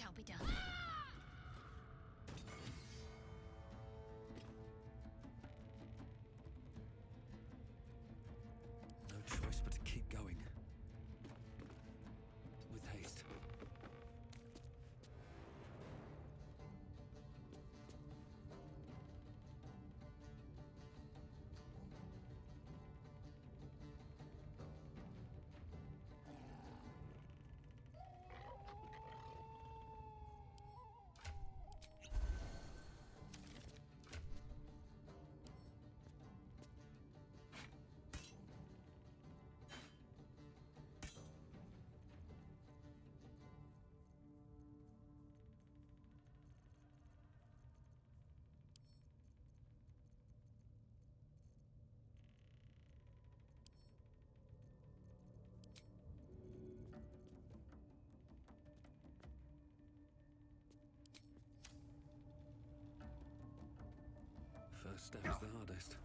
shall be done. No choice but to keep going. With haste. First step is the hardest.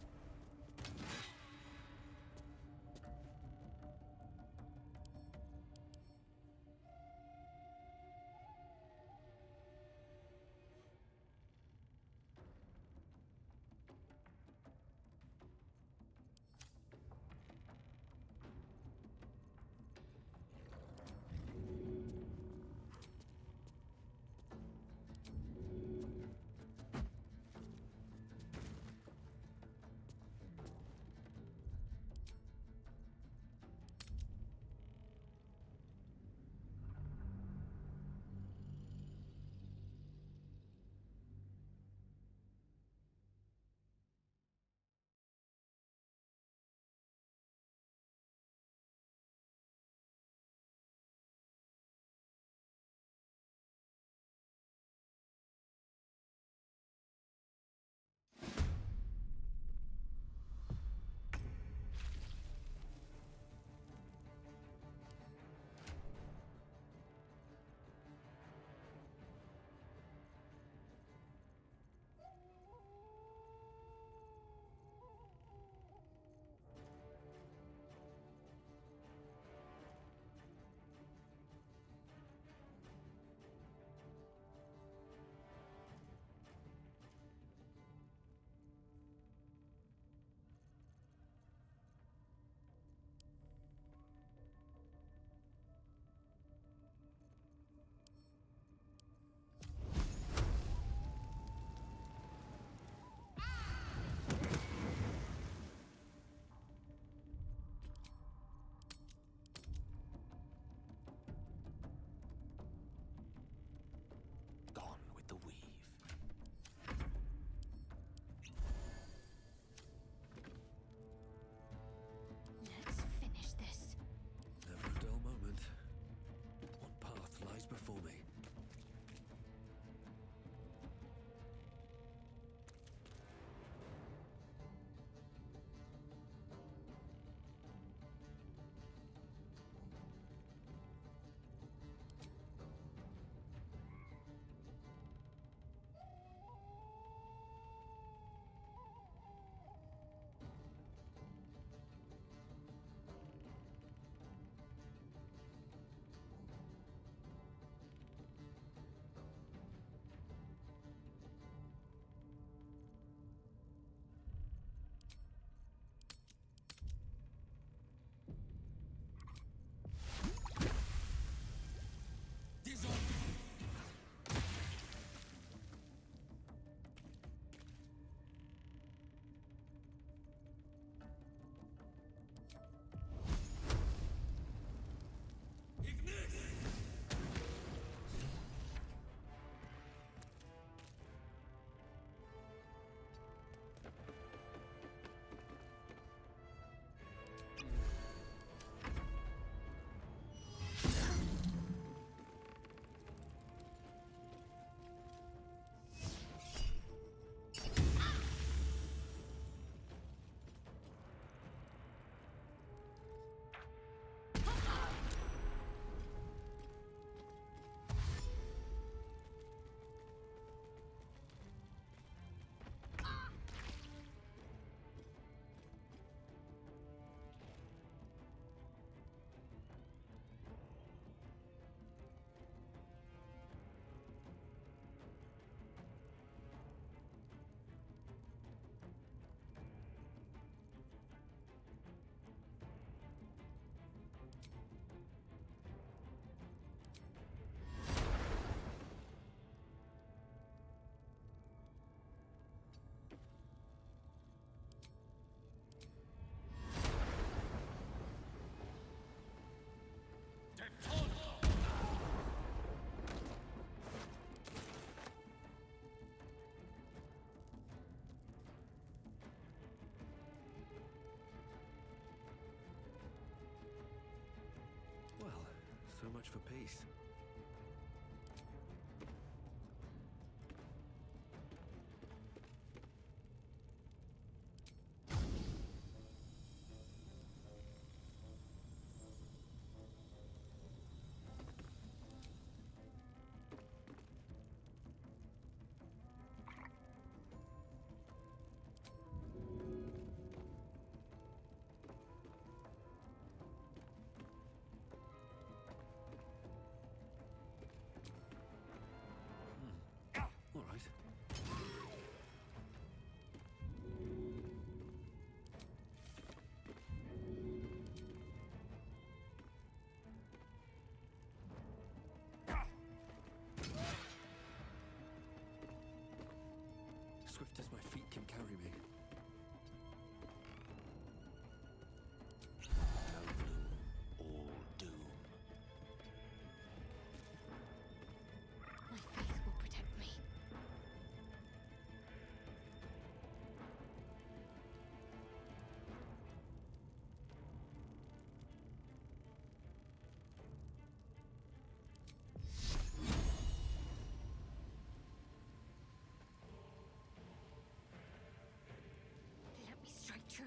So much for peace. All right. Swift as my feet can carry me. No gloom, all doom. My faith will protect me. Let me strike true.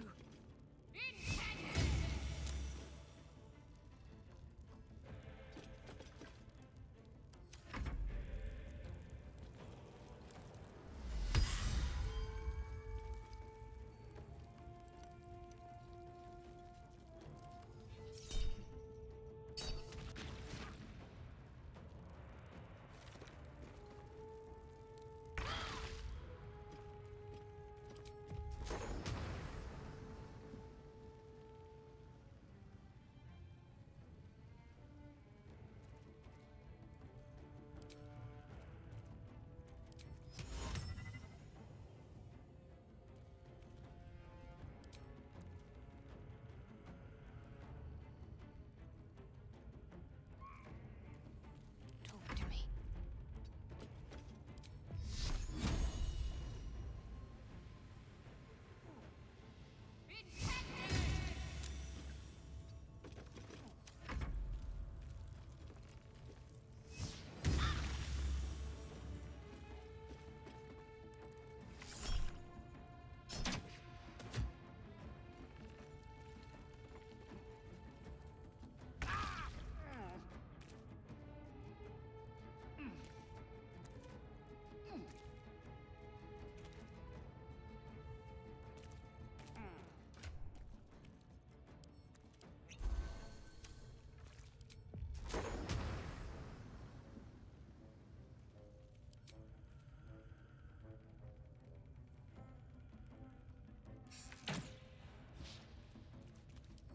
Talk to me.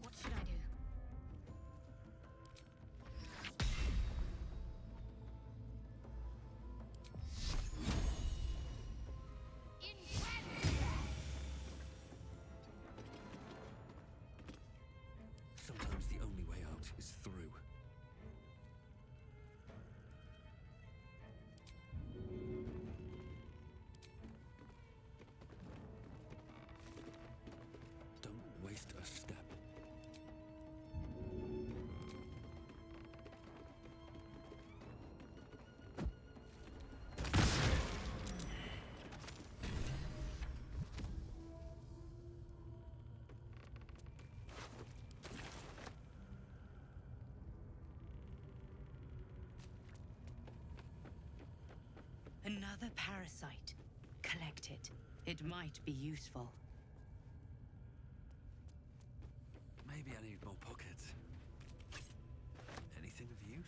What should I do? Sometimes the only way out is through. Don't waste a step. Another parasite. Collect it. It might be useful. Maybe I need more pockets. Anything of use?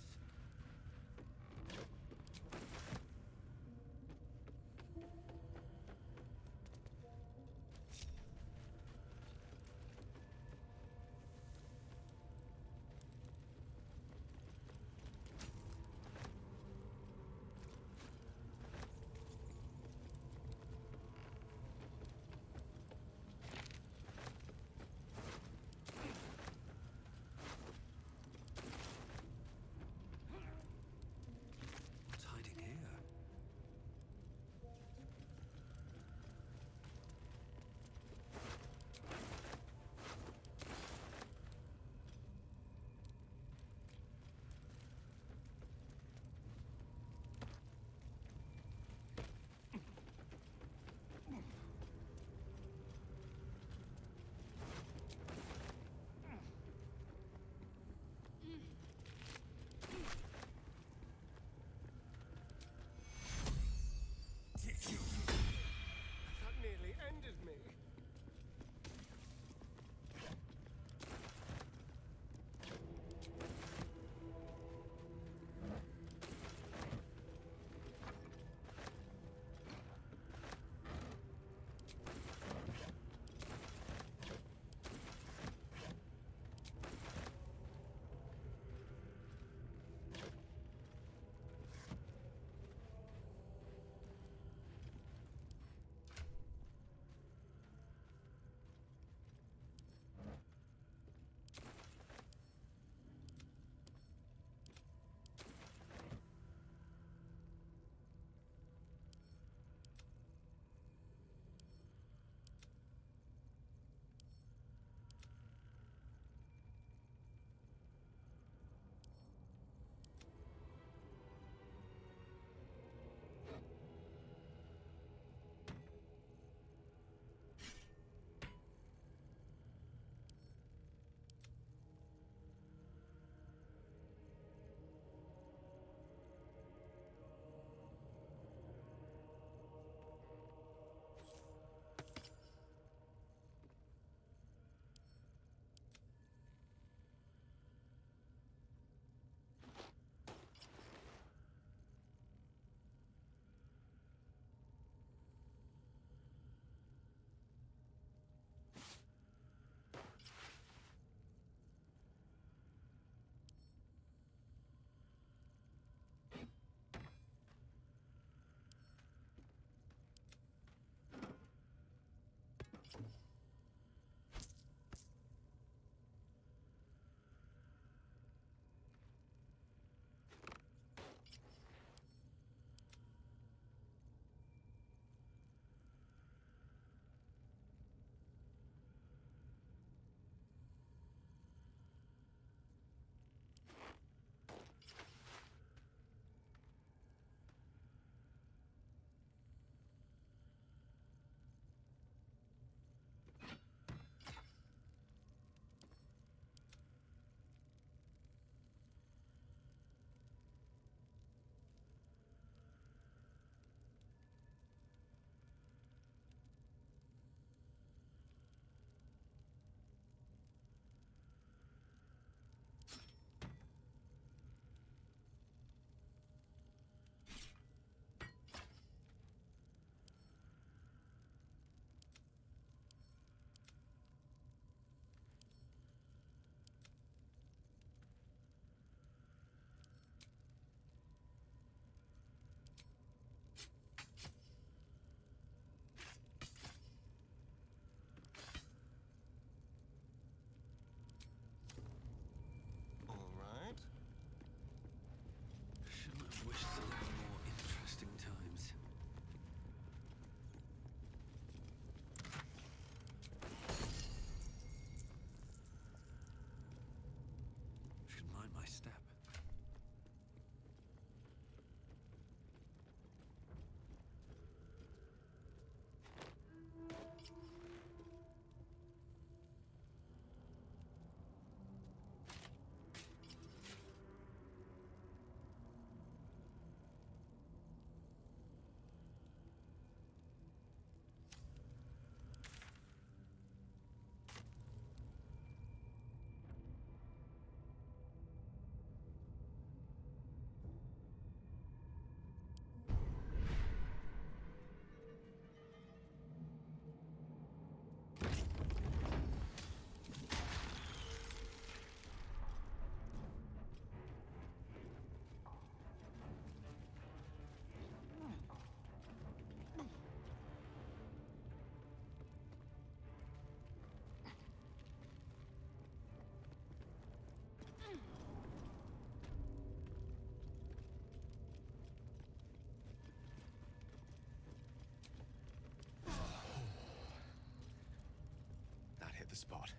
the spot.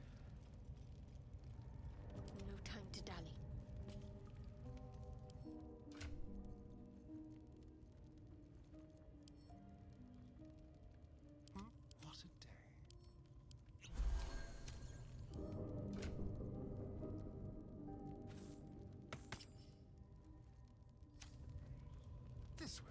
No time to dally. What a day. This way.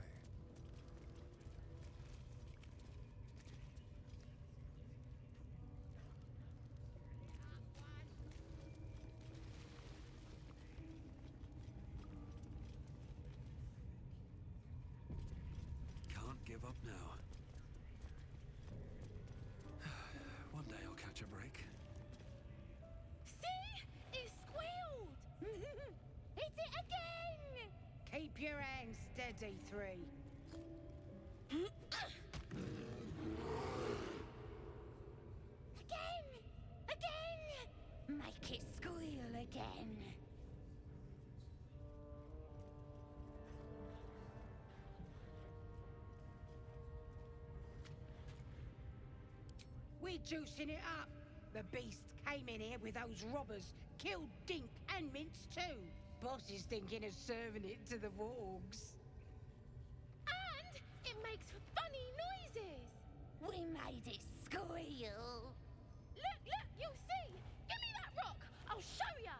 Can't give up now. One day I'll catch a break. See? It squealed! Hit it again! Keep your hands steady, 3. Again! Again! Make it squeal again. We're juicing it up. The beast came in here with those robbers, killed Dink and Mince too. Boss is thinking of serving it to the Vorgs. And it makes funny noises. We made it squeal. Look, look, you'll see. Give me that rock. I'll show ya.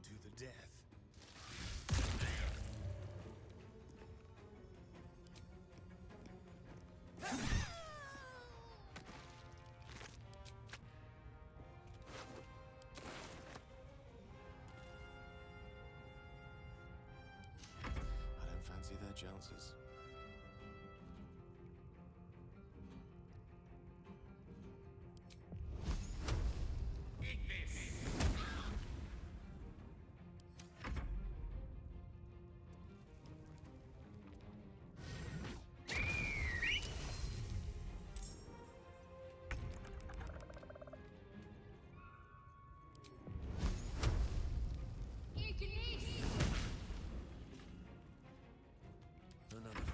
To the death. I don't fancy their chances. Another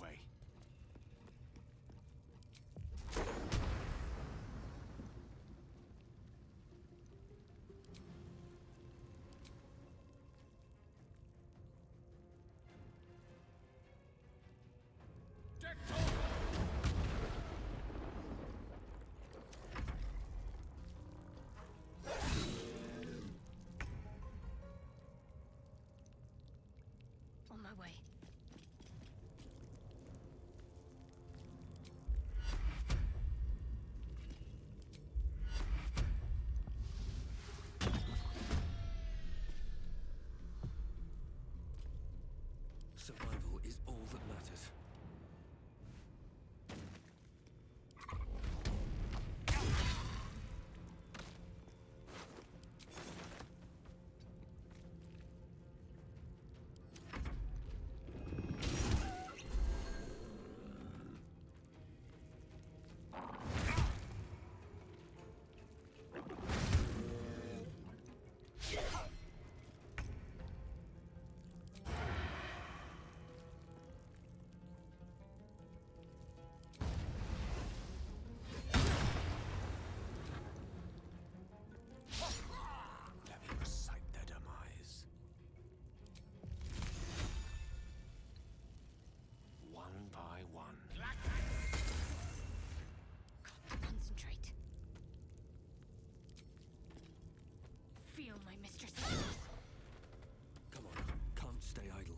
way. On my way. Survival is all that matters. Let me recite their demise. One by one. Got to concentrate. Feel my mistress's wrath. Come on, can't stay idle.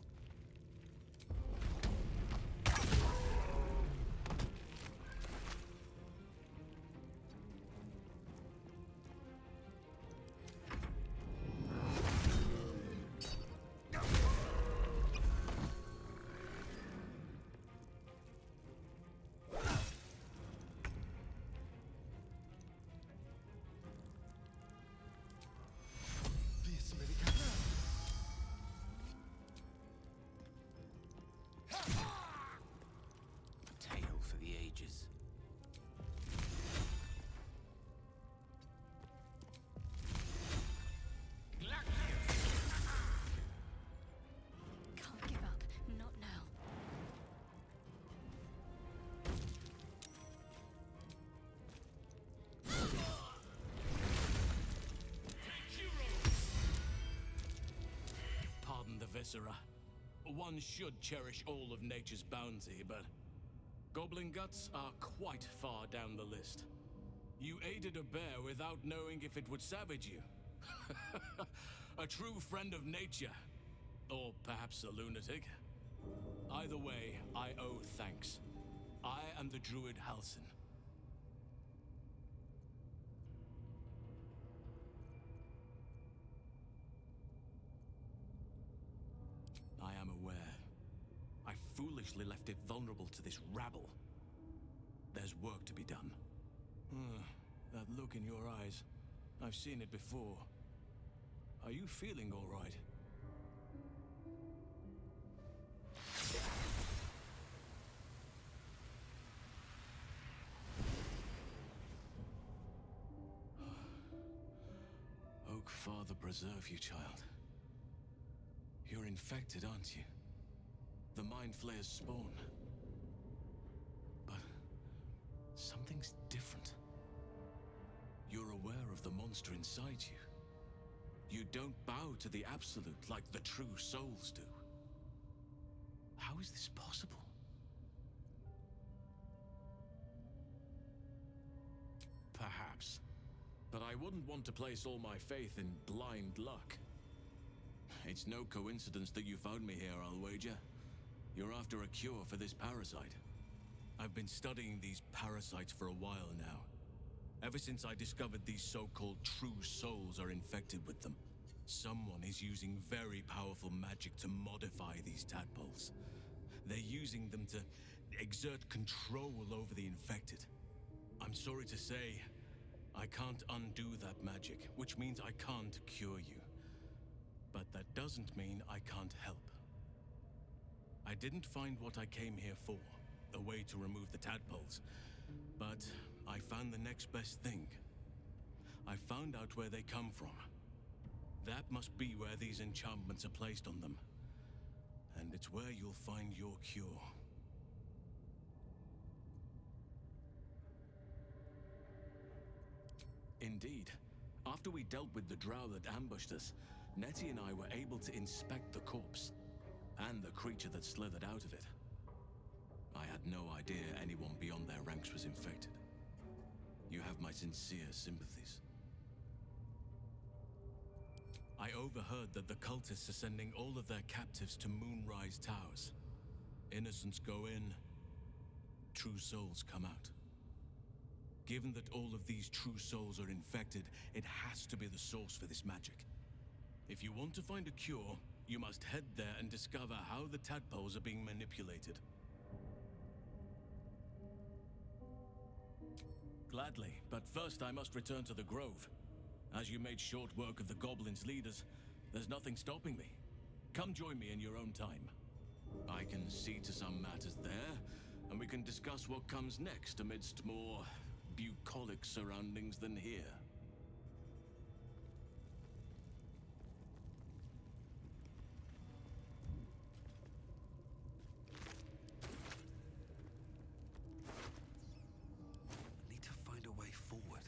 A tale for the ages. Can't give up. Not now. Pardon the viscera. One should cherish all of nature's bounty, but goblin guts are quite far down the list. You aided a bear without knowing if it would savage you. A true friend of nature. Or perhaps a lunatic. Either way, I owe thanks. I am the druid Halsin. I am aware. I foolishly left it vulnerable to this rabble. There's work to be done. That look in your eyes. I've seen it before. Are you feeling all right? Oak Father preserve you, child. You're infected, aren't you? The Mind Flayer's spawn. But something's different. You're aware of the monster inside you. You don't bow to the Absolute like the true souls do. How is this possible? Perhaps. But I wouldn't want to place all my faith in blind luck. It's no coincidence that you found me here, I'll wager. You're after a cure for this parasite. I've been studying these parasites for a while now. Ever since I discovered these so-called true souls are infected with them. Someone is using very powerful magic to modify these tadpoles. They're using them to exert control over the infected. I'm sorry to say, I can't undo that magic, which means I can't cure you. But that doesn't mean I can't help. I didn't find what I came here for, a way to remove the tadpoles. But I found the next best thing. I found out where they come from. That must be where these enchantments are placed on them. And it's where you'll find your cure. Indeed. After we dealt with the drow that ambushed us, Nettie and I were able to inspect the corpse, and the creature that slithered out of it. I had no idea anyone beyond their ranks was infected. You have my sincere sympathies. I overheard that the cultists are sending all of their captives to Moonrise Towers. Innocents go in, true souls come out. Given that all of these true souls are infected, it has to be the source for this magic. If you want to find a cure, you must head there and discover how the tadpoles are being manipulated. Gladly, but first I must return to the Grove. As you made short work of the goblins' leaders, there's nothing stopping me. Come join me in your own time. I can see to some matters there, and we can discuss what comes next amidst more bucolic surroundings than here. I need to find a way forward.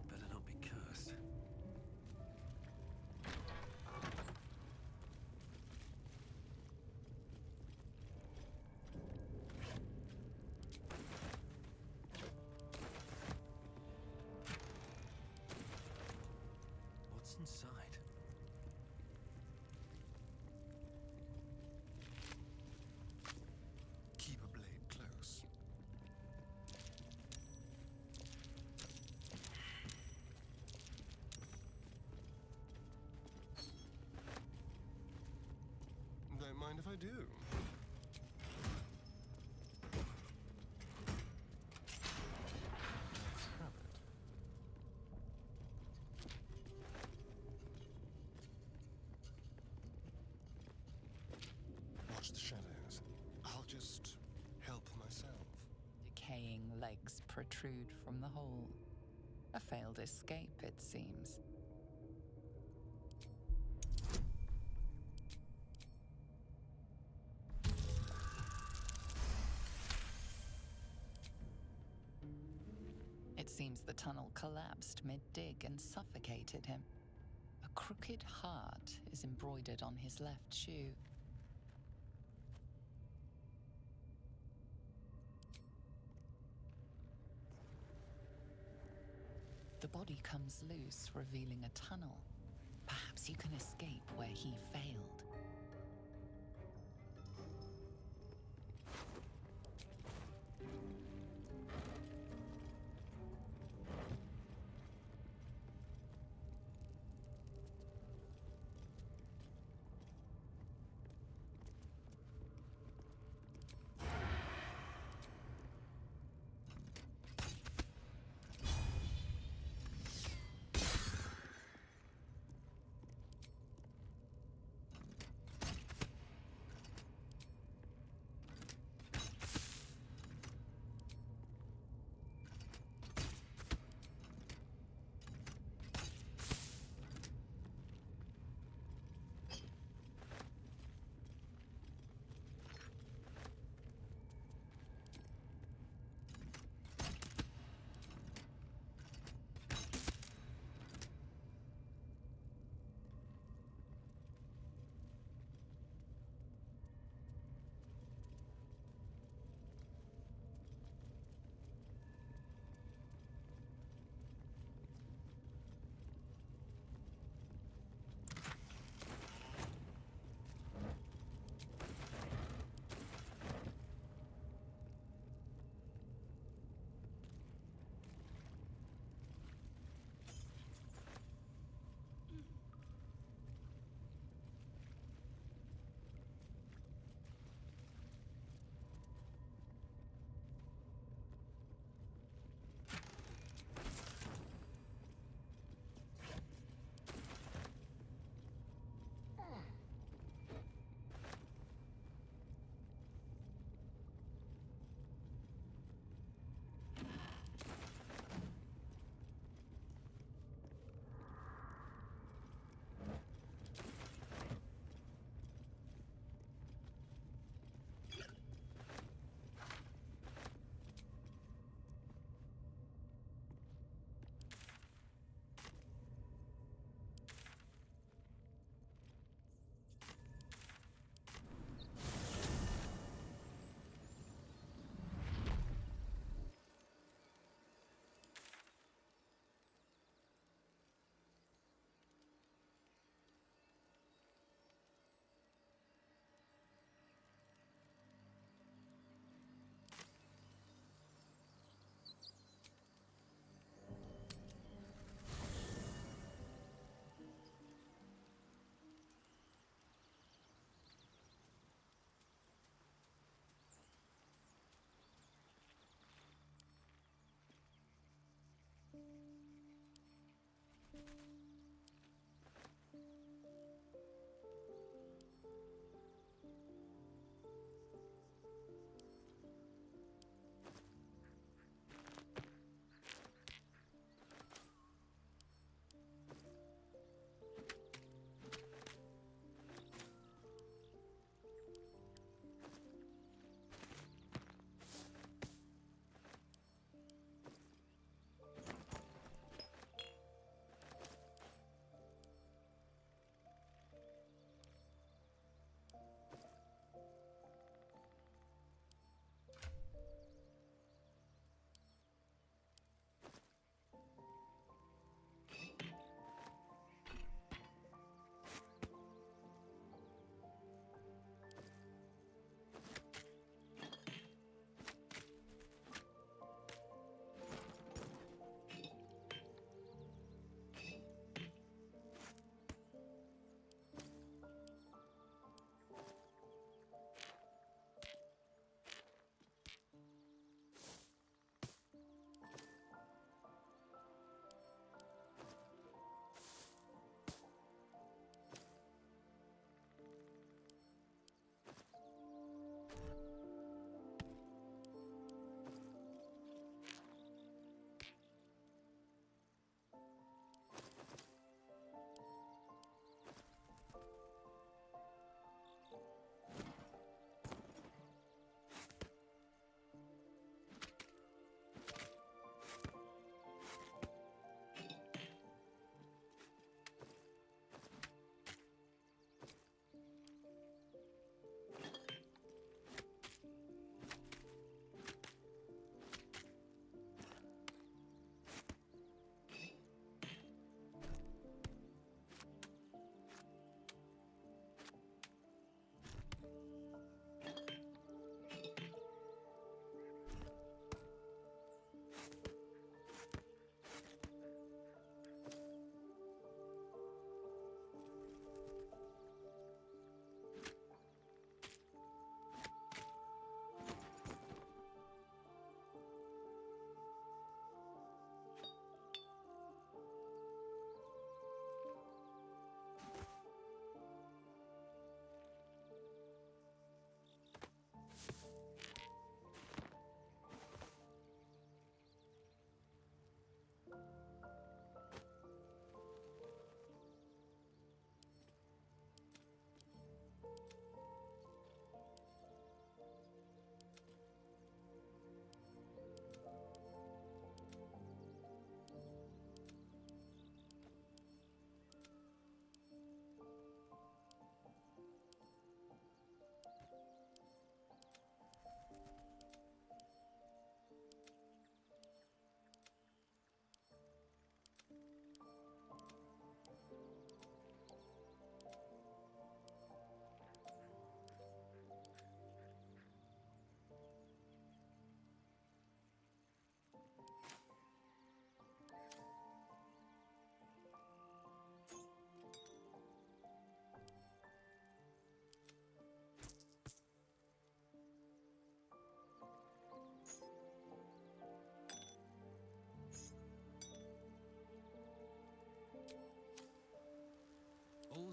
Better not be cursed. What's inside? Keep a blade close. Don't mind if I do. Let's have it. Watch the shadows. I'll just help myself. Decaying legs protrude from the hole. A failed escape, it seems. It seems the tunnel collapsed mid-dig and suffocated him. A crooked heart is embroidered on his left shoe. The body comes loose, revealing a tunnel. Perhaps you can escape where he failed.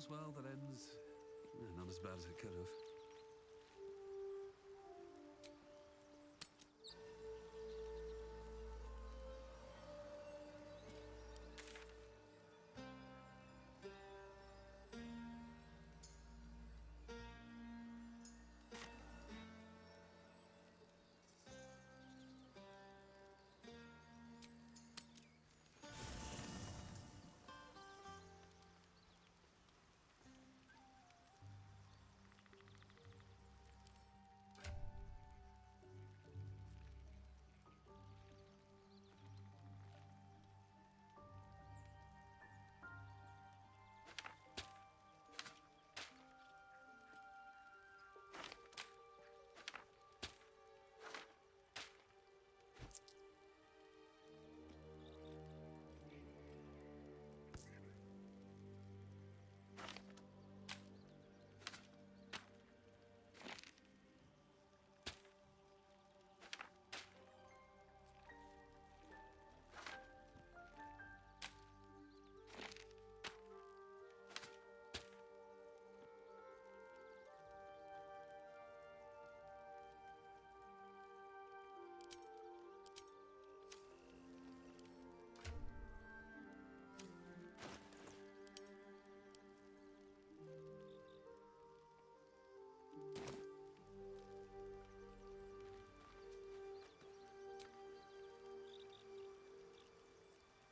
all's well that ends not as bad as it could have.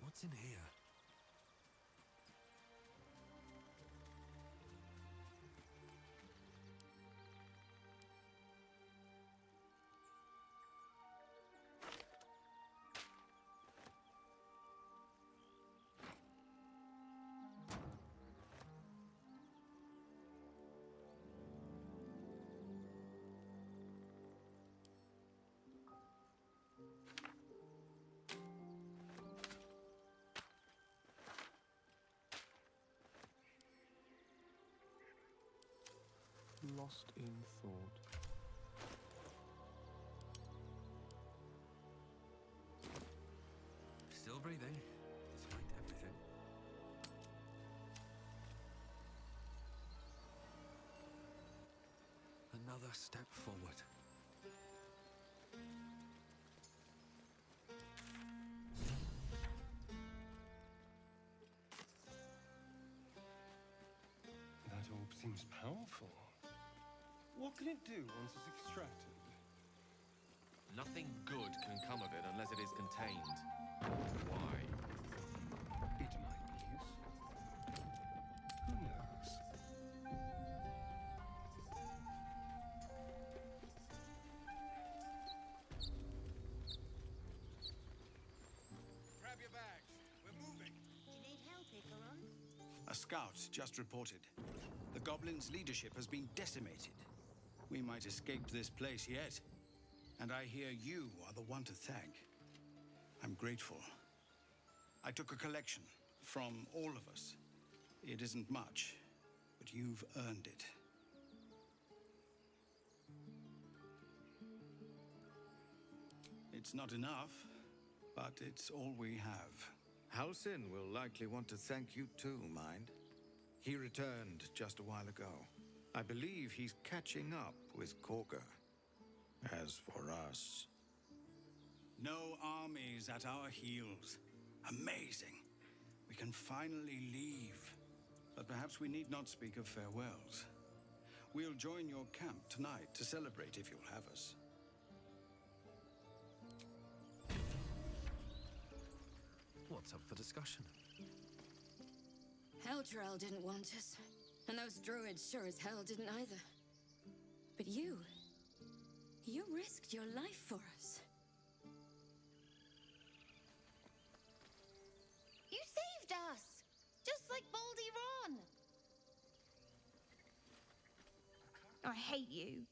What's in here? Lost in thought. Still breathing, despite everything. Another step forward. That orb seems powerful. What can it do once it's extracted? Nothing good can come of it unless it is contained. Why? It might be useful. Who knows? Grab your bags. We're moving. Do you need help, Icaron? A scout just reported. The goblins' leadership has been decimated. We might escape this place yet. And I hear you are the one to thank. I'm grateful. I took a collection from all of us. It isn't much, but you've earned it. It's not enough, but it's all we have. Halsin will likely want to thank you too, mind. He returned just a while ago. I believe he's catching up with Korga. As for us... No armies at our heels. Amazing. We can finally leave. But perhaps we need not speak of farewells. We'll join your camp tonight to celebrate if you'll have us. What's up for discussion? Eldrell didn't want us, and those druids sure as hell didn't either. But you risked your life for us. You saved us! Just like Baldur. I hate you.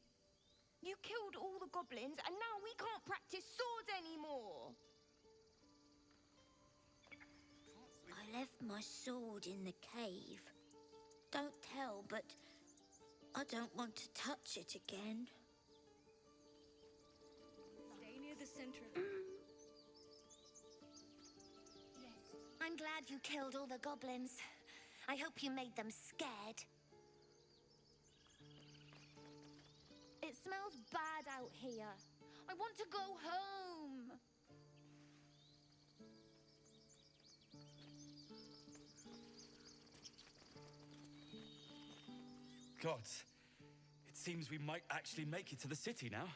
You killed all the goblins, and now we can't practice swords anymore. I left my sword in the cave. Don't tell, but I don't want to touch it again. Stay near the center. I'm glad you killed all the goblins. I hope you made them scared. It smells bad out here. I want to go home. Gods, it seems we might actually make it to the city now.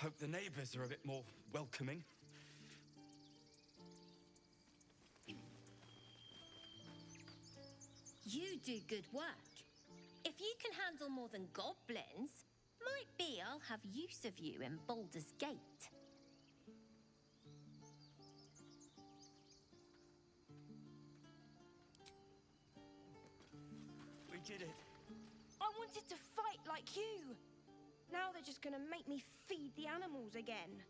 Hope the neighbors are a bit more welcoming. You do good work. If you can handle more than goblins, might be I'll have use of you in Baldur's Gate. We did it. I wanted to fight like you. Now they're just gonna make me feed the animals again.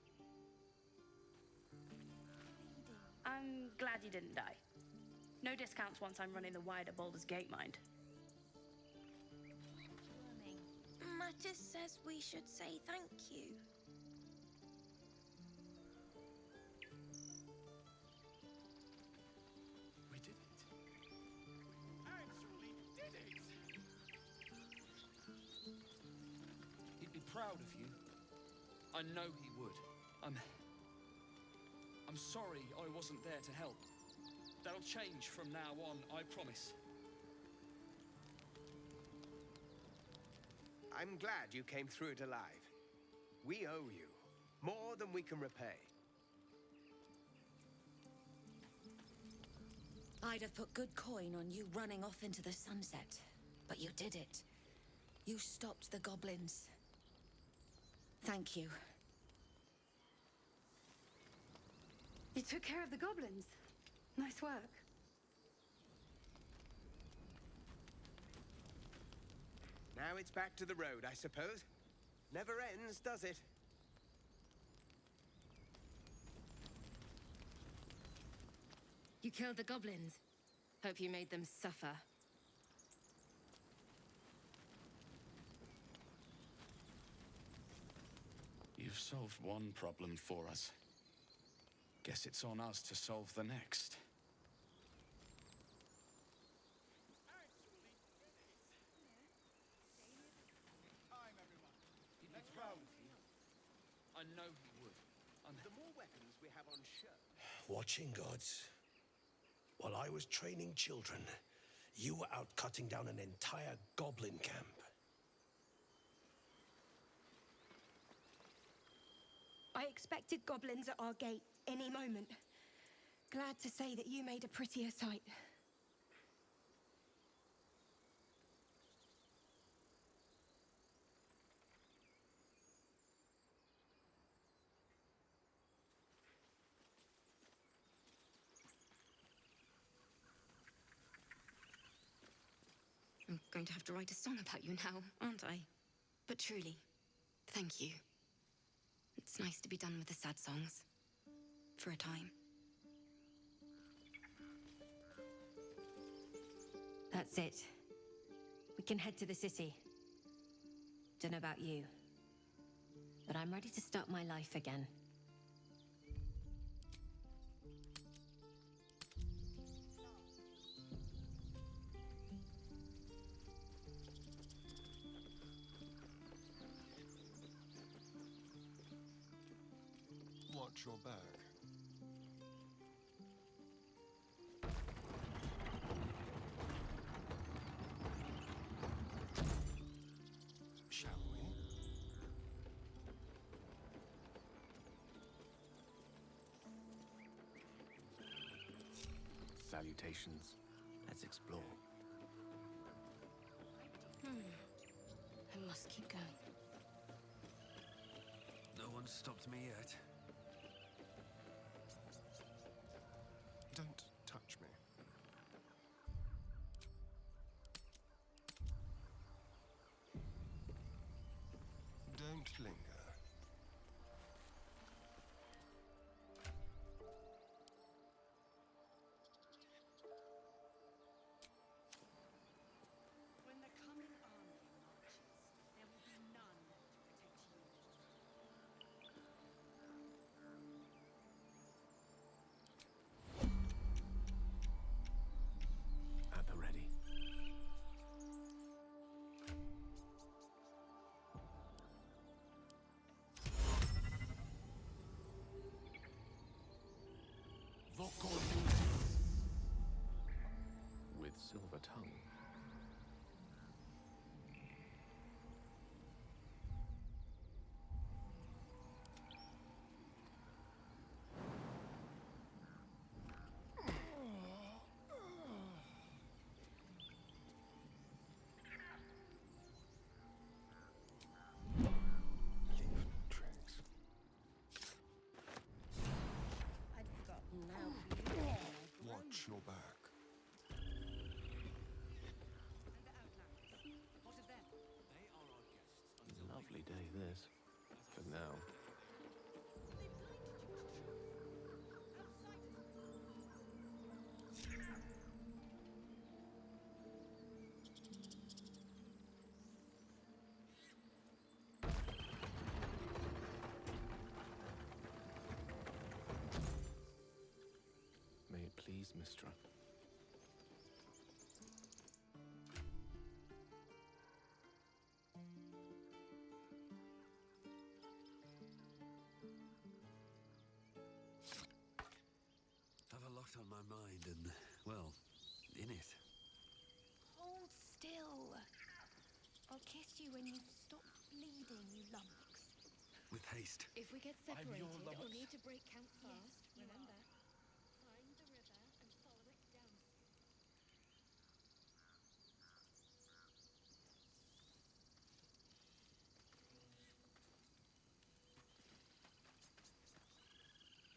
I'm glad you didn't die. No discounts once I'm running the wider Baldur's Gate mind. Mattis says we should say thank you. We did it. Actually did it! He'd be proud of you. I know he would. I'm sorry I wasn't there to help. That'll change from now on, I promise. I'm glad you came through it alive. We owe you more than we can repay. I'd have put good coin on you running off into the sunset, but you did it. You stopped the goblins. Thank you. You took care of the goblins. Nice work. Now it's back to the road, I suppose. Never ends, does it? You killed the goblins. Hope you made them suffer. You've solved one problem for us. Guess it's on us to solve the next. He'd be proud of you. I know he would. The more weapons we have on show... Watching gods. While I was training children, you were out cutting down an entire goblin camp. I expected goblins at our gate any moment. Glad to say that you made a prettier sight. I'm going to have to write a song about you now, aren't I? But truly, thank you. It's nice to be done with the sad songs. For a time. That's it. We can head to the city. Don't know about you, but I'm ready to start my life again. Watch your back. Shall we? Salutations. Let's explore. I must keep going. No one's stopped me yet. Don't touch me. Don't linger. When the coming army marches, there will be none to protect you. At the ready. For now. May it please, Mistra. I've a lot on my mind and, well, in it. Hold still. I'll kiss you when you stop bleeding, you lummox. With haste. If we get I'm separated, your we'll lummox. need to break camp Yes, fast, you remember? are. Find the river and follow it downstream.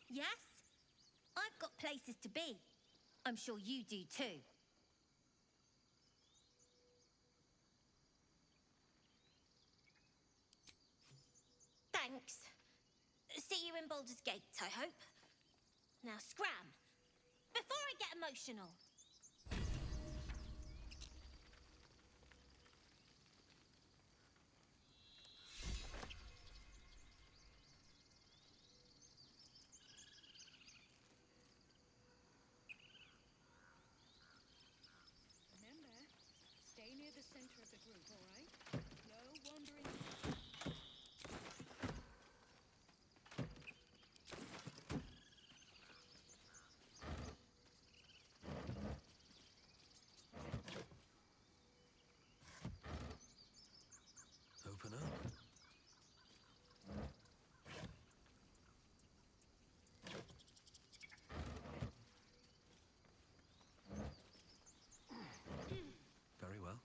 Yes? I've got places to be. I'm sure you do too. Thanks. See you in Baldur's Gate, I hope. Now scram, before I get emotional. Remember, stay near the center of the group, all right? No wandering. Open up. Very well.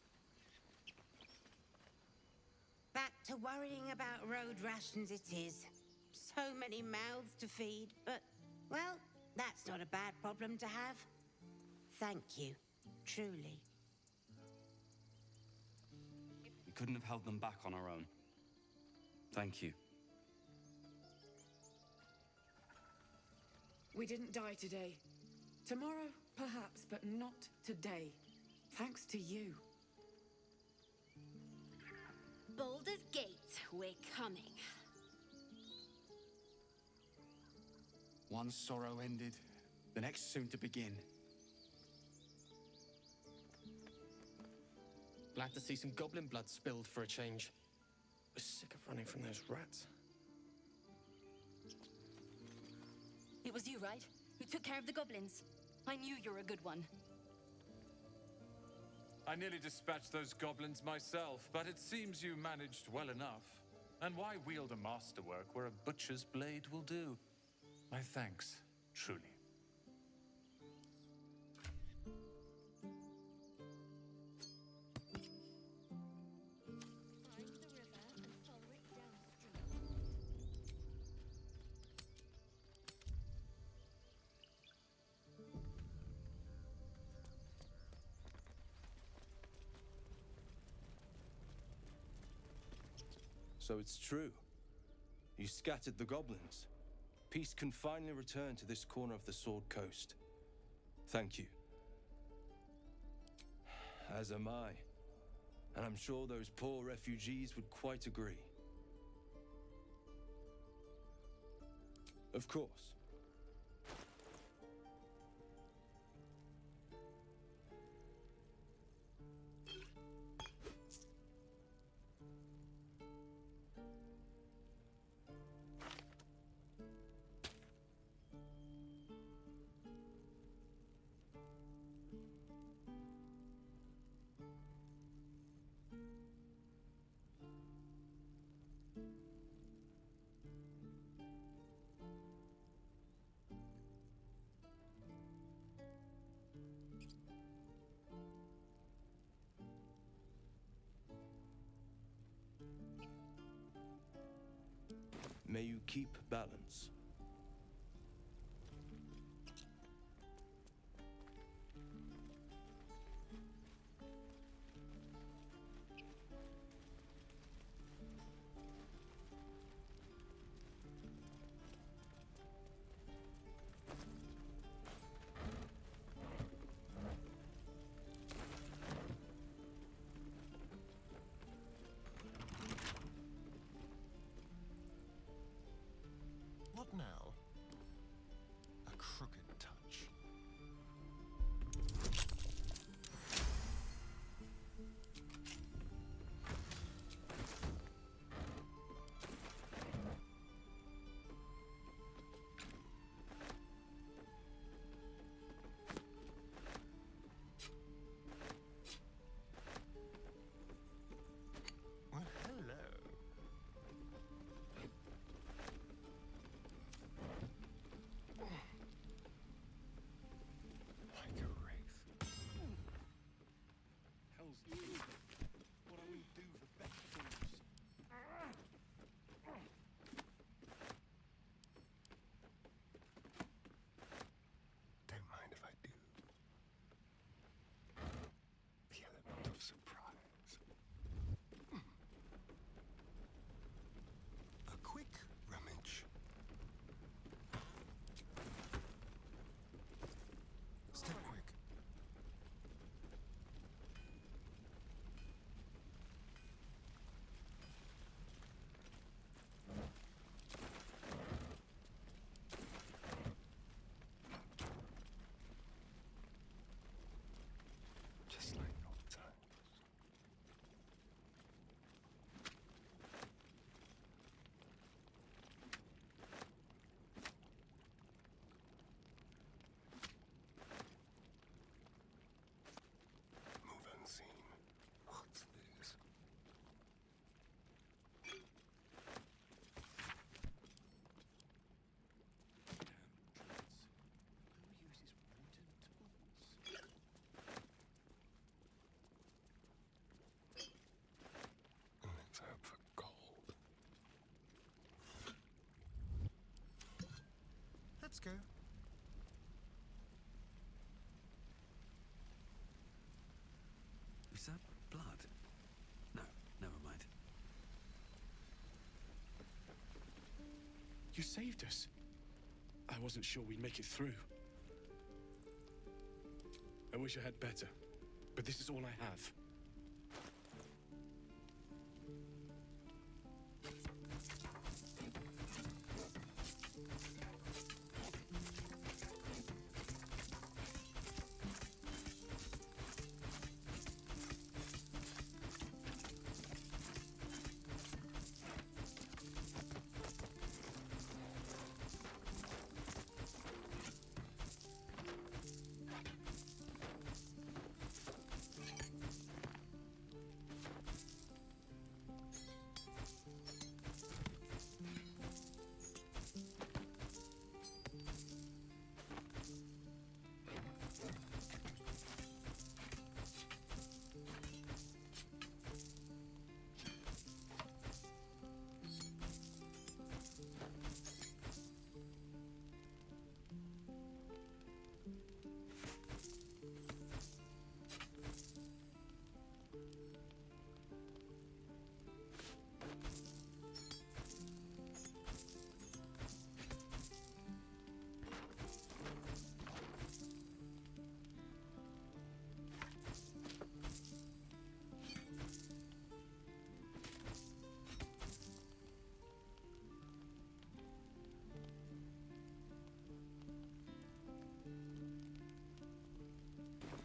Back to worrying about road rations it is. So many mouths to feed, but, well, that's not a bad problem to have. Thank you, truly. We couldn't have held them back on our own. Thank you. We didn't die today. Tomorrow, perhaps, but not today. Thanks to you. Baldur's Gate, we're coming. One sorrow ended, the next soon to begin. Glad to see some goblin blood spilled for a change. Was sick of running from those rats. It was you, right? Who took care of the goblins? I knew you were a good one. I nearly dispatched those goblins myself, but it seems you managed well enough. And why wield a masterwork where a butcher's blade will do? My thanks, truly. Find the river and follow it downstream. So it's true. You scattered the goblins. Peace can finally return to this corner of the Sword Coast. Thank you. As am I. And I'm sure those poor refugees would quite agree. Of course. May you keep balance. go? Is that blood? No, never mind. You saved us. I wasn't sure we'd make it through. I wish I had better, but this is all I have.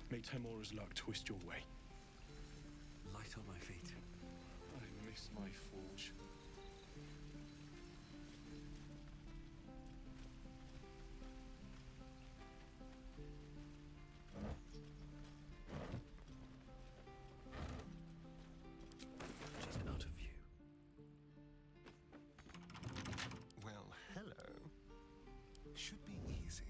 May Temora's luck twist your way. Light on my feet. I miss my forge. Just out of view. Well, hello. Should be easy.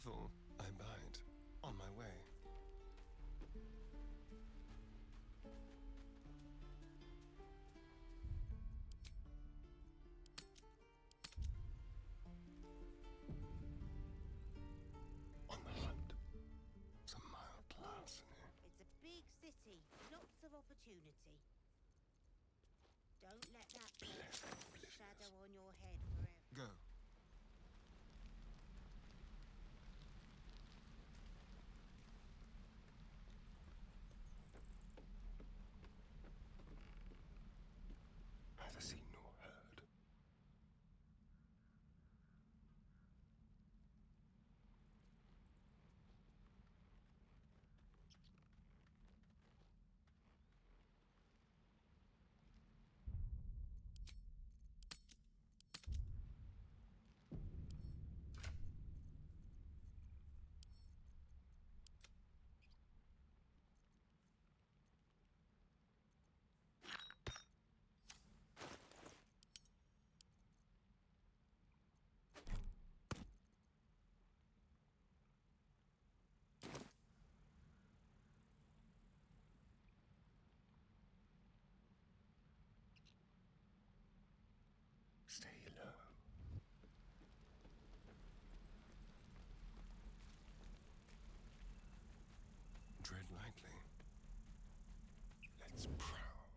Careful, I bite. On my way. On the hunt. Some mild larceny. It's a big city, lots of opportunity. Don't let that shadow on your head forever. Go. Neither seen nor heard. Stay low. Tread lightly. Let's prowl.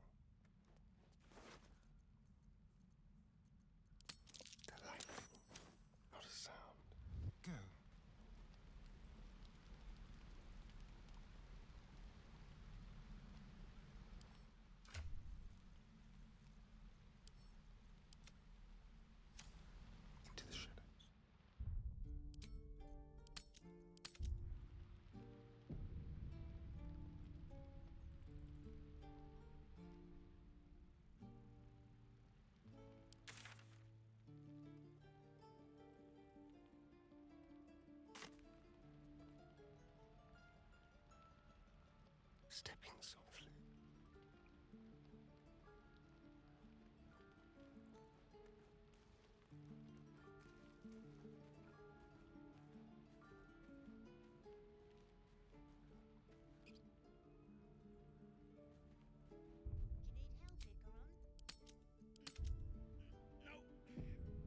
Delightful. Not a sound. Go. Into the shadows. Stepping softly.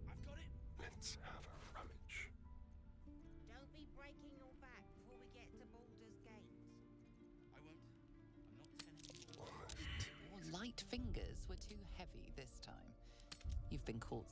I've got it. Let's have a rummage. Don't be breaking your back before we get to Baldur's Gate. I won't. I'm not Tenn anymore. Your light fingers were too heavy this time. You've been caught.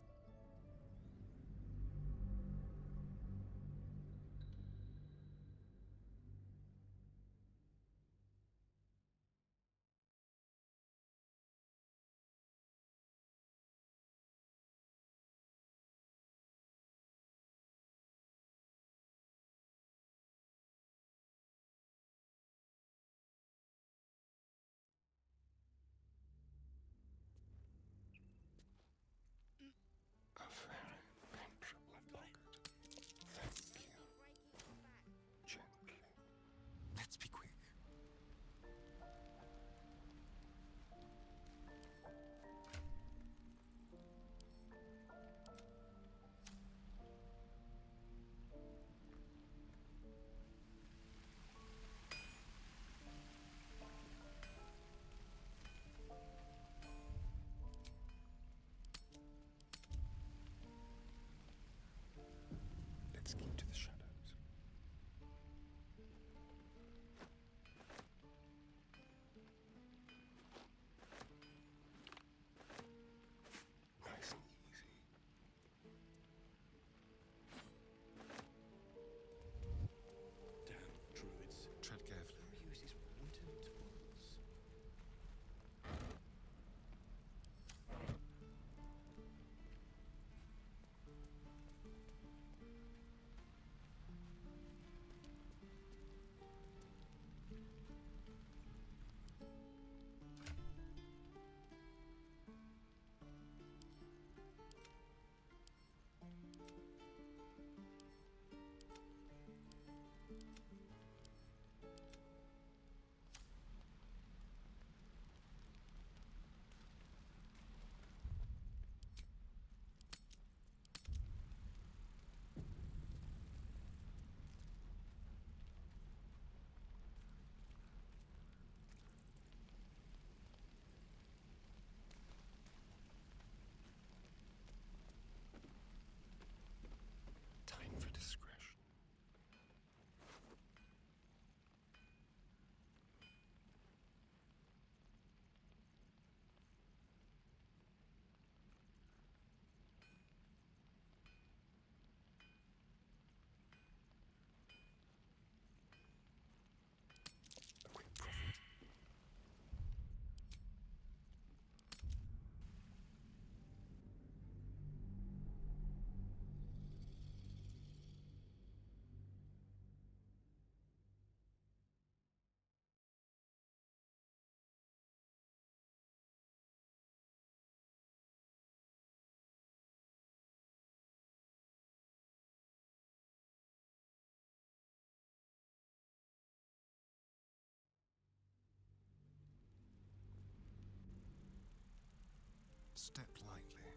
Step lightly.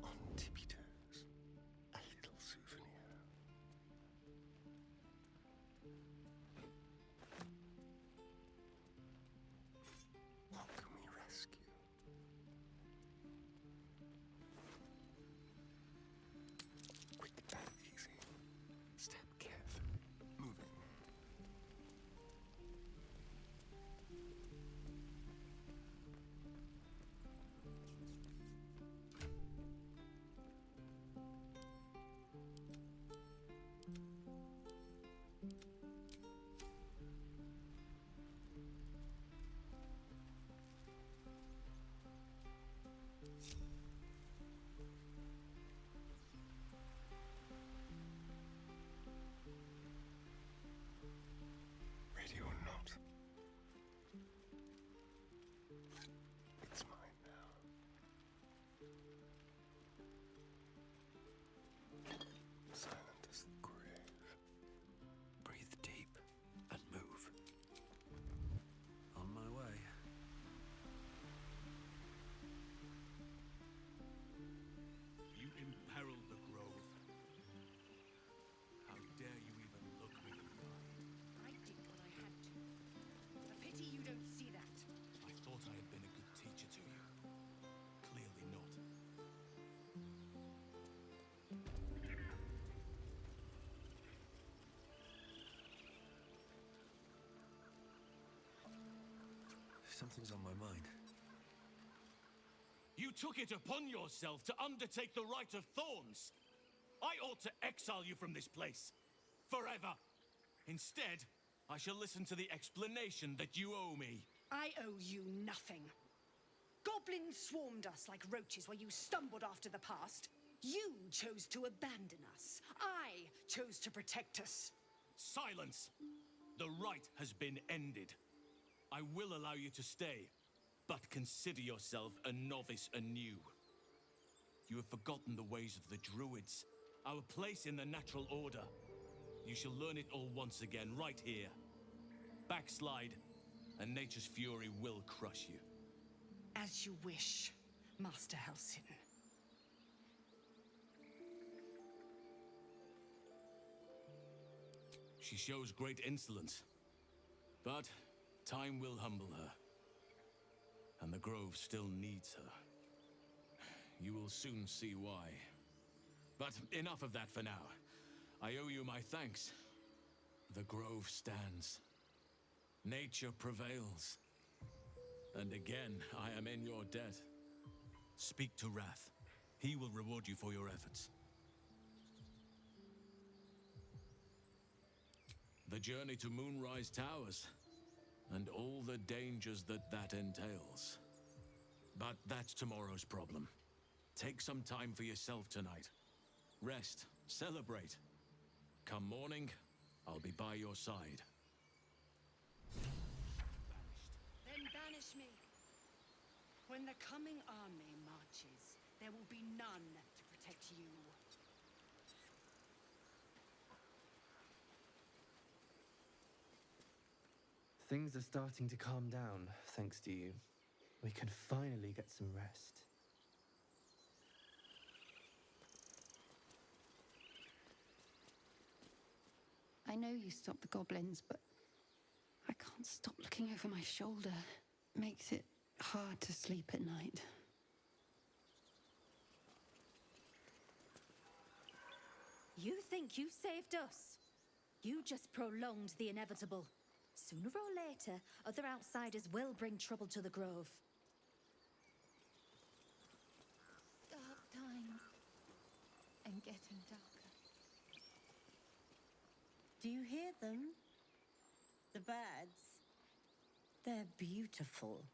On tippy toes. A little souvenir. What can we rescue? Quick and easy. Step carefully. Moving. Ready or not, it's mine now. Silent as the grave. Breathe deep and move. On my way. You imperiled the grove. How dare you even look me in the eye? I did what I had to. A pity you don't see that. I thought I had been a good teacher to you. Clearly not. Something's on my mind. You took it upon yourself to undertake the Rite of Thorns. I ought to exile you from this place. Forever. Instead, I shall listen to the explanation that you owe me. I owe you nothing. Goblins swarmed us like roaches while you stumbled after the past. You chose to abandon us. I chose to protect us. Silence! The rite has been ended. I will allow you to stay, but consider yourself a novice anew. You have forgotten the ways of the Druids, our place in the natural order. You shall learn it all once again, right here. Backslide, and nature's fury will crush you. As you wish, Master Halsin. She shows great insolence, but time will humble her. And the Grove still needs her. You will soon see why. But enough of that for now. I owe you my thanks. The Grove stands. Nature prevails. And again, I am in your debt. Speak to Wrath. He will reward you for your efforts. The journey to Moonrise Towers, and all the dangers that entails. But that's tomorrow's problem. Take some time for yourself tonight. Rest, celebrate. Come morning, I'll be by your side. Then banish me. When the coming army marches, there will be none to protect you. Things are starting to calm down, thanks to you. We can finally get some rest. I know you stopped the goblins, but I can't stop looking over my shoulder. Makes it hard to sleep at night. You think you saved us? You just prolonged the inevitable. Sooner or later, other outsiders will bring trouble to the Grove. Dark times. And getting darker. Do you hear them? The birds. They're beautiful.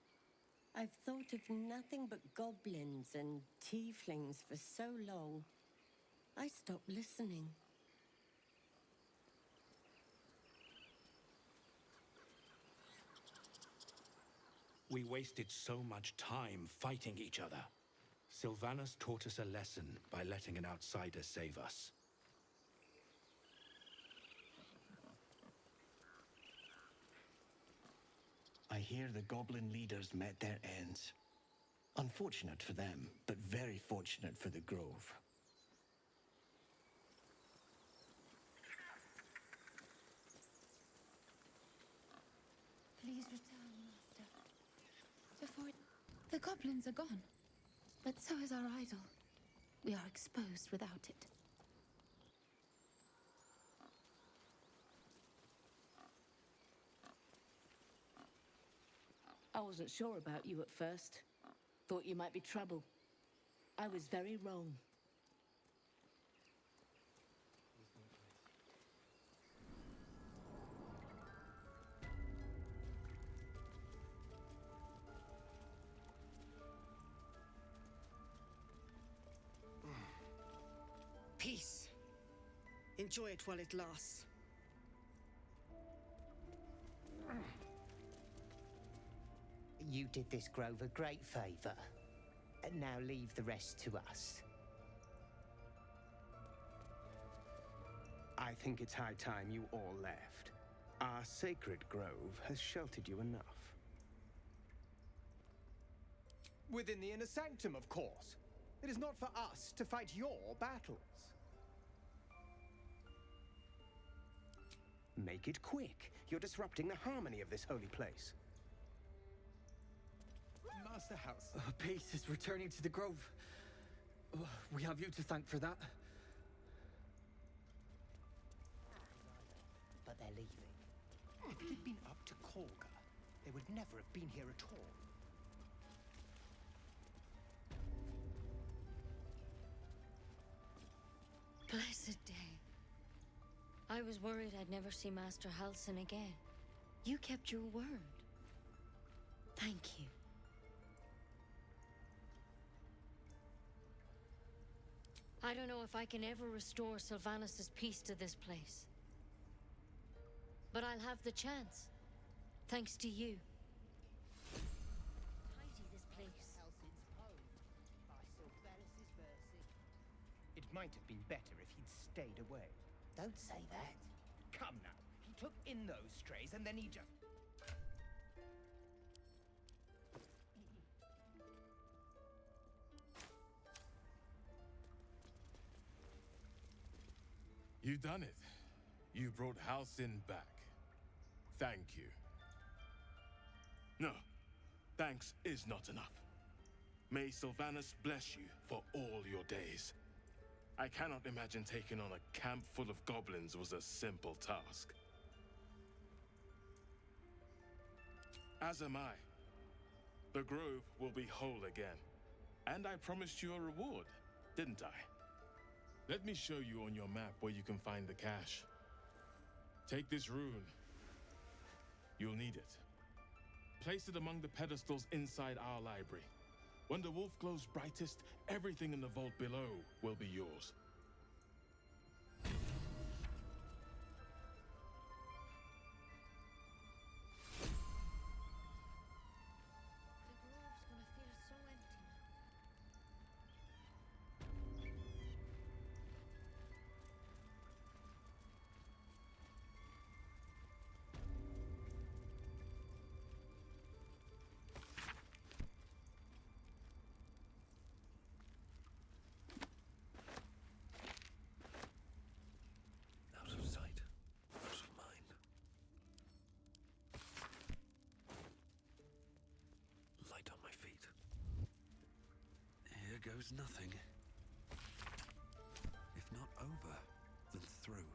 I've thought of nothing but goblins and tieflings for so long. I stopped listening. We wasted so much time fighting each other. Sylvanas taught us a lesson by letting an outsider save us. hear the goblin leaders met their ends. Unfortunate for them, but very fortunate for the Grove. Please return, Master. Before it... The goblins are gone. But so is our idol. We are exposed without it. I wasn't sure about you at first. Thought you might be trouble. I was very wrong. Peace. Enjoy it while it lasts. You did this grove a great favor. And now leave the rest to us. I think it's high time you all left. Our sacred grove has sheltered you enough. Within the inner sanctum, of course. It is not for us to fight your battles. Make it quick. You're disrupting the harmony of this holy place. Master House. Peace is returning to the Grove. We have you to thank for that. But they're leaving. If it had been up to Kolga, they would never have been here at all. Blessed day. I was worried I'd never see Master Halsin again. You kept your word. Thank you. I don't know if I can ever restore Sylvanus' peace to this place. But I'll have the chance. Thanks to you. Tidy this place. It might have been better if he'd stayed away. Don't say that. Come now. He took in those strays and then he just... You done it. You brought Halsin back. Thank you. No, thanks is not enough. May Sylvanus bless you for all your days. I cannot imagine taking on a camp full of goblins was a simple task. As am I. The Grove will be whole again. And I promised you a reward, didn't I? Let me show you on your map where you can find the cache. Take this rune. You'll need it. Place it among the pedestals inside our library. When the wolf glows brightest, everything in the vault below will be yours. Out of sight, out of mind. Light on my feet. Here goes nothing. If not over, then through.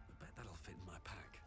I bet that'll fit in my pack.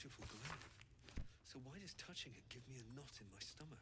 beautiful glove. So why does touching it give me a knot in my stomach?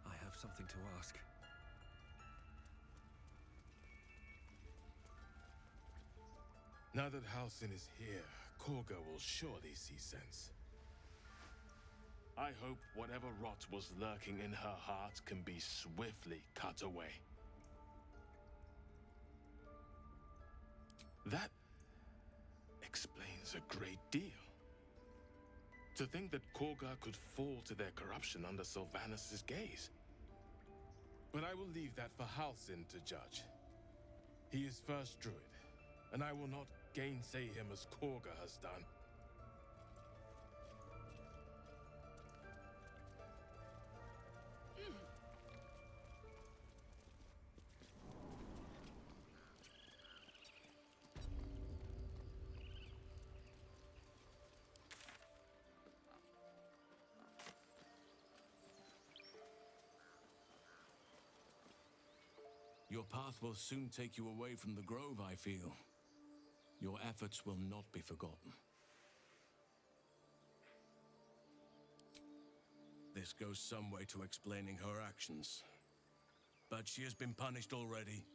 I have something to ask. Now that Halsin is here, Korga will surely see sense. I hope whatever rot was lurking in her heart can be swiftly cut away. That explains a great deal. To think that Korga could fall to their corruption under Sylvanus' gaze. But I will leave that for Halsin to judge. He is first druid, and I will not gainsay him as Korga has done. Your path will soon take you away from the grove, I feel. Your efforts will not be forgotten. This goes some way to explaining her actions. But she has been punished already,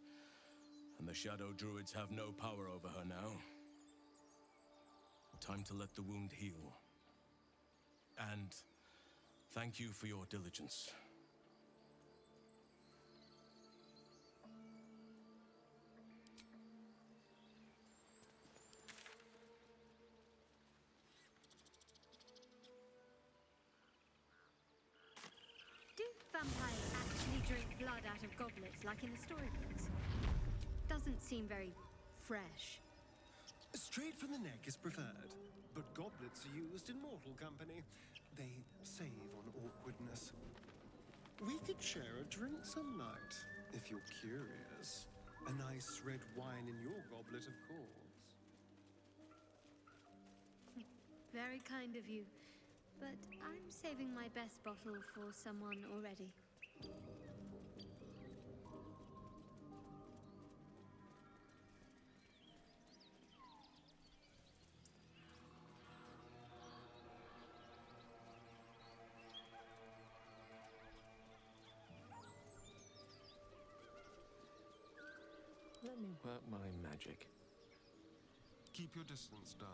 and the Shadow Druids have no power over her now. Time to let the wound heal. And thank you for your diligence. Do vampires actually drink blood out of goblets like in the storybooks? Doesn't seem very fresh. Straight from the neck is preferred, but goblets are used in mortal company. They save on awkwardness. We could share a drink some night, if you're curious. A nice red wine in your goblet, of course. Very kind of you. But I'm saving my best bottle for someone already. Let me work my magic. Keep your distance, darling.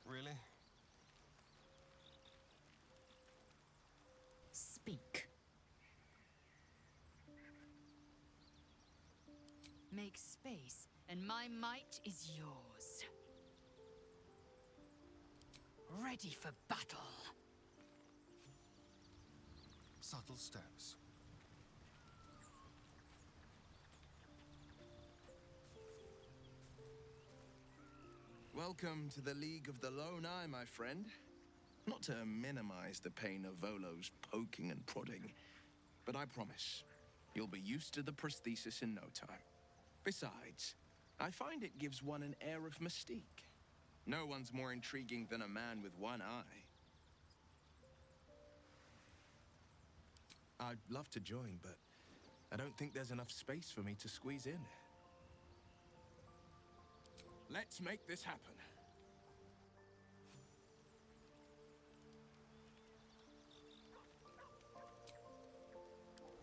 Really? Speak. Make space, and my might is yours. Ready for battle. Subtle steps. Welcome to the League of the Lone Eye, my friend. Not to minimize the pain of Volo's poking and prodding, but I promise, you'll be used to the prosthesis in no time. Besides, I find it gives one an air of mystique. No one's more intriguing than a man with one eye. I'd love to join, but I don't think there's enough space for me to squeeze in. Let's make this happen.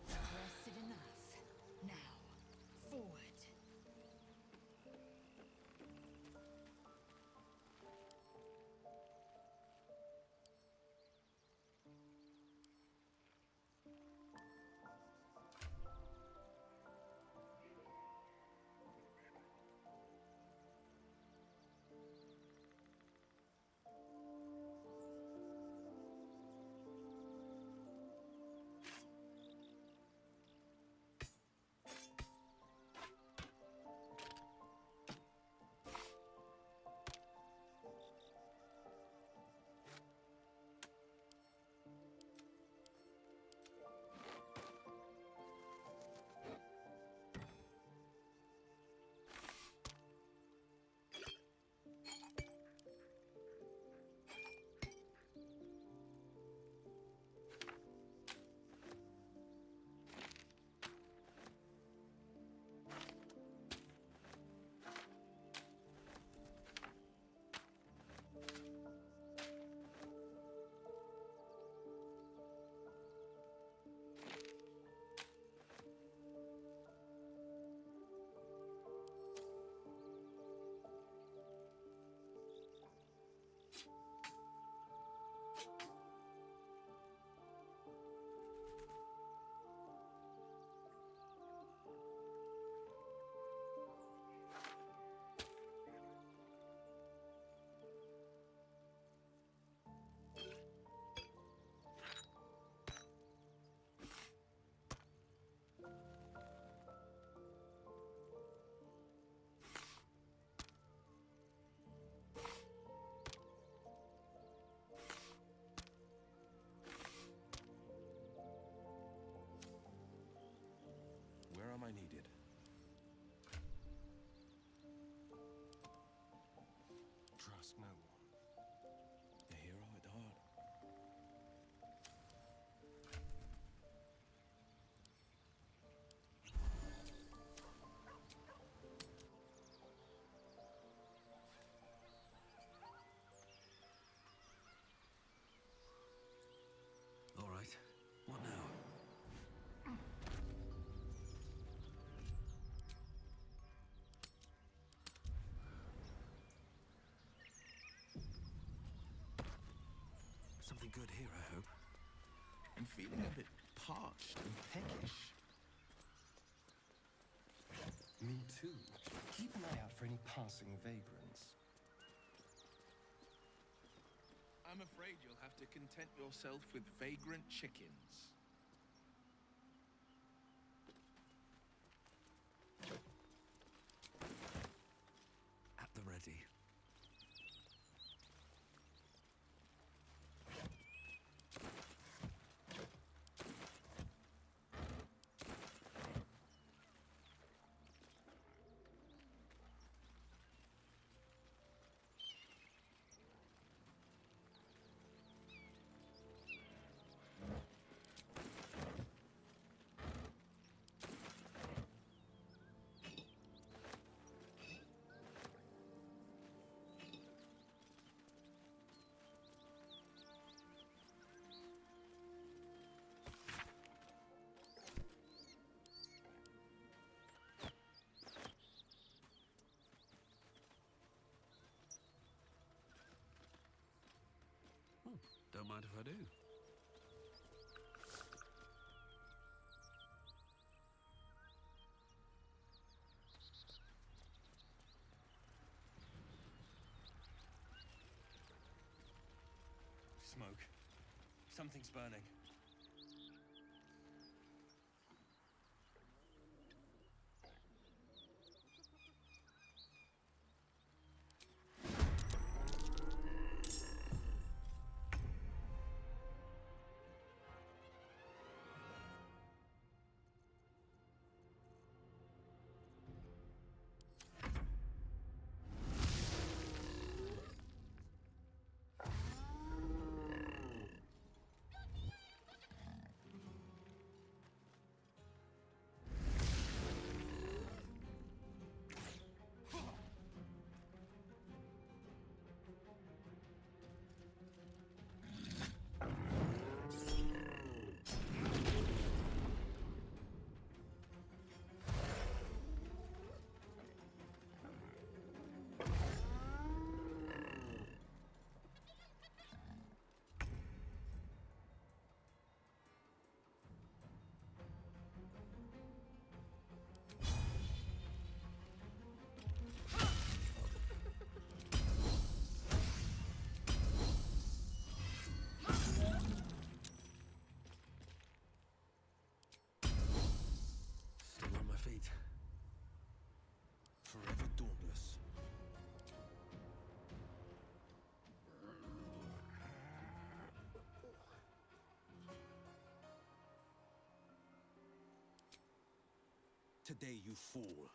Rested enough. Now, forward. Where am I needed? Trust no one. A hero at heart. All right. What now? Something good here, I hope. I'm feeling a bit parched and peckish. Me too. Keep an eye out for any passing vagrants. I'm afraid you'll have to content yourself with vagrant chickens. At the ready. Don't mind if I do. Smoke. Something's burning. Today you fall.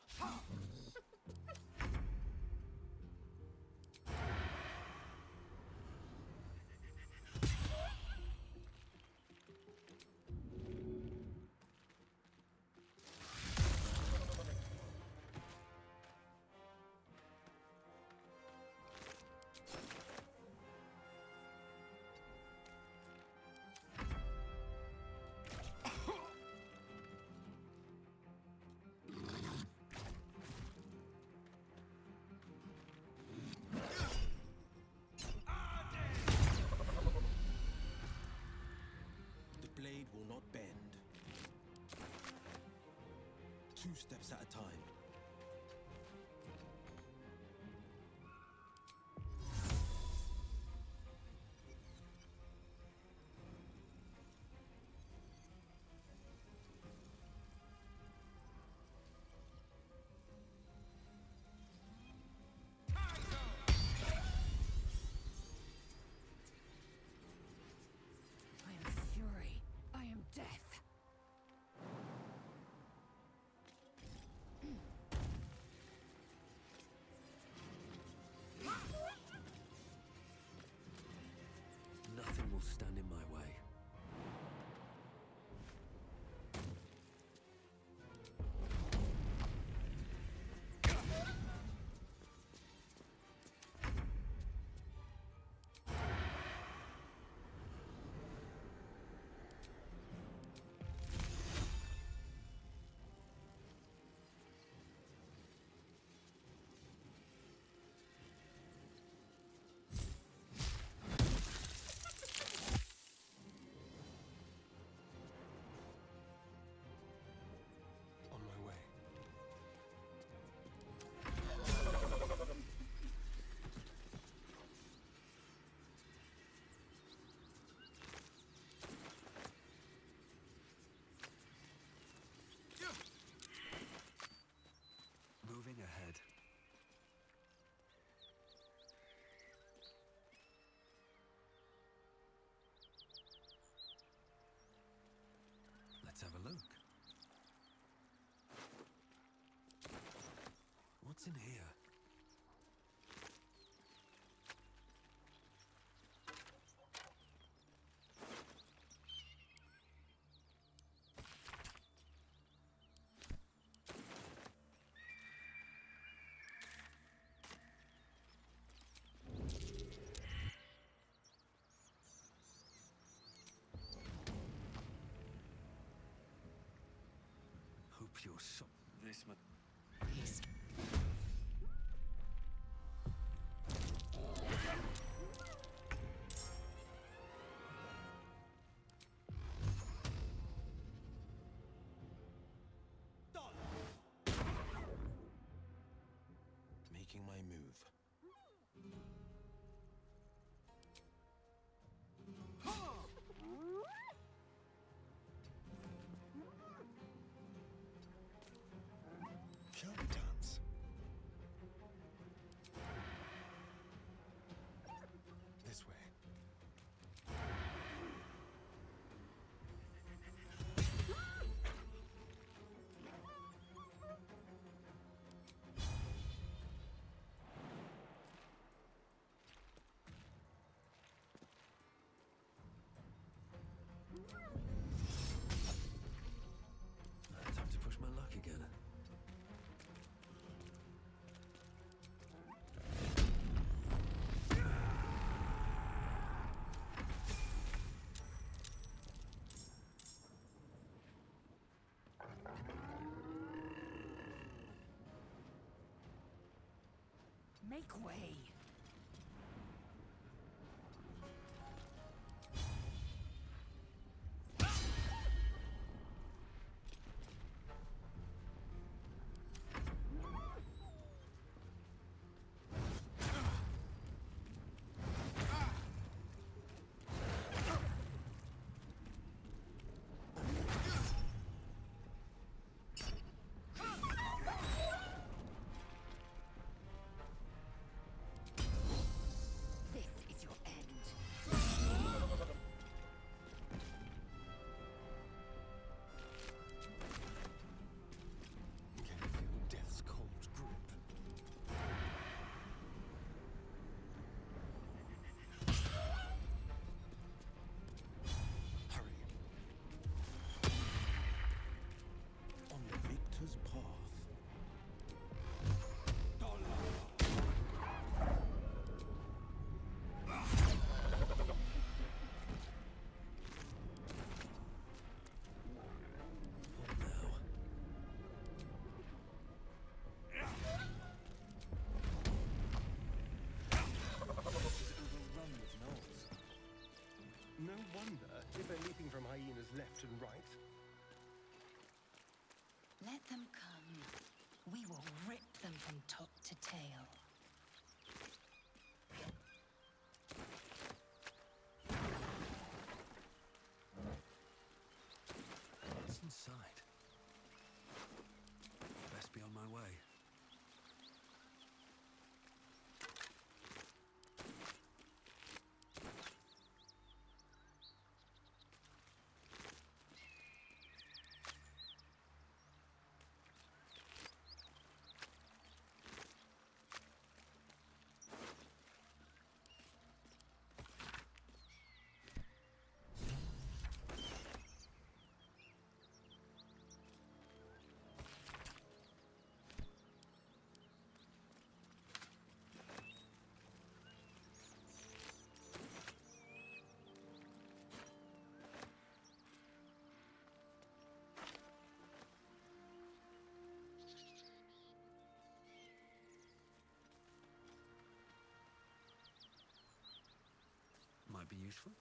The blade will not bend. 2 steps at a time. I am fury. I am death. Nothing will stand in my way. On my way. Moving ahead. Let's have a look. What's in here? Hope you're so... This must... He's making my move. Shall we dance? This way. Time to push my luck again. Make way. from top to tail. What's inside? Best be on my way. Might be useful.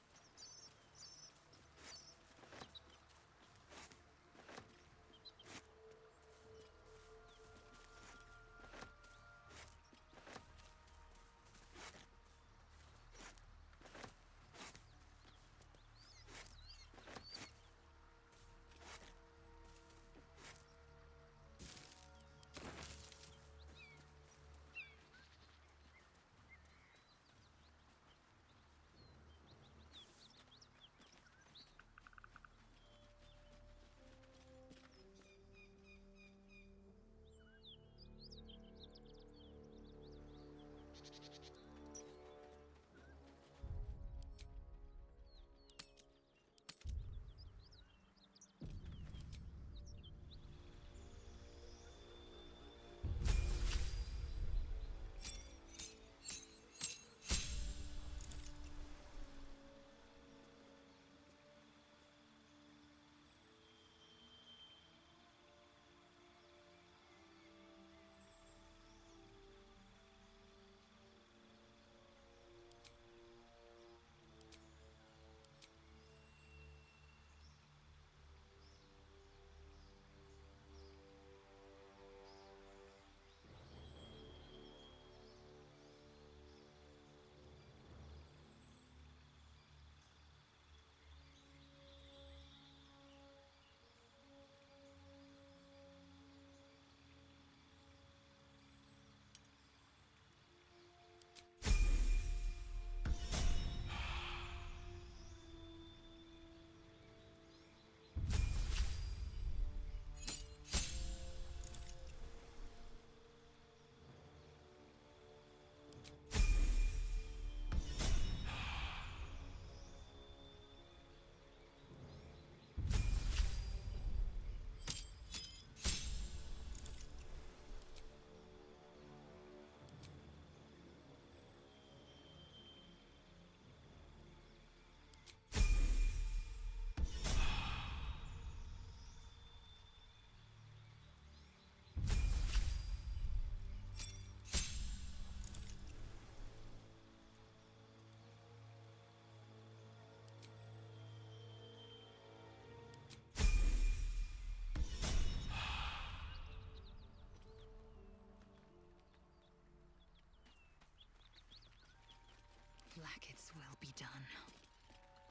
Blackets will be done.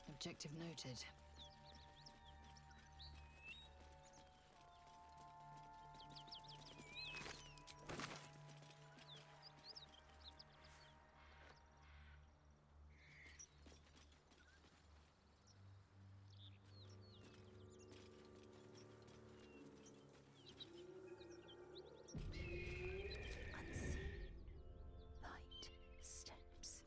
Objective noted. Light steps.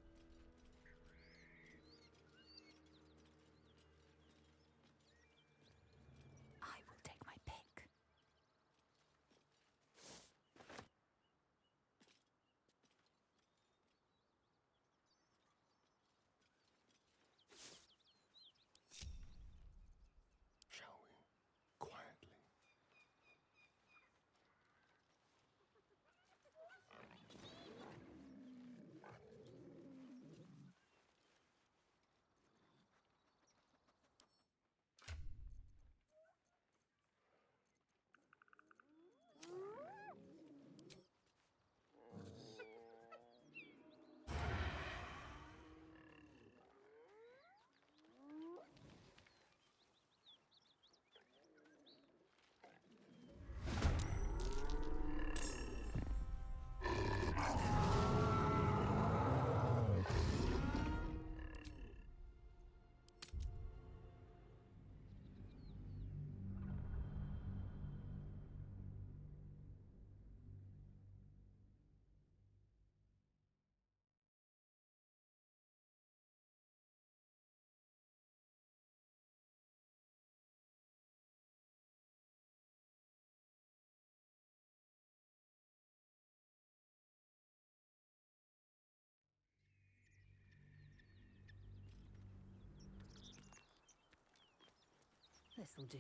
This'll do.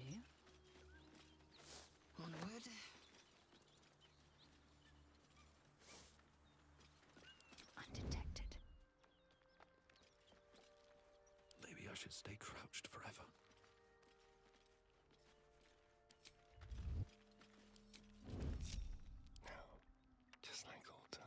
Onward. Undetected. Maybe I should stay crouched forever. Just like old times.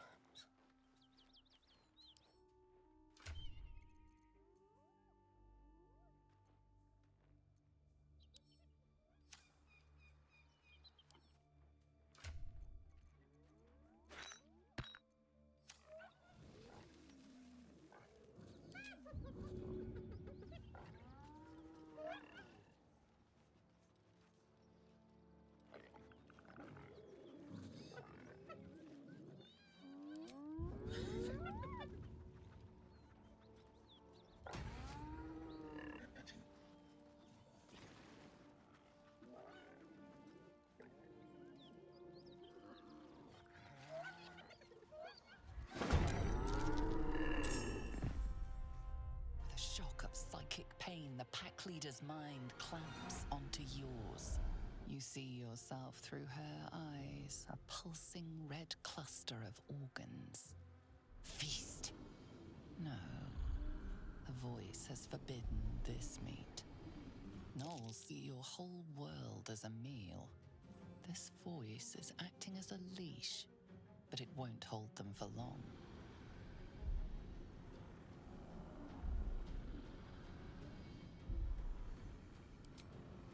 With a shock of psychic pain, the pack leader's mind clamps onto yours. You see yourself through her eyes, a pulsing red cluster of organs. Feast. No. The voice has forbidden this meat. Gnolls see your whole world as a meal. This voice is acting as a leash, but it won't hold them for long.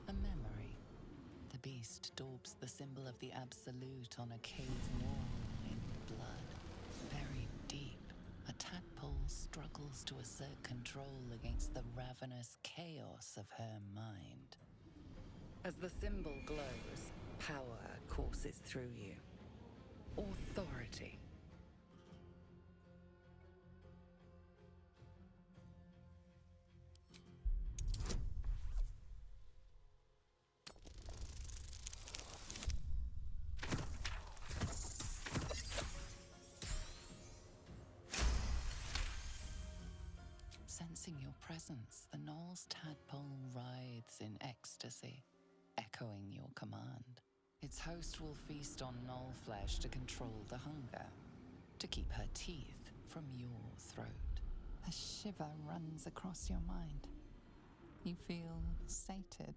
A memory. The beast daubs the symbol of the Absolute on a cave wall in blood. Buried deep, a tadpole struggles to assert control against the ravenous chaos of her mind. As the symbol glows, power courses through you. Authority. Sensing your presence, the Gnoll's tadpole writhes in ecstasy, echoing your command. Its host will feast on Gnoll flesh to control the hunger, to keep her teeth from your throat. A shiver runs across your mind. You feel sated.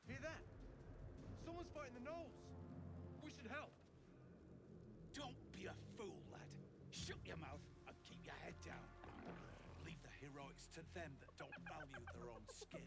Hear that? Someone's fighting the Gnolls. We should help. Don't be a fool, lad. Shut your mouth and keep your head down. Leave the heroics to them that don't value their own skin.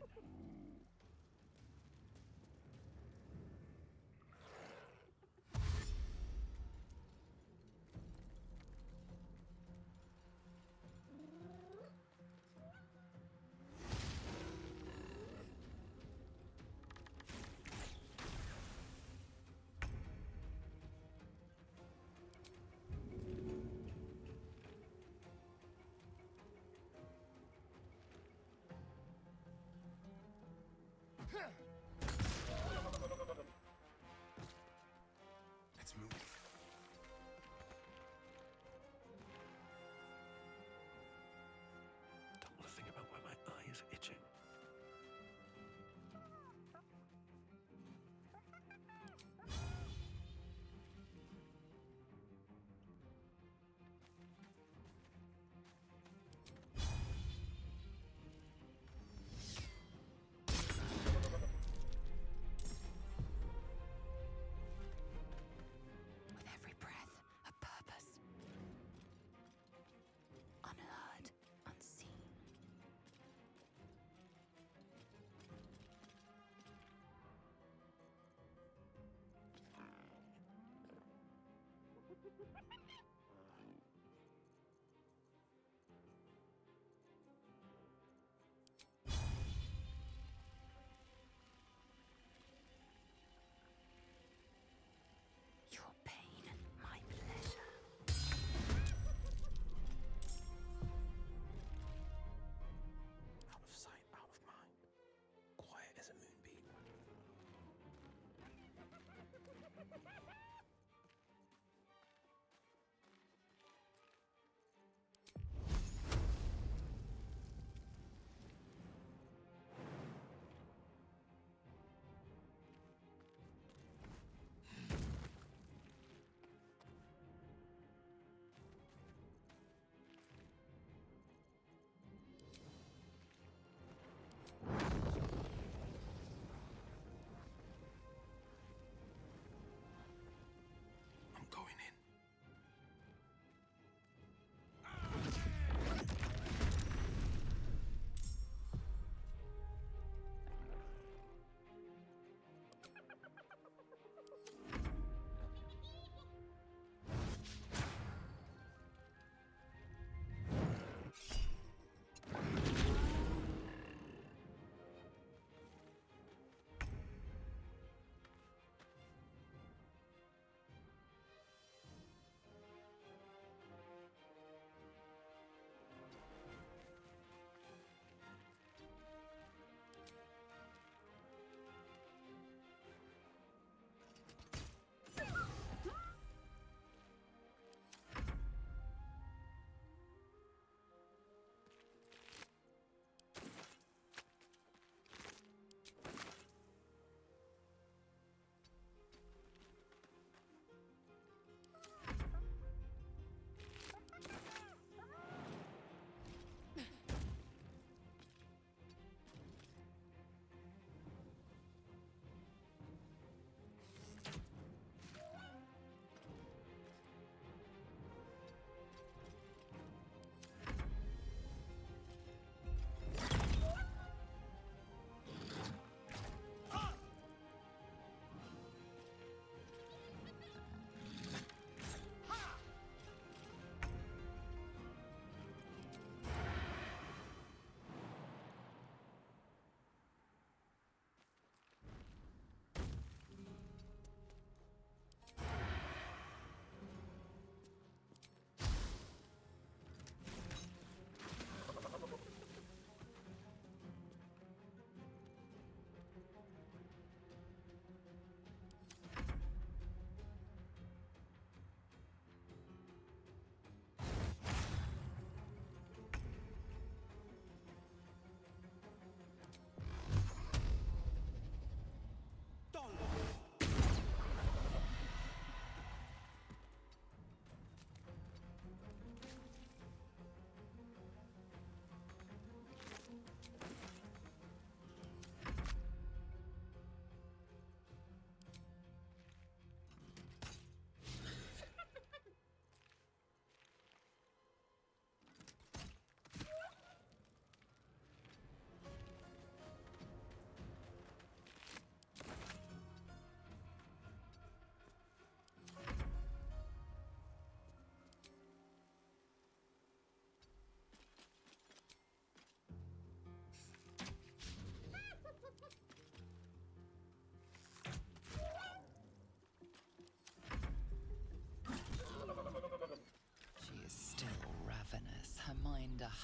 Let's move. Don't want to think about why my eye is itching. With every breath, a purpose. Unheard, unseen.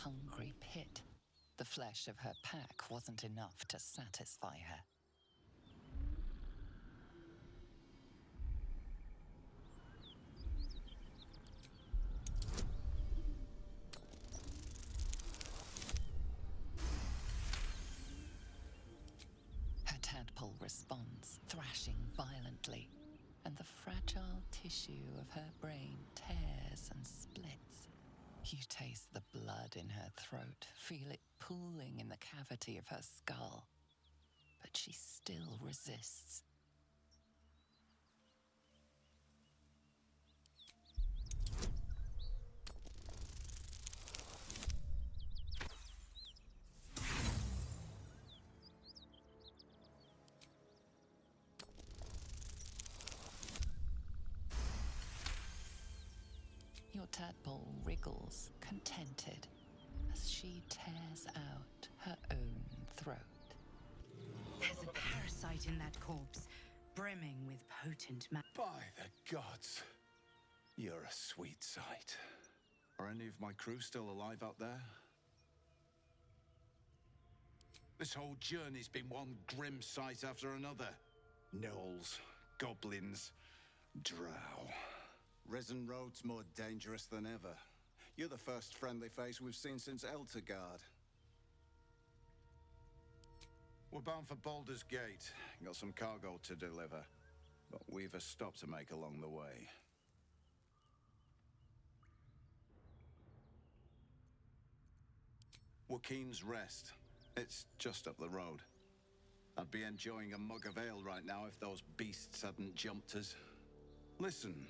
hungry pit. The flesh of her pack wasn't enough to satisfy her. Her tadpole responds, thrashing violently, and the fragile tissue of her brain tears and splits. You taste the blood in her throat, feel it pooling in the cavity of her skull. But she still resists. Your tadpole wriggles, contented, as she tears out her own throat. There's a parasite in that corpse, brimming with potent By the gods, you're a sweet sight. Are any of my crew still alive out there? This whole journey's been one grim sight after another. Gnolls, goblins, drow. Risen Road's more dangerous than ever. You're the first friendly face we've seen since Eltergard. We're bound for Baldur's Gate. Got some cargo to deliver. But we've a stop to make along the way. Joaquin's Rest. It's just up the road. I'd be enjoying a mug of ale right now if those beasts hadn't jumped us. Listen,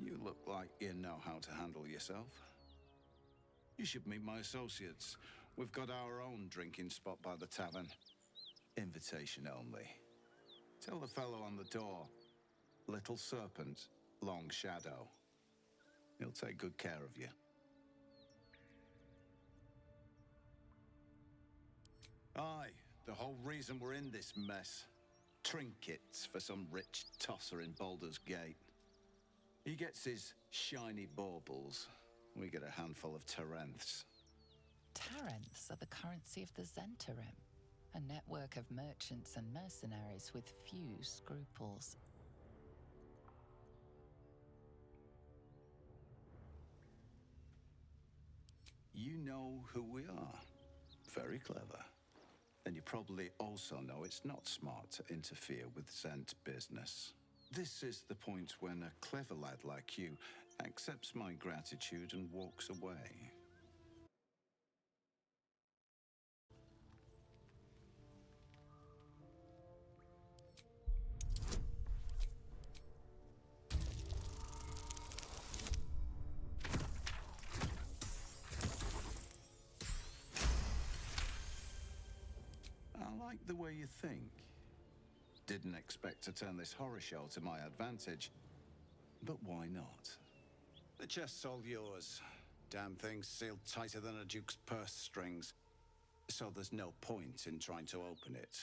you look like you know how to handle yourself. You should meet my associates. We've got our own drinking spot by the tavern. Invitation only. Tell the fellow on the door. Little Serpent, Long Shadow. He'll take good care of you. Aye, the whole reason we're in this mess. Trinkets for some rich tosser in Baldur's Gate. He gets his shiny baubles. We get a handful of Tarenths. Tarenths are the currency of the Zentarim, a network of merchants and mercenaries with few scruples. You know who we are. Very clever. And you probably also know it's not smart to interfere with Zent business. This is the point when a clever lad like you accepts my gratitude and walks away. I like the way you think. Didn't expect to turn this horror show to my advantage, but why not? The chest's all yours. Damn thing's sealed tighter than a duke's purse strings. So there's no point in trying to open it.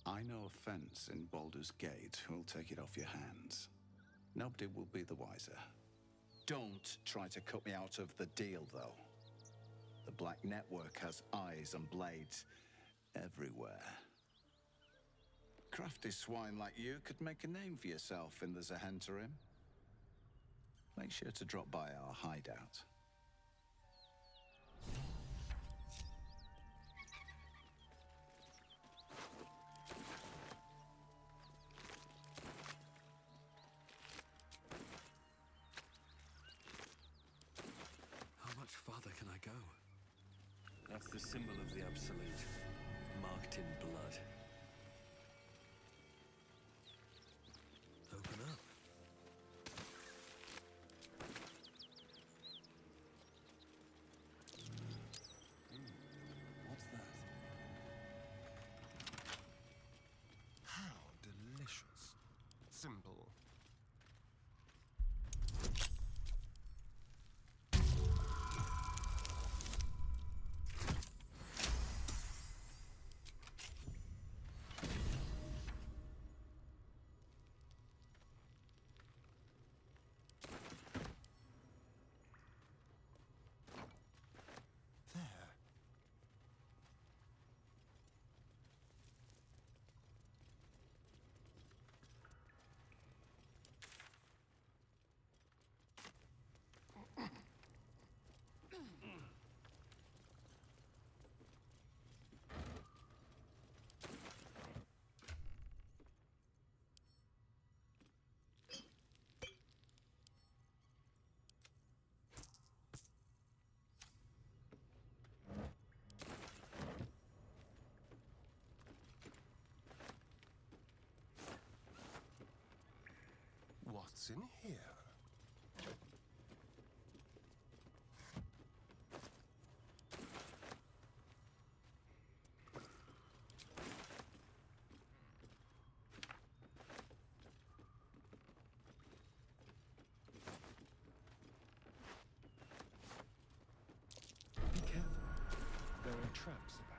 I know a fence in Baldur's Gate who'll take it off your hands. Nobody will be the wiser. Don't try to cut me out of the deal, though. The Black Network has eyes and blades everywhere. Crafty swine like you could make a name for yourself in the Zahentarim. Make sure to drop by our hideout. How much farther can I go? That's the symbol of the Absolute, marked in blood. Open up. What's that? How delicious. Simple. What's in here? Be careful. There are traps about.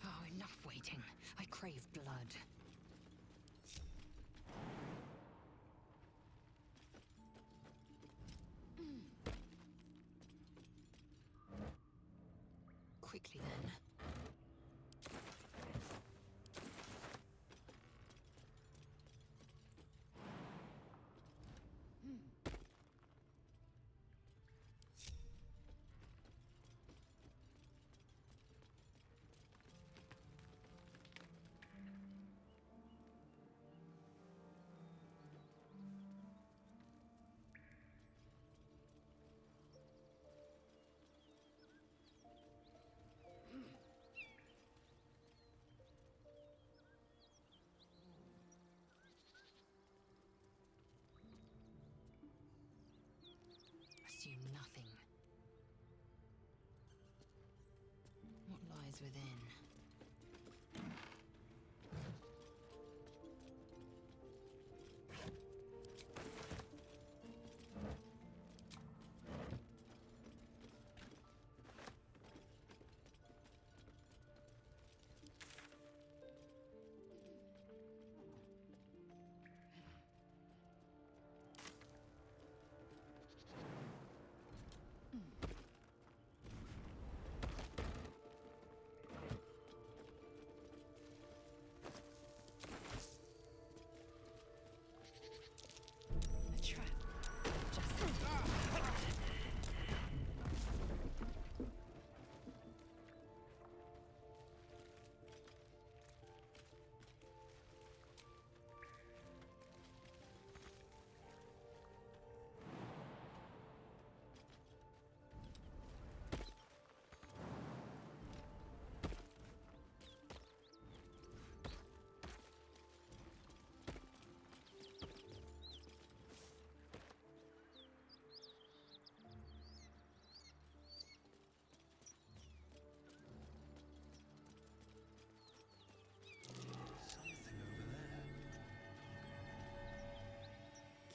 Oh, enough waiting. I crave blood. Quickly then. Assume nothing. What lies within?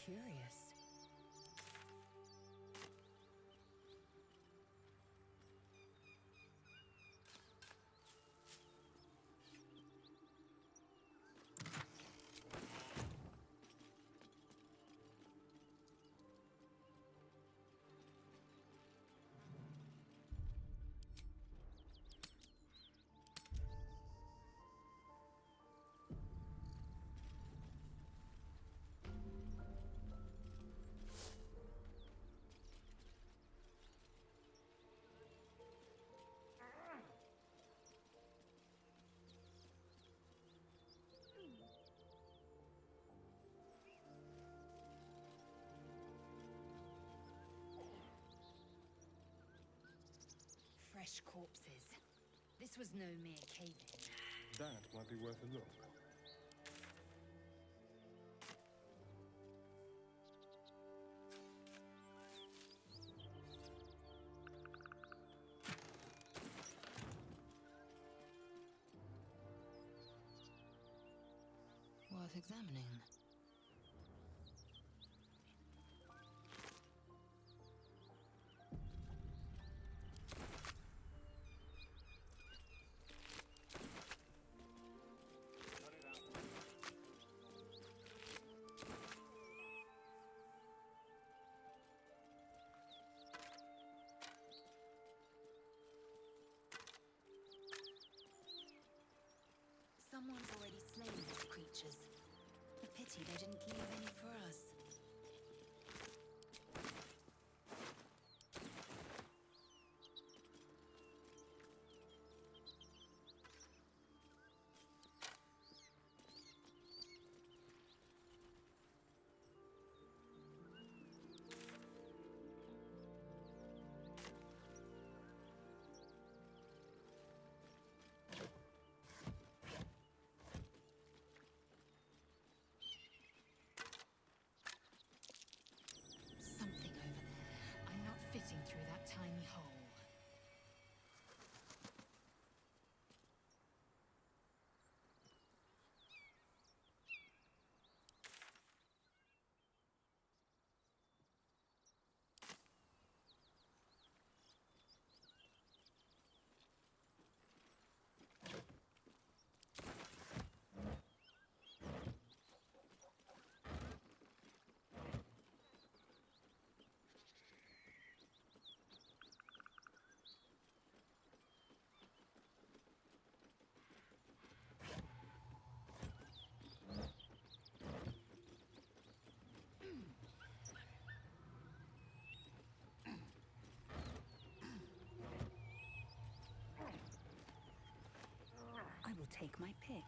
Curious. Fresh corpses. This was no mere cave-in. That might be worth a look. Worth examining. Someone's already slain these creatures. A pity they didn't leave any for us. Something over there. I'm not fitting through that tiny hole. I will take my pick.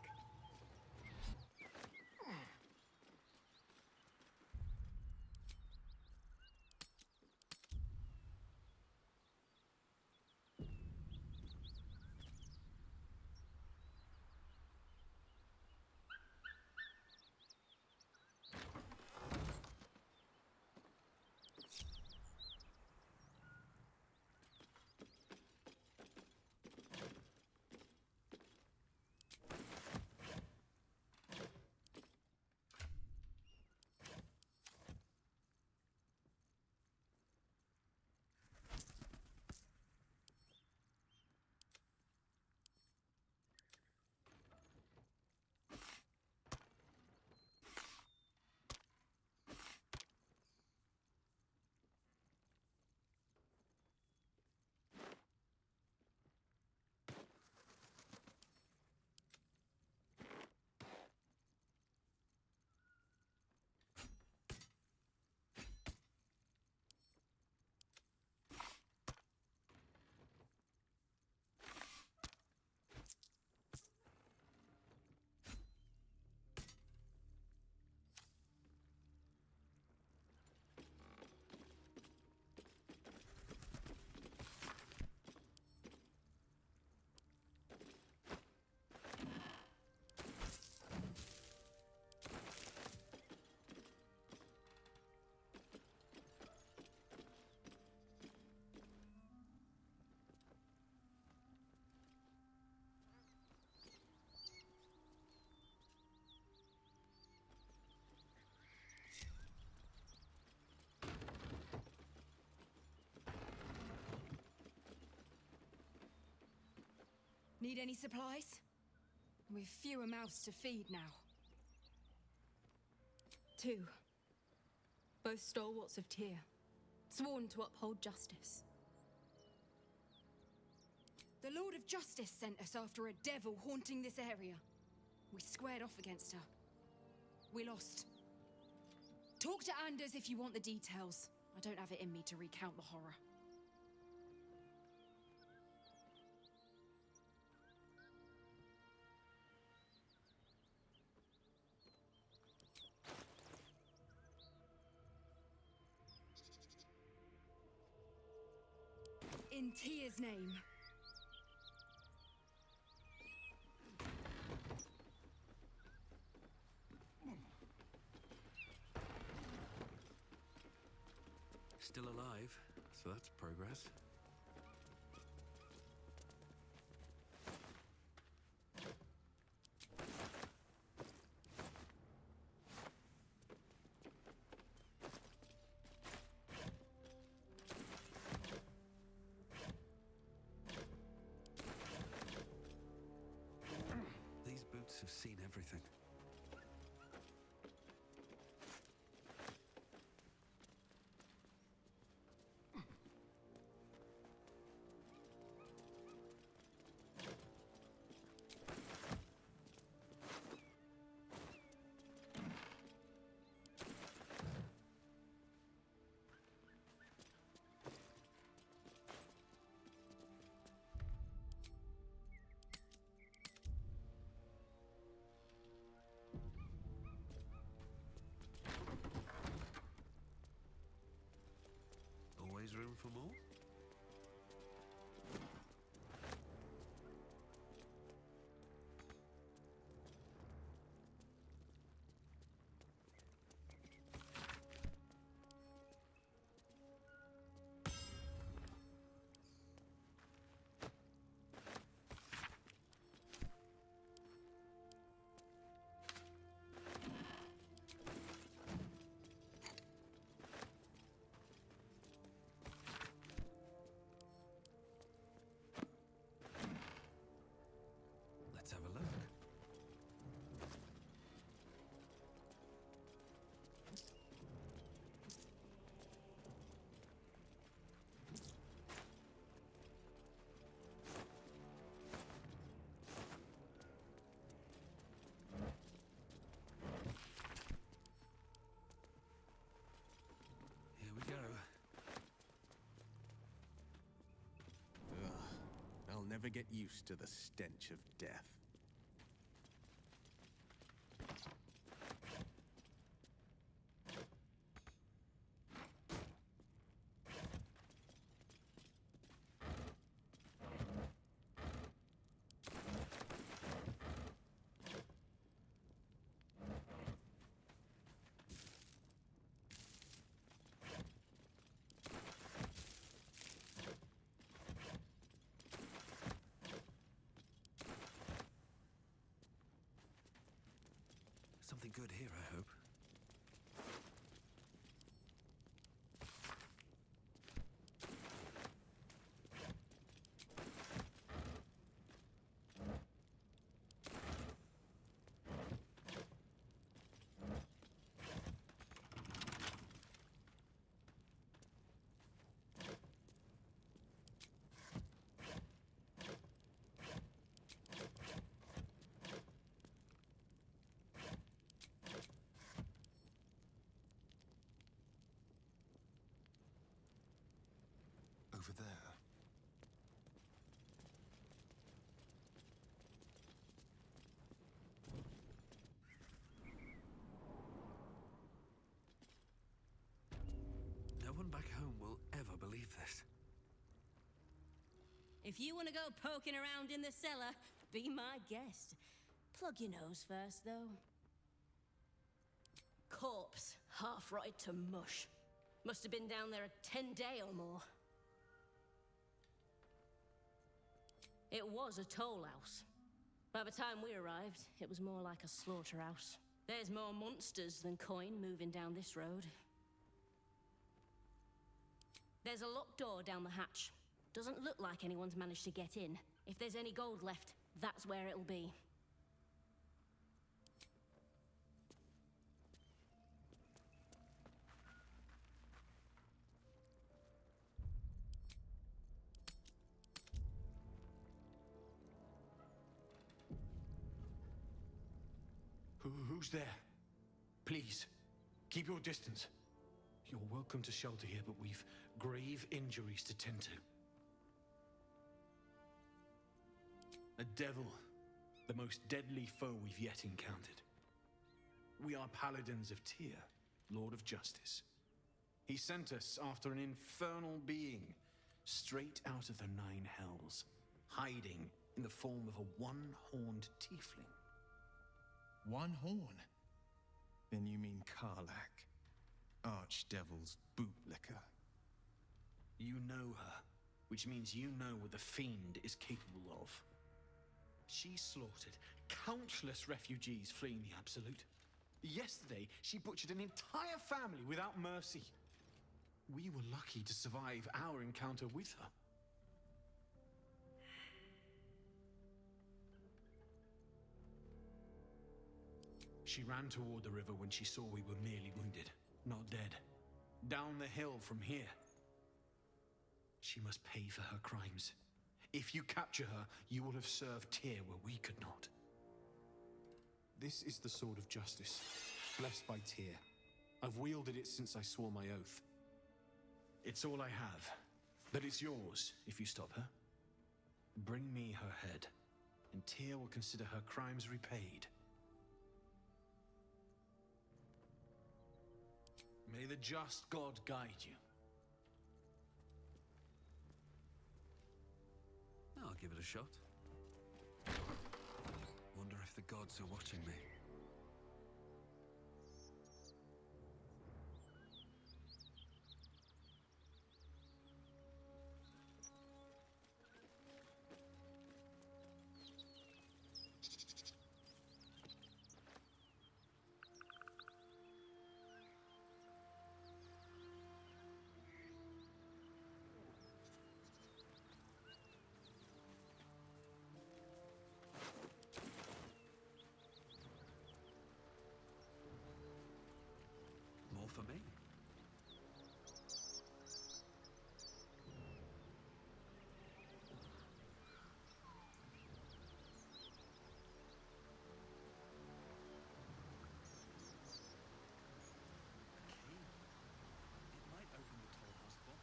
Need any supplies? We've fewer mouths to feed now. 2. Both stalwarts of Tyr, sworn to uphold justice. The Lord of Justice sent us after a devil haunting this area. We squared off against her. We lost. Talk to Anders if you want the details. I don't have it in me to recount the horror. In Tyr's name. Still alive, so that's progress. These boots have seen everything. for more? Let's have a look. Here we go. Ugh, I'll never get used to the stench of death. Something good here, I hope. Over there. No one back home will ever believe this. If you want to go poking around in the cellar, be my guest. Plug your nose first, though. Corpse, half rotted to mush. Must have been down there a 10-day or more. It was a toll house. By the time we arrived, it was more like a slaughterhouse. There's more monsters than coin moving down this road. There's a locked door down the hatch. Doesn't look like anyone's managed to get in. If there's any gold left, that's where it'll be. Who's there? Please, keep your distance. You're welcome to shelter here, but we've grave injuries to tend to. A devil, the most deadly foe we've yet encountered. We are paladins of Tyr, Lord of Justice. He sent us after an infernal being, straight out of the Nine Hells, hiding in the form of a one-horned tiefling. One horn? Then you mean Karlach, Archdevil's bootlicker. You know her, which means you know what the Fiend is capable of. She slaughtered countless refugees fleeing the Absolute. Yesterday, she butchered an entire family without mercy. We were lucky to survive our encounter with her. She ran toward the river when she saw we were merely wounded, not dead. Down the hill from here. She must pay for her crimes. If you capture her, you will have served Tyr where we could not. This is the sword of justice, blessed by Tyr. I've wielded it since I swore my oath. It's all I have, but it's yours if you stop her. Bring me her head, and Tyr will consider her crimes repaid. May the just God guide you. give it a shot. Wonder if the gods are watching me. More for me. It might open the toll house vault.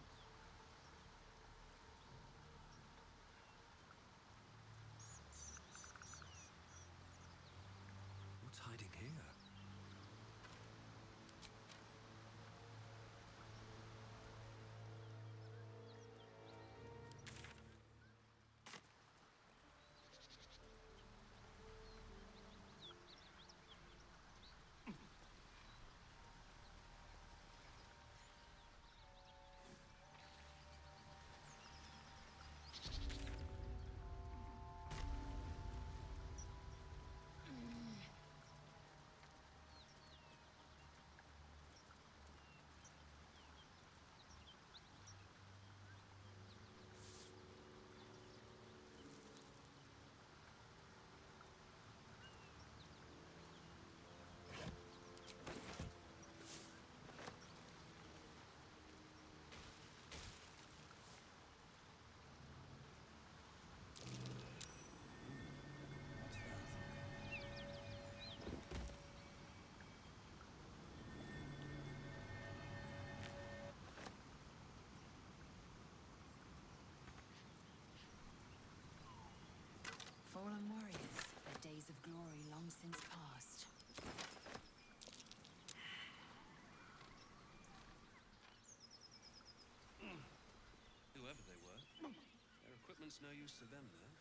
What's hiding here? Fallen warriors, their days of glory long since past. Whoever they were, their equipment's no use to them now.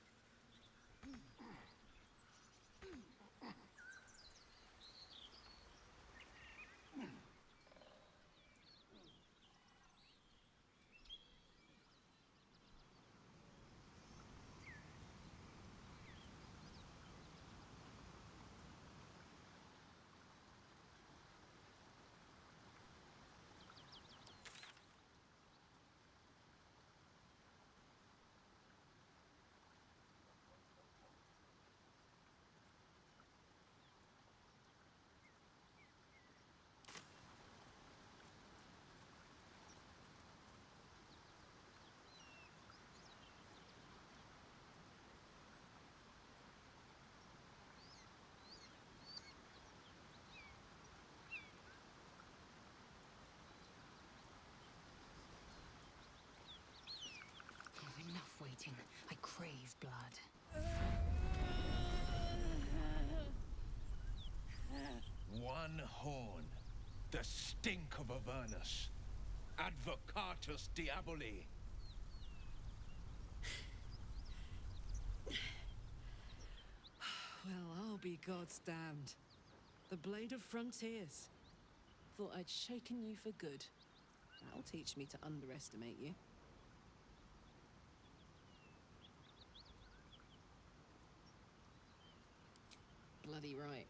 Enough waiting. I crave blood. One horn. The stink of Avernus. Advocatus Diaboli. Well, I'll be God's damned. The Blade of Frontiers. Thought I'd shaken you for good. That'll teach me to underestimate you. Bloody right.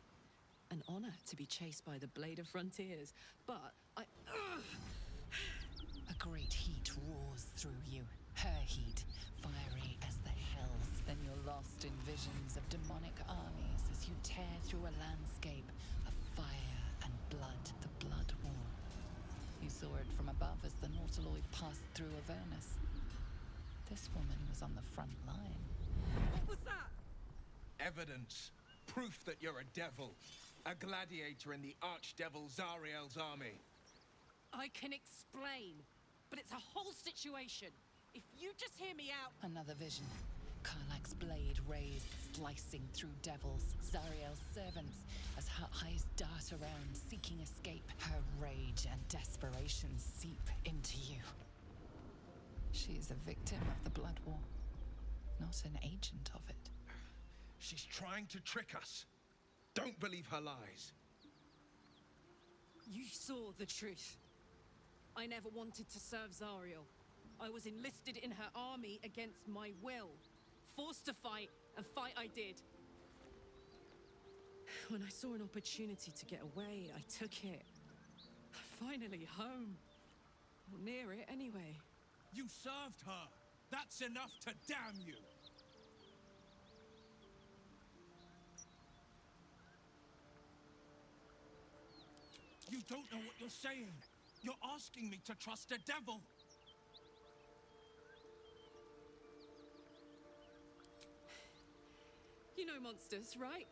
An honor to be chased by the Blade of Frontiers, but A great heat roars through you. Her heat, fiery as the hells. Then you're lost in visions of demonic armies as you tear through a landscape of fire and blood, the Blood War. You saw it from above as the Nautiloid passed through Avernus. This woman was on the front line. What was that? Evidence. Proof that you're a devil. A gladiator in the Archdevil Zariel's army. I can explain, but it's a whole situation. If you just hear me out... Another vision. Karlach's blade raised, slicing through devils, Zariel's servants, as her eyes dart around, seeking escape. Her rage and desperation seep into you. She is a victim of the Blood War. not an agent of it. She's trying to trick us. Don't believe her lies. You saw the truth. I never wanted to serve Zariel. I was enlisted in her army against my will. Forced to fight, and fight I did. When I saw an opportunity to get away, I took it. Finally home. Or near it, anyway. You served her! That's enough to damn you! You don't know what you're saying! You're asking me to trust a devil! You know monsters, right?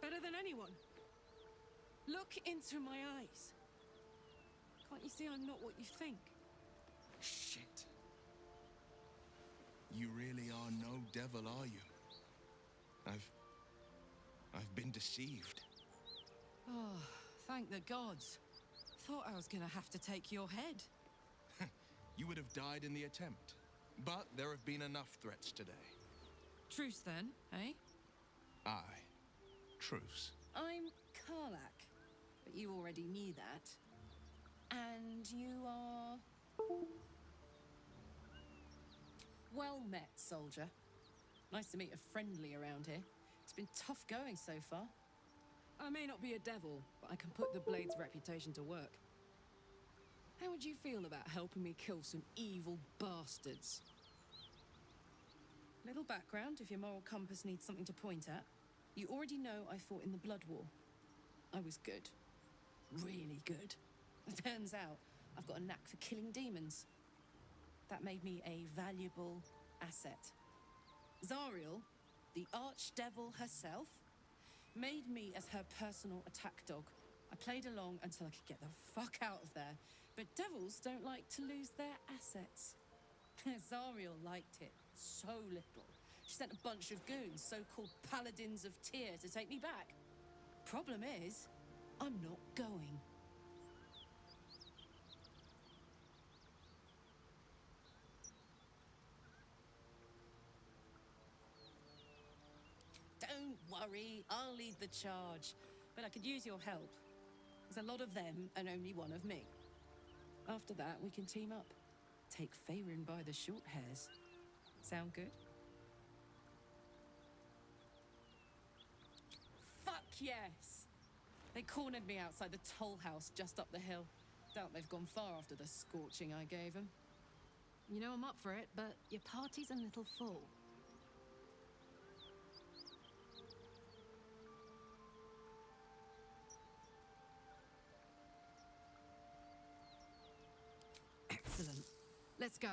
Better than anyone. Look into my eyes. Can't you see I'm not what you think? Shit. You really are no devil, are you? I've been deceived. Oh, thank the gods. Thought I was gonna have to take your head. You would have died in the attempt. But there have been enough threats today. Truce then, eh? Aye. Truce. I'm Karlak, but you already knew that. And you are... Well met, soldier. Nice to meet a friendly around here. It's been tough going so far. I may not be a devil, but I can put the Blade's reputation to work. How would you feel about helping me kill some evil bastards? Little background if your moral compass needs something to point at. You already know I fought in the Blood War. I was good. Really good. It turns out I've got a knack for killing demons. That made me a valuable asset. Zariel, the archdevil herself, made me as her personal attack dog. I played along until I could get the fuck out of there. But devils don't like to lose their assets. Zariel liked it so little. She sent a bunch of goons, so-called paladins of Tyr, to take me back. Problem is, I'm not going. Don't worry, I'll lead the charge. But I could use your help. There's a lot of them and only one of me. After that, we can team up. Take Faerun by the short hairs. Sound good? Fuck yes! They cornered me outside the toll house just up the hill. Doubt they've gone far after the scorching I gave them. You know I'm up for it, but your party's a little full. Excellent. Let's go.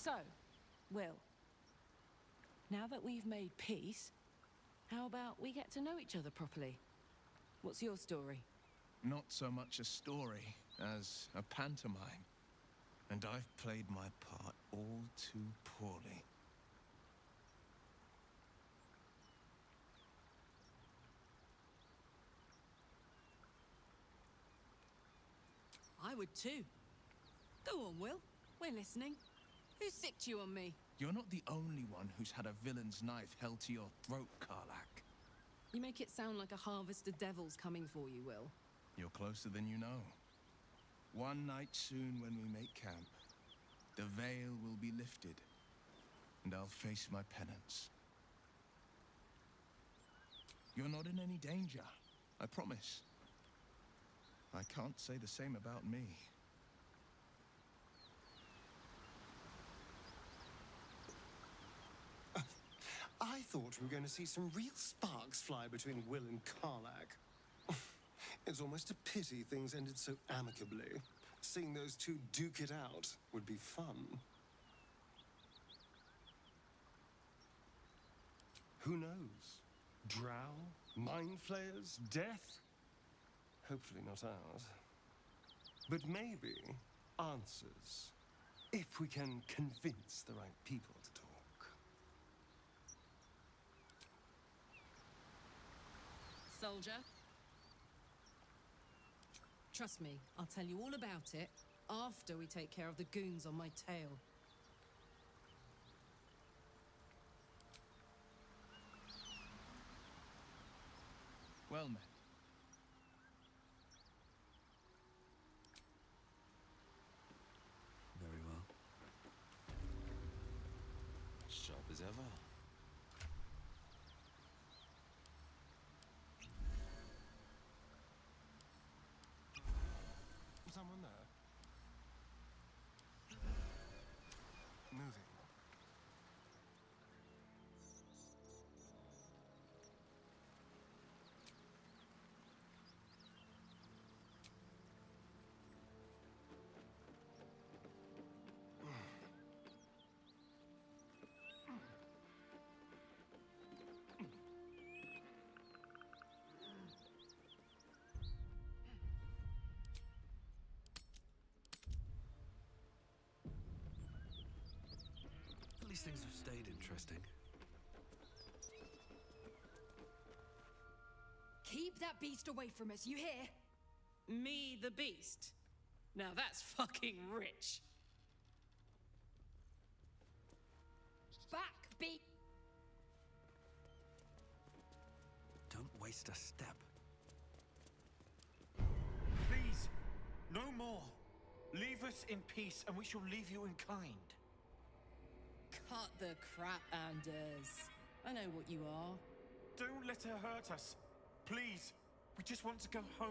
So, Will, now that we've made peace, how about we get to know each other properly? What's your story? Not so much a story as a pantomime. And I've played my part all too poorly. I would too. Go on, Will. We're listening. Who sicked you on me? You're not the only one who's had a villain's knife held to your throat, Karlak. You make it sound like a harvest of devils coming for you, Will. You're closer than you know. One night soon when we make camp, the veil will be lifted, and I'll face my penance. You're not in any danger, I promise. I can't say the same about me. I thought we were going to see some real sparks fly between Will and Karlak. It's almost a pity things ended so amicably. Seeing those two duke it out would be fun. Who knows? Drow? Mind flayers? Death? Hopefully not ours. But maybe answers. If we can convince the right people to talk. Soldier. Trust me, I'll tell you all about it after we take care of the goons on my tail. Well met. Very well. Sharp as ever. Someone there? Moving. These things have stayed interesting. Keep that beast away from us, you hear? Me, the beast? Now that's fucking rich. Back, beat! Don't waste a step. Please, no more. Leave us in peace, and we shall leave you in kind. Cut the crap, Anders. I know what you are. Don't let her hurt us. Please, we just want to go home.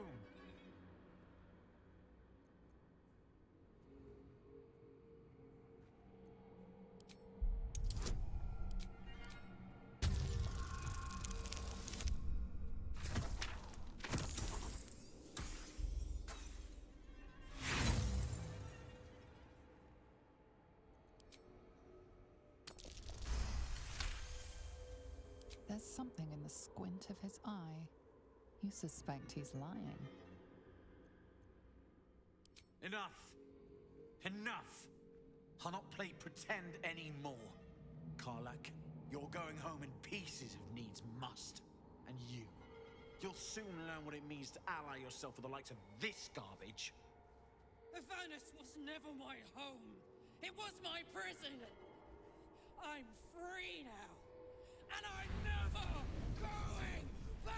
There's something in the squint of his eye. You suspect he's lying. Enough! Enough! I'll not play pretend anymore. Karlak, you're going home in pieces if needs must. And you'll soon learn what it means to ally yourself with the likes of this garbage. Avernus was never my home. It was my prison. I'm free now. And I'm never going back!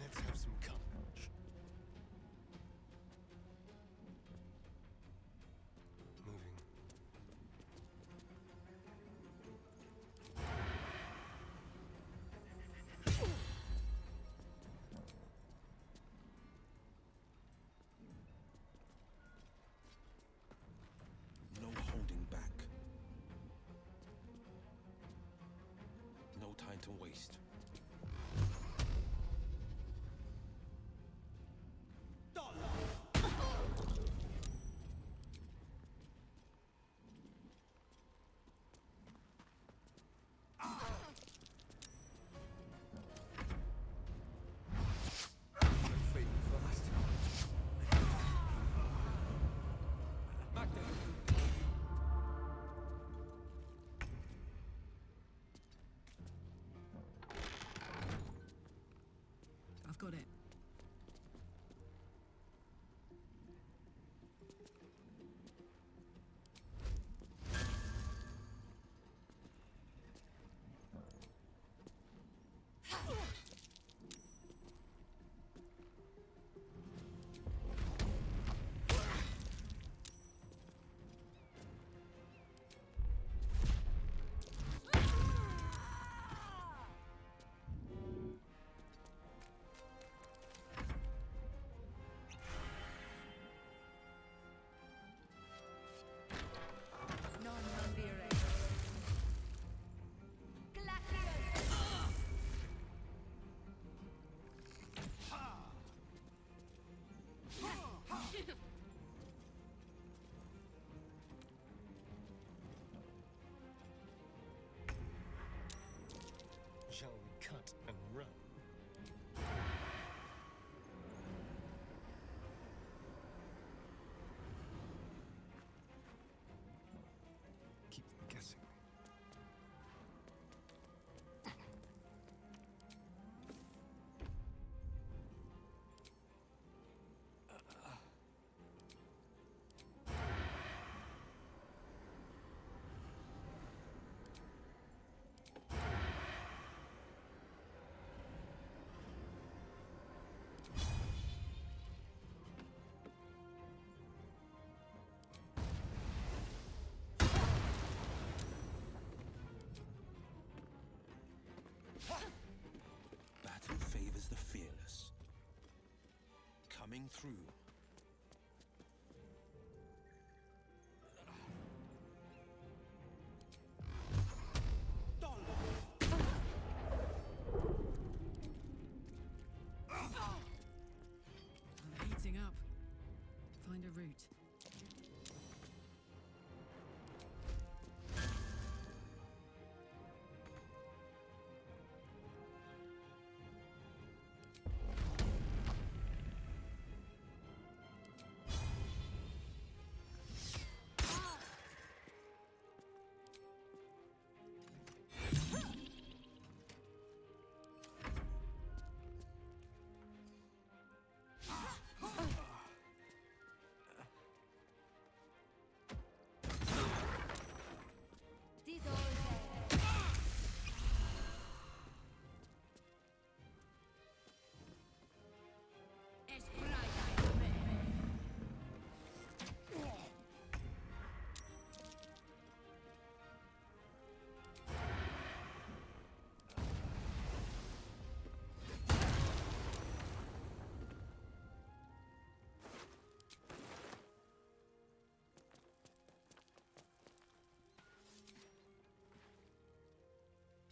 Let's have some courage. Moving. No holding back. No time to waste. Got it. Shall we cut and run? Keep them guessing. Battle favors the fearless. Coming through. I'm heating up. Find a route.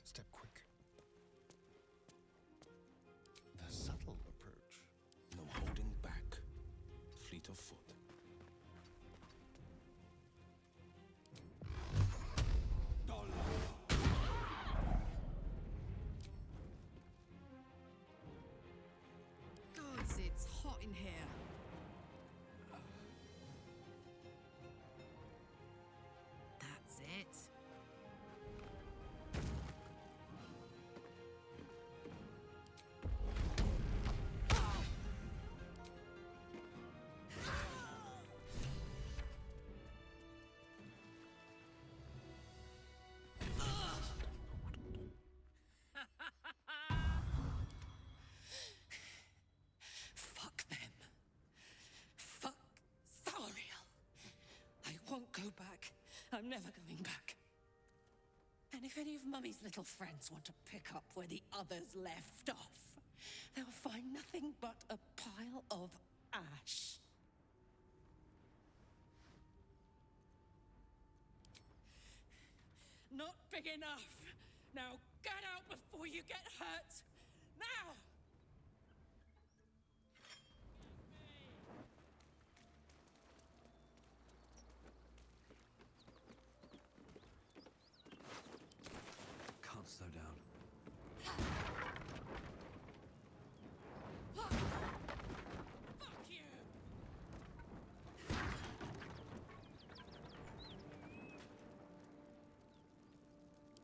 Step quick. The subtle approach. No holding back. Fleet of foot. Gods, it's hot in here. That's it. Fuck them. Fuck Thariel. I won't go back. I'm never going back. And if any of Mummy's little friends want to pick up where the others left off, they'll find nothing but a pile of ash. Not big enough. Now get out before you get hurt. Now! Can't slow down. Fuck you!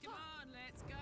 Come on, let's go.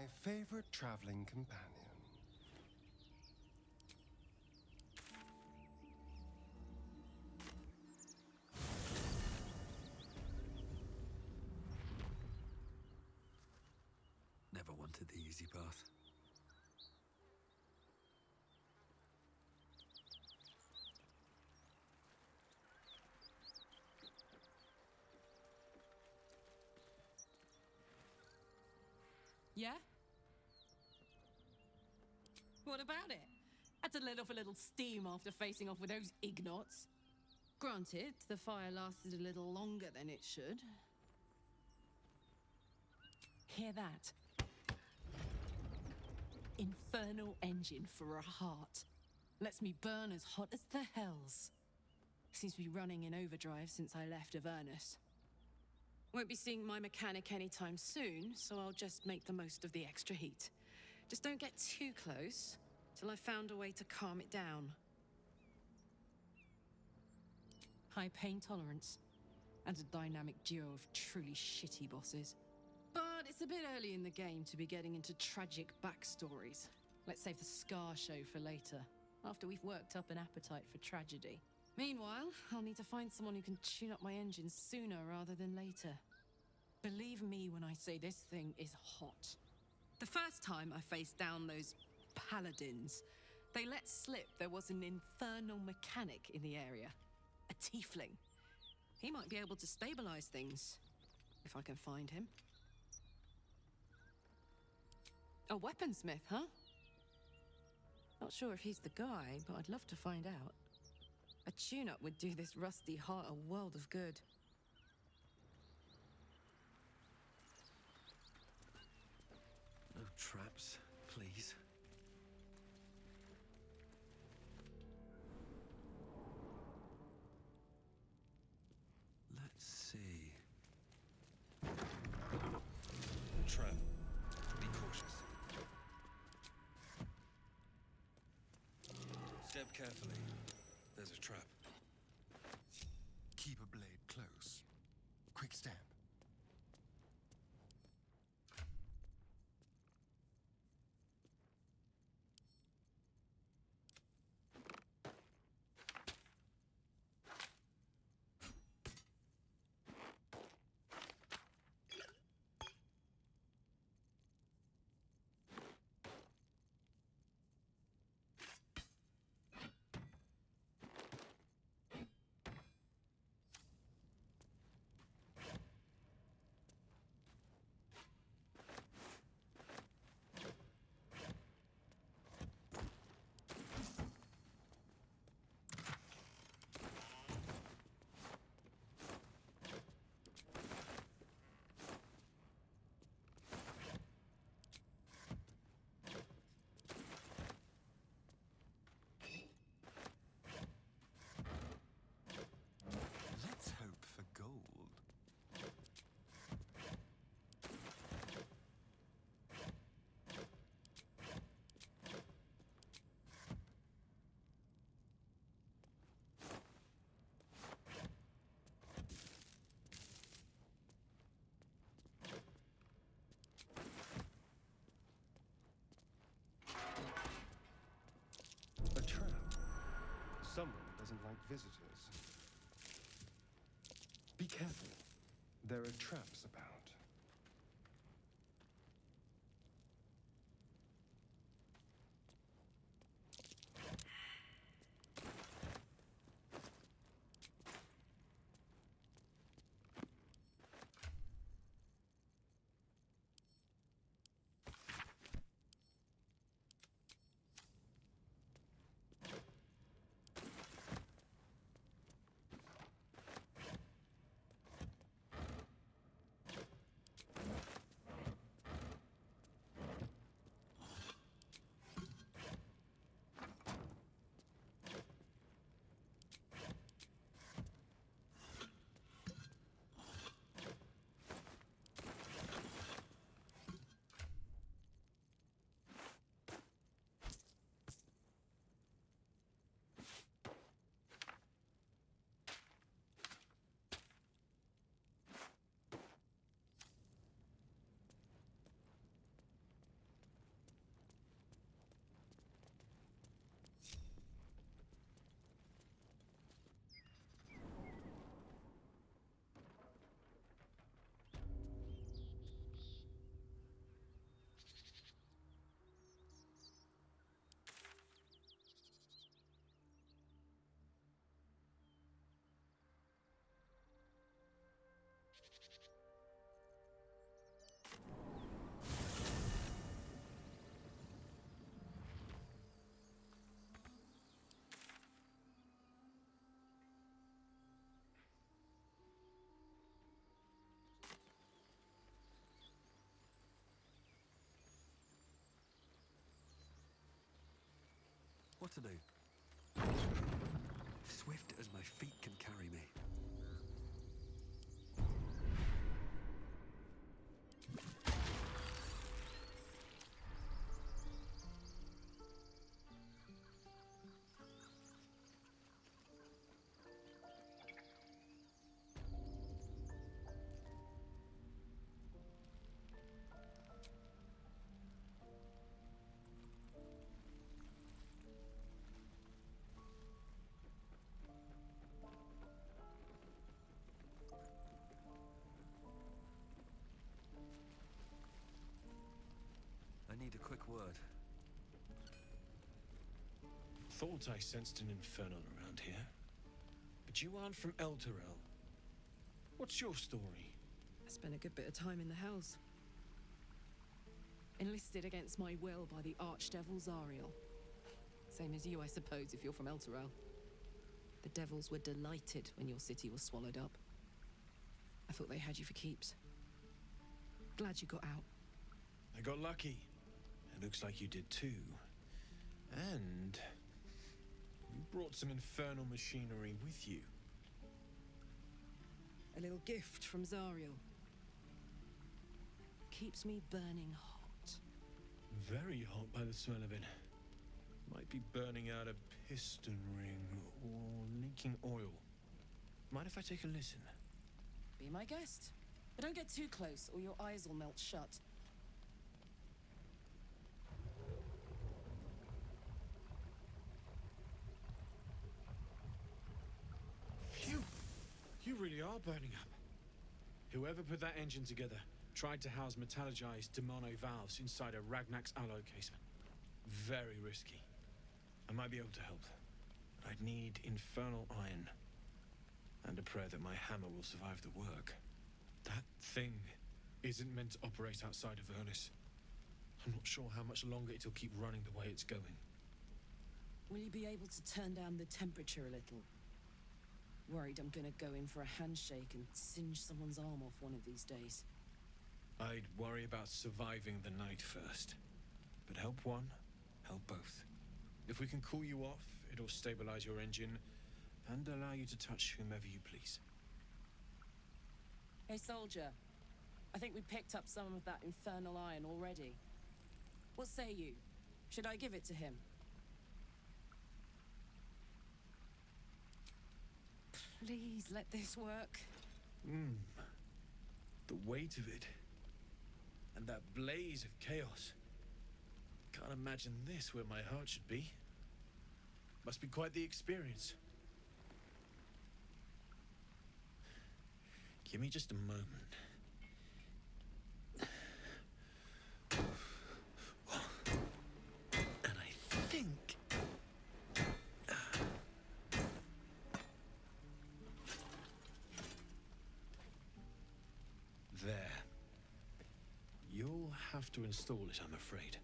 favorite traveling companion. Never wanted the easy path. Yeah? What about it? Had to let off a little steam after facing off with those ignots. Granted, the fire lasted a little longer than it should. Hear that? Infernal engine for a heart. Lets me burn as hot as the hells. Seems to be running in overdrive since I left Avernus. Won't be seeing my mechanic anytime soon, so I'll just make the most of the extra heat. Just don't get too close till I've found a way to calm it down. High pain tolerance, and a dynamic duo of truly shitty bosses. But it's a bit early in the game to be getting into tragic backstories. Let's save the scar show for later, after we've worked up an appetite for tragedy. Meanwhile, I'll need to find someone who can tune up my engine sooner rather than later. Believe me when I say this thing is hot. The first time I faced down those paladins, they let slip there was an infernal mechanic in the area. A tiefling. He might be able to stabilize things, if I can find him. A weaponsmith, huh? Not sure if he's the guy, but I'd love to find out. A tune-up would do this rusty heart a world of good. No traps, please. Let's see. Trap. Be cautious. Step carefully. There's a trap. Keep a blade close. Quick step. Let's hope for gold. A trap. Someone doesn't like visitors. Be careful. There are traps about. to do. Swift as my feet can carry me. I need a quick word. Thought I sensed an infernal around here. But you aren't from Elturel. What's your story? I spent a good bit of time in the Hells. Enlisted against my will by the Archdevil Zariel. Same as you, I suppose, if you're from Elturel. The Devils were delighted when your city was swallowed up. I thought they had you for keeps. Glad you got out. I got lucky. It looks like you did too. And you brought some infernal machinery with you. A little gift from Zariel. Keeps me burning hot. Very hot by the smell of it. Might be burning out a piston ring or leaking oil. Mind if I take a listen? Be my guest. But don't get too close or your eyes will melt shut. Phew! You really are burning up. Whoever put that engine together tried to house metallogized Demono valves inside a Ragnak's alloy casement. Very risky. I might be able to help, but I'd need infernal iron. And a prayer that my hammer will survive the work. That thing isn't meant to operate outside of Ernest. I'm not sure how much longer it'll keep running the way it's going. Will you be able to turn down the temperature a little? Worried I'm gonna go in for a handshake and singe someone's arm off one of these days. I'd worry about surviving the night first. But help one, help both. If we can cool you off, it'll stabilize your engine and allow you to touch whomever you please. Hey, soldier. I think we picked up some of that infernal iron already. What say you? Should I give it to him? Please let this work. The weight of it. And that blaze of chaos. Can't imagine this where my heart should be. Must be quite the experience. Give me just a moment. And I think... There. You'll have to install it, I'm afraid.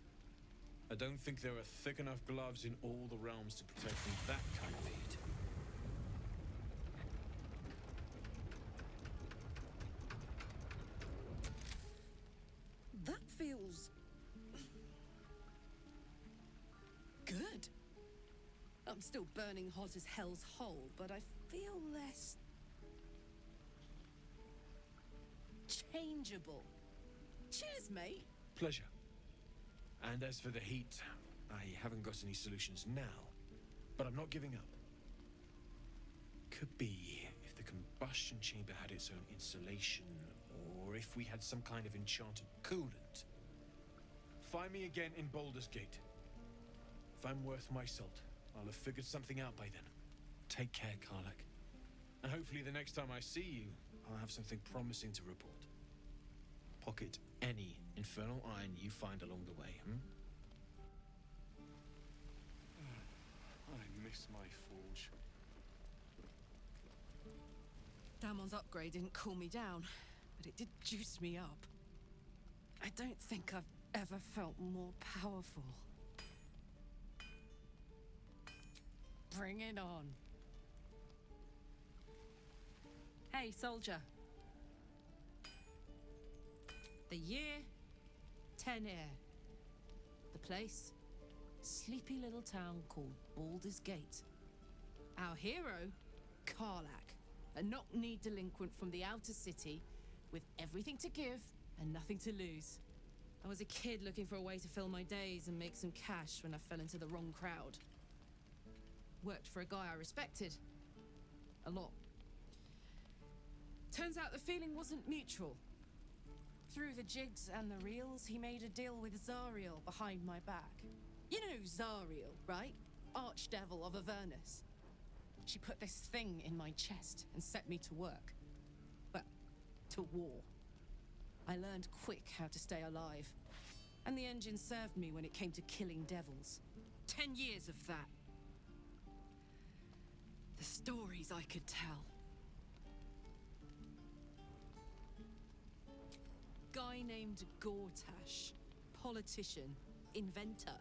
I don't think there are thick enough gloves in all the realms to protect from that kind of heat. That feels... good. I'm still burning hot as hell's hole, but I feel less... changeable. Cheers, mate. Pleasure. And as for the heat, I haven't got any solutions now, but I'm not giving up. Could be if the combustion chamber had its own insulation, or if we had some kind of enchanted coolant. Find me again in Baldur's Gate. If I'm worth my salt, I'll have figured something out by then. Take care, Karlach. And hopefully the next time I see you, I'll have something promising to report. Pocket any infernal iron you find along the way, I miss my forge. Damon's upgrade didn't cool me down, but it did juice me up. I don't think I've ever felt more powerful. Bring it on. Hey, soldier. The year, Tenn. The place, sleepy little town called Baldur's Gate. Our hero, Karlak, a knock-kneed delinquent from the outer city with everything to give and nothing to lose. I was a kid looking for a way to fill my days and make some cash when I fell into the wrong crowd. Worked for a guy I respected. A lot. Turns out the feeling wasn't mutual. Through the jigs and the reels, he made a deal with Zariel behind my back. You know Zariel, right? Archdevil of Avernus. She put this thing in my chest and set me to work. Well, to war. I learned quick how to stay alive. And the engine served me when it came to killing devils. 10 years of that. The stories I could tell. Guy named Gortash. Politician. Inventor.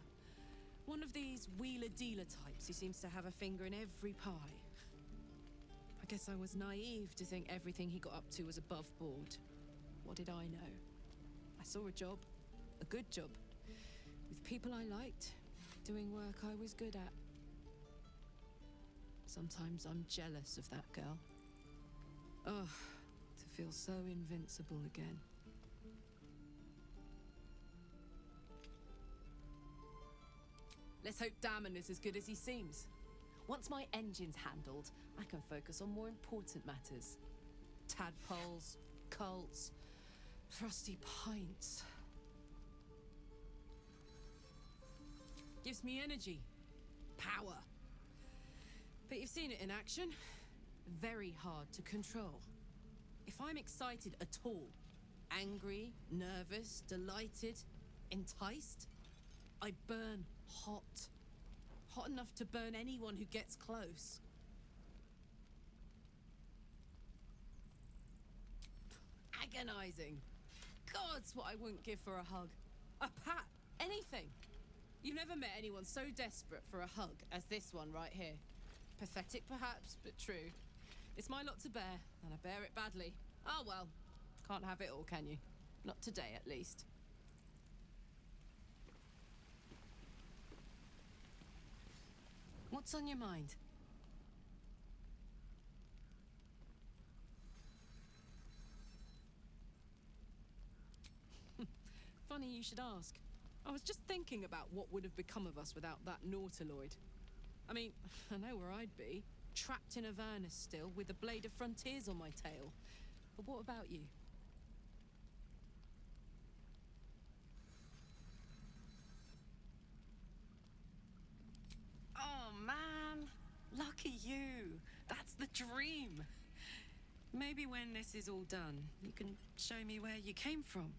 One of these wheeler-dealer types who seems to have a finger in every pie. I guess I was naive to think everything he got up to was above board. What did I know? I saw a job. A good job. With people I liked. Doing work I was good at. Sometimes I'm jealous of that girl. Oh, to feel so invincible again. Let's hope Damon is as good as he seems. Once my engine's handled, I can focus on more important matters. Tadpoles, cults, frosty pints. Gives me energy, power. But you've seen it in action. Very hard to control. If I'm excited at all, angry, nervous, delighted, enticed, I burn hot. Hot enough to burn anyone who gets close. Agonizing. God's what I wouldn't give for a hug. A pat. Anything. You've never met anyone so desperate for a hug as this one right here. Pathetic perhaps, but true. It's my lot to bear, and I bear it badly. Oh well. Can't have it all, can you? Not today, at least. What's on your mind? Funny you should ask. I was just thinking about what would have become of us without that Nautiloid. I mean, I know where I'd be. Trapped in Avernus still, with the Blade of Frontiers on my tail. But what about you? Oh, man. Lucky you. That's the dream. Maybe when this is all done, you can show me where you came from.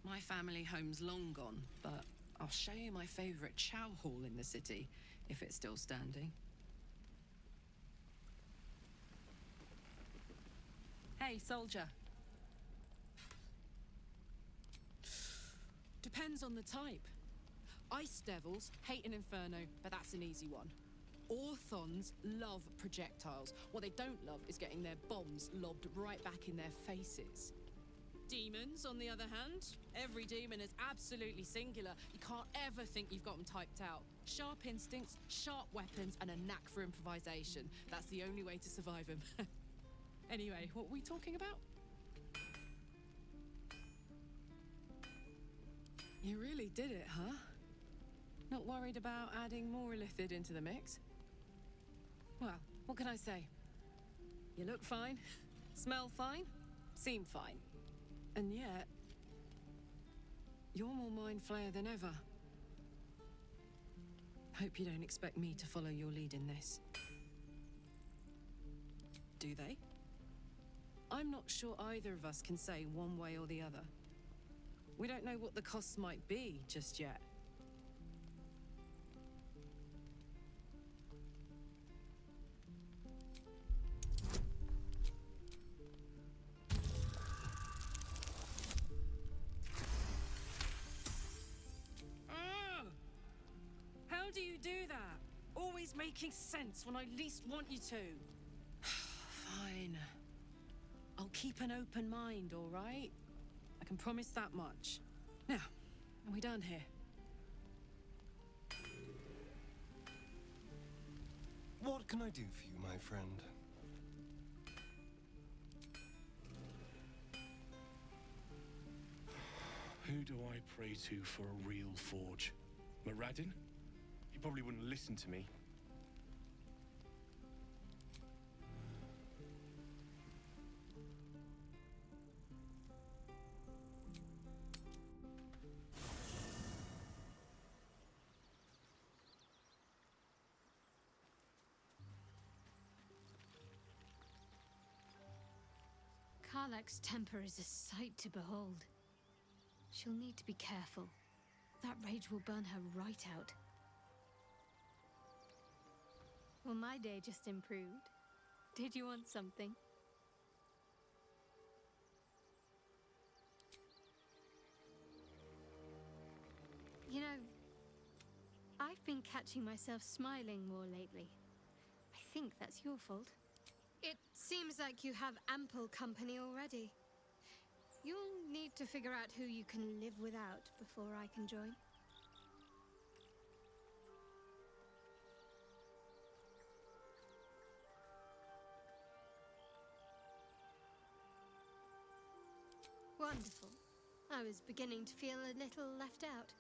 My family home's long gone, but I'll show you my favorite chow hall in the city, if it's still standing. Hey, soldier. Depends on the type. Ice devils hate an inferno, but that's an easy one. Orthons love projectiles. What they don't love is getting their bombs lobbed right back in their faces. Demons, on the other hand, every demon is absolutely singular. You can't ever think you've got them typed out. Sharp instincts, sharp weapons, and a knack for improvisation. That's the only way to survive them. Anyway, what were we talking about? You really did it, huh? Not worried about adding more illithid into the mix? Well, what can I say? You look fine, smell fine, seem fine. And yet, you're more mind flayer than ever. Hope you don't expect me to follow your lead in this. Do they? I'm not sure either of us can say one way or the other. We don't know what the costs might be just yet. How do you do that? Always making sense when I least want you to. Fine. I'll keep an open mind, all right? I can promise that much. Now, are we done here? What can I do for you, my friend? Who do I pray to for a real forge? Moradin? He probably wouldn't listen to me. Karlach's temper is a sight to behold. She'll need to be careful. That rage will burn her right out. Well, my day just improved. Did you want something? You know, I've been catching myself smiling more lately. I think that's your fault. It seems like you have ample company already. You'll need to figure out who you can live without before I can join. Wonderful. I was beginning to feel a little left out.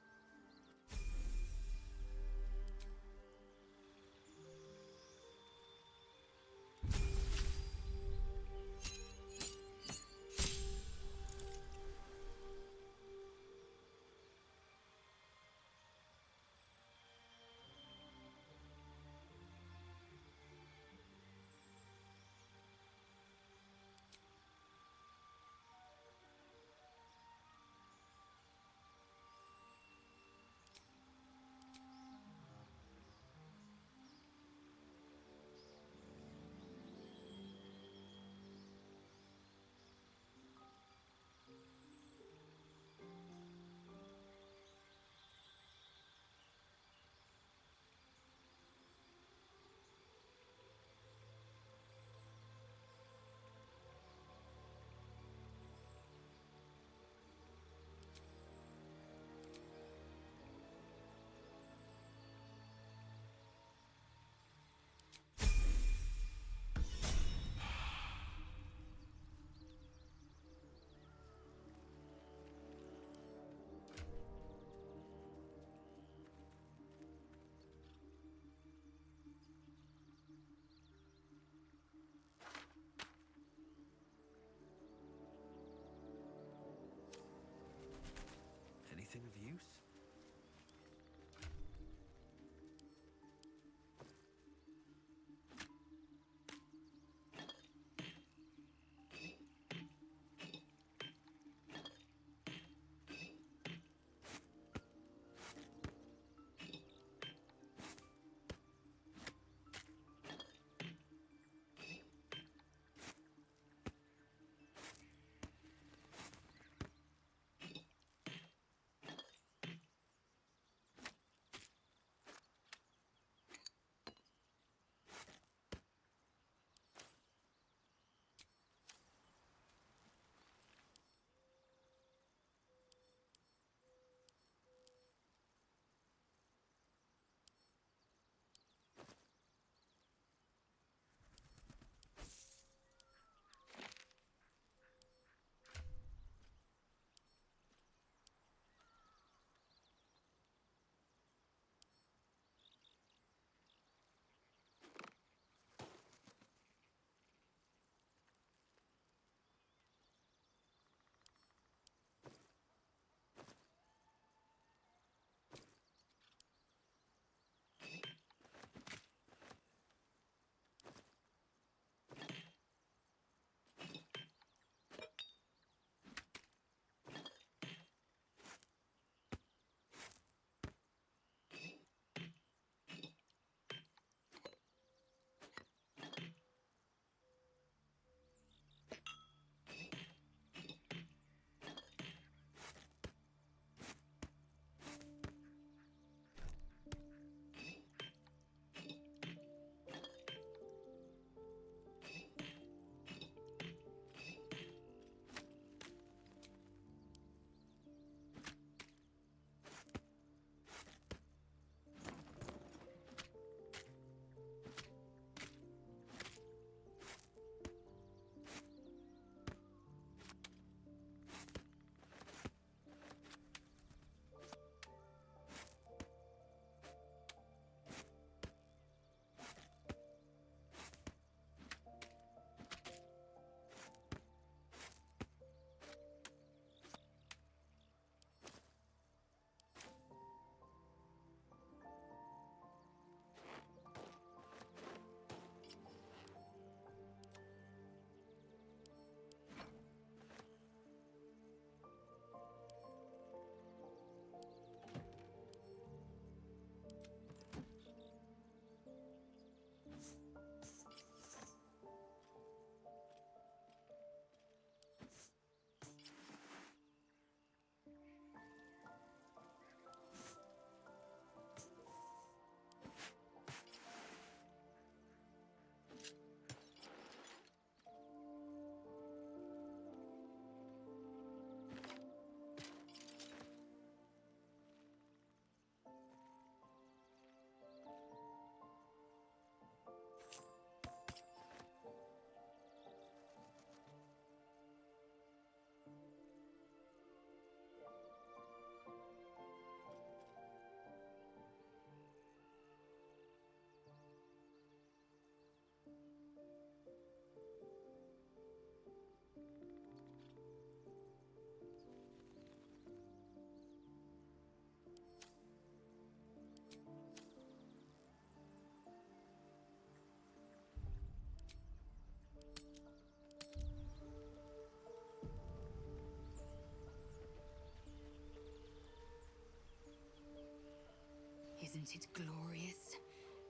Isn't it glorious?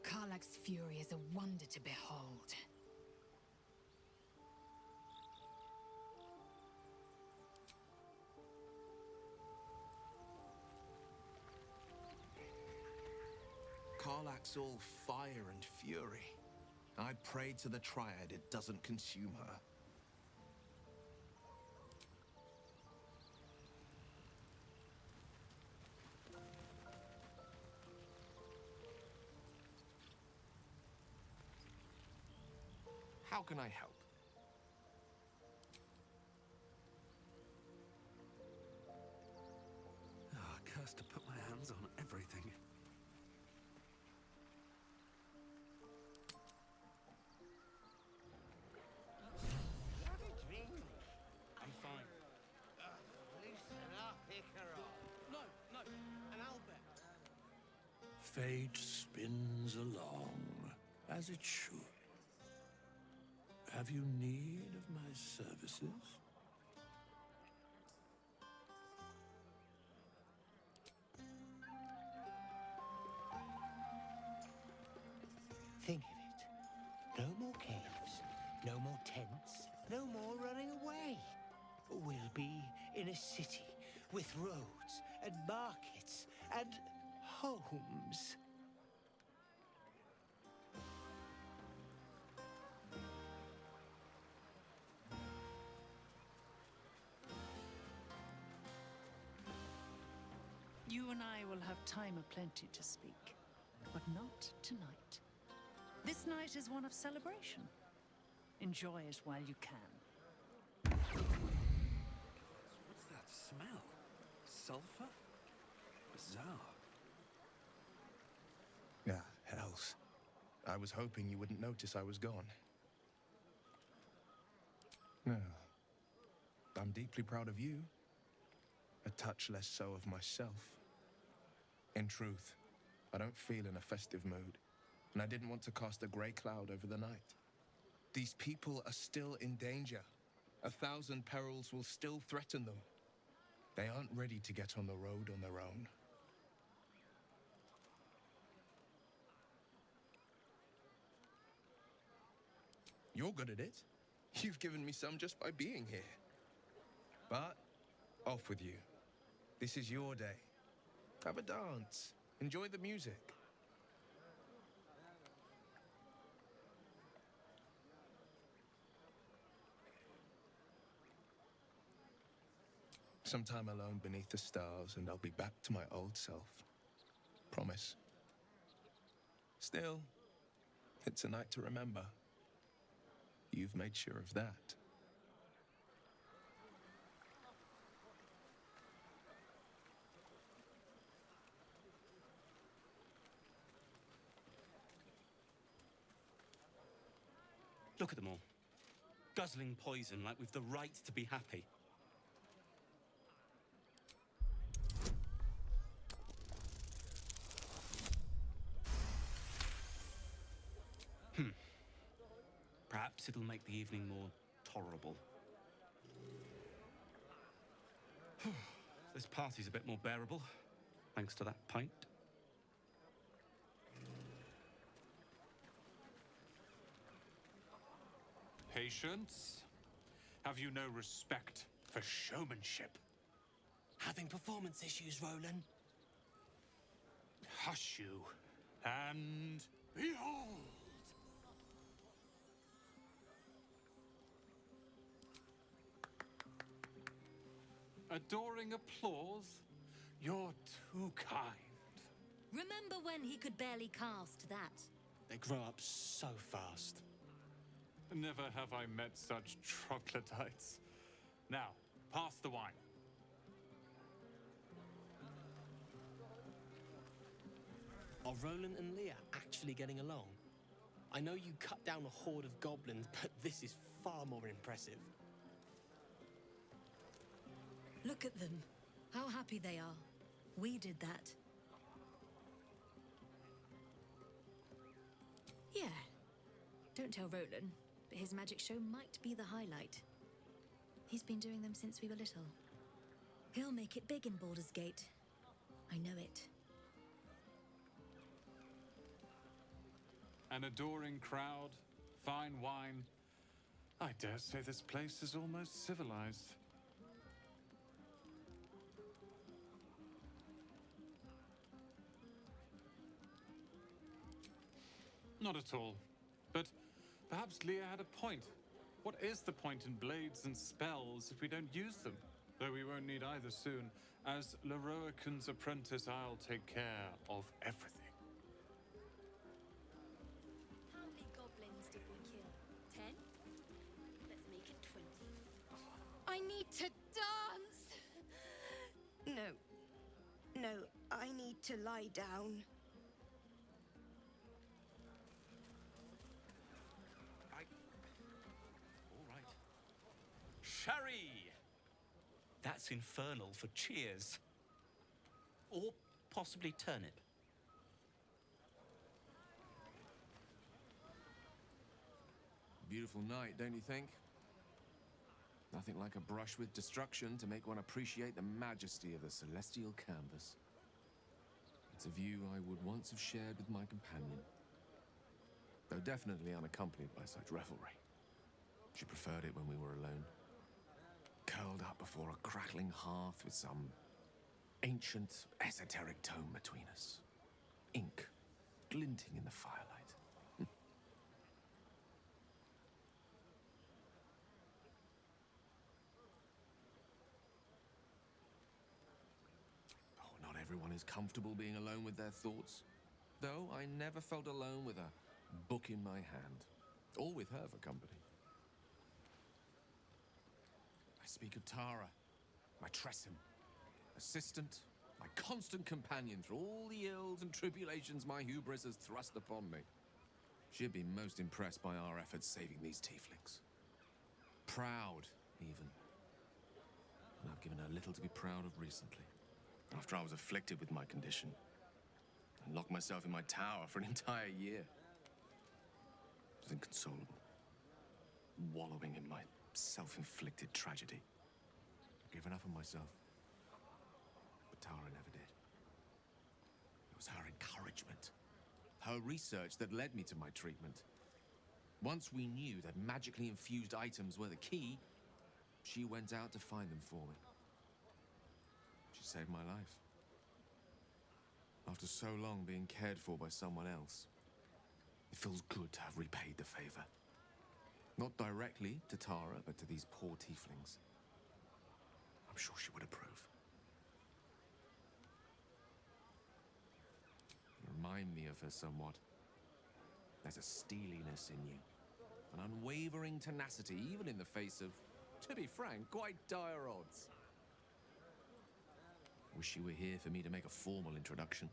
Karlach's fury is a wonder to behold. Karlach's all fire and fury. I pray to the Triad it doesn't consume her. How can I help? Ah, cursed to put my hands on everything. I'm fine. Loosen up, Icarus. No, an Albert. Fate spins along, as it should. Have you need of my services? Think of it. No more caves, no more tents, no more running away. We'll be in a city with roads and markets and homes. You and I will have time aplenty to speak, but not tonight. This night is one of celebration. Enjoy it while you can. What's that smell? Sulfur? Bizarre. Ah, hells. I was hoping you wouldn't notice I was gone. No. I'm deeply proud of you. A touch less so of myself. In truth, I don't feel in a festive mood, and I didn't want to cast a grey cloud over the night. These people are still in danger. 1,000 perils will still threaten them. They aren't ready to get on the road on their own. You're good at it. You've given me some just by being here. But, off with you. This is your day. Have a dance. Enjoy the music. Some time alone beneath the stars, and I'll be back to my old self. Promise. Still, it's a night to remember. You've made sure of that. Look at them all. Guzzling poison like we've the right to be happy. Perhaps it'll make the evening more tolerable. This party's a bit more bearable, thanks to that pint. Patience? Have you no respect for showmanship? Having performance issues, Roland? Hush you, and behold! Adoring applause? You're too kind. Remember when he could barely cast that? They grow up so fast. Never have I met such troglodytes. Now, pass the wine. Are Roland and Leah actually getting along? I know you cut down a horde of goblins, but this is far more impressive. Look at them. How happy they are. We did that. Yeah. Don't tell Roland, but his magic show might be the highlight. He's been doing them since we were little. He'll make it big in Baldur's Gate. I know it. an adoring crowd, fine wine. I dare say this place is almost civilized. Not at all. But perhaps Leah had a point. What is the point in blades and spells if we don't use them? Though we won't need either soon. As Leroican's apprentice, I'll take care of everything. How many goblins did we kill? 10? Let's make it 20. I need to dance! No, I need to lie down. All right. Sherry! That's infernal for cheers. Or possibly turnip. Beautiful night, don't you think? Nothing like a brush with destruction to make one appreciate the majesty of the celestial canvas. It's a view I would once have shared with my companion, though definitely unaccompanied by such revelry. She preferred it when we were alone, curled up before a crackling hearth with some ancient, esoteric tome between us. Ink glinting in the firelight. Oh, not everyone is comfortable being alone with their thoughts. Though I never felt alone with a book in my hand, or with her for company. I speak of Tara, my Tressym, assistant, my constant companion through all the ills and tribulations my hubris has thrust upon me. She'd been most impressed by our efforts saving these tieflings. Proud, even. And I've given her little to be proud of recently. After I was afflicted with my condition, and locked myself in my tower for an entire year. I was inconsolable, wallowing in my self-inflicted tragedy. I'd given up on myself. But Tara never did. It was her encouragement, her research that led me to my treatment. Once we knew that magically infused items were the key, she went out to find them for me. She saved my life. After so long being cared for by someone else, it feels good to have repaid the favor. Not directly to Tara, but to these poor tieflings. I'm sure she would approve. You remind me of her somewhat. There's a steeliness in you, an unwavering tenacity, even in the face of, to be frank, quite dire odds. Wish you were here for me to make a formal introduction.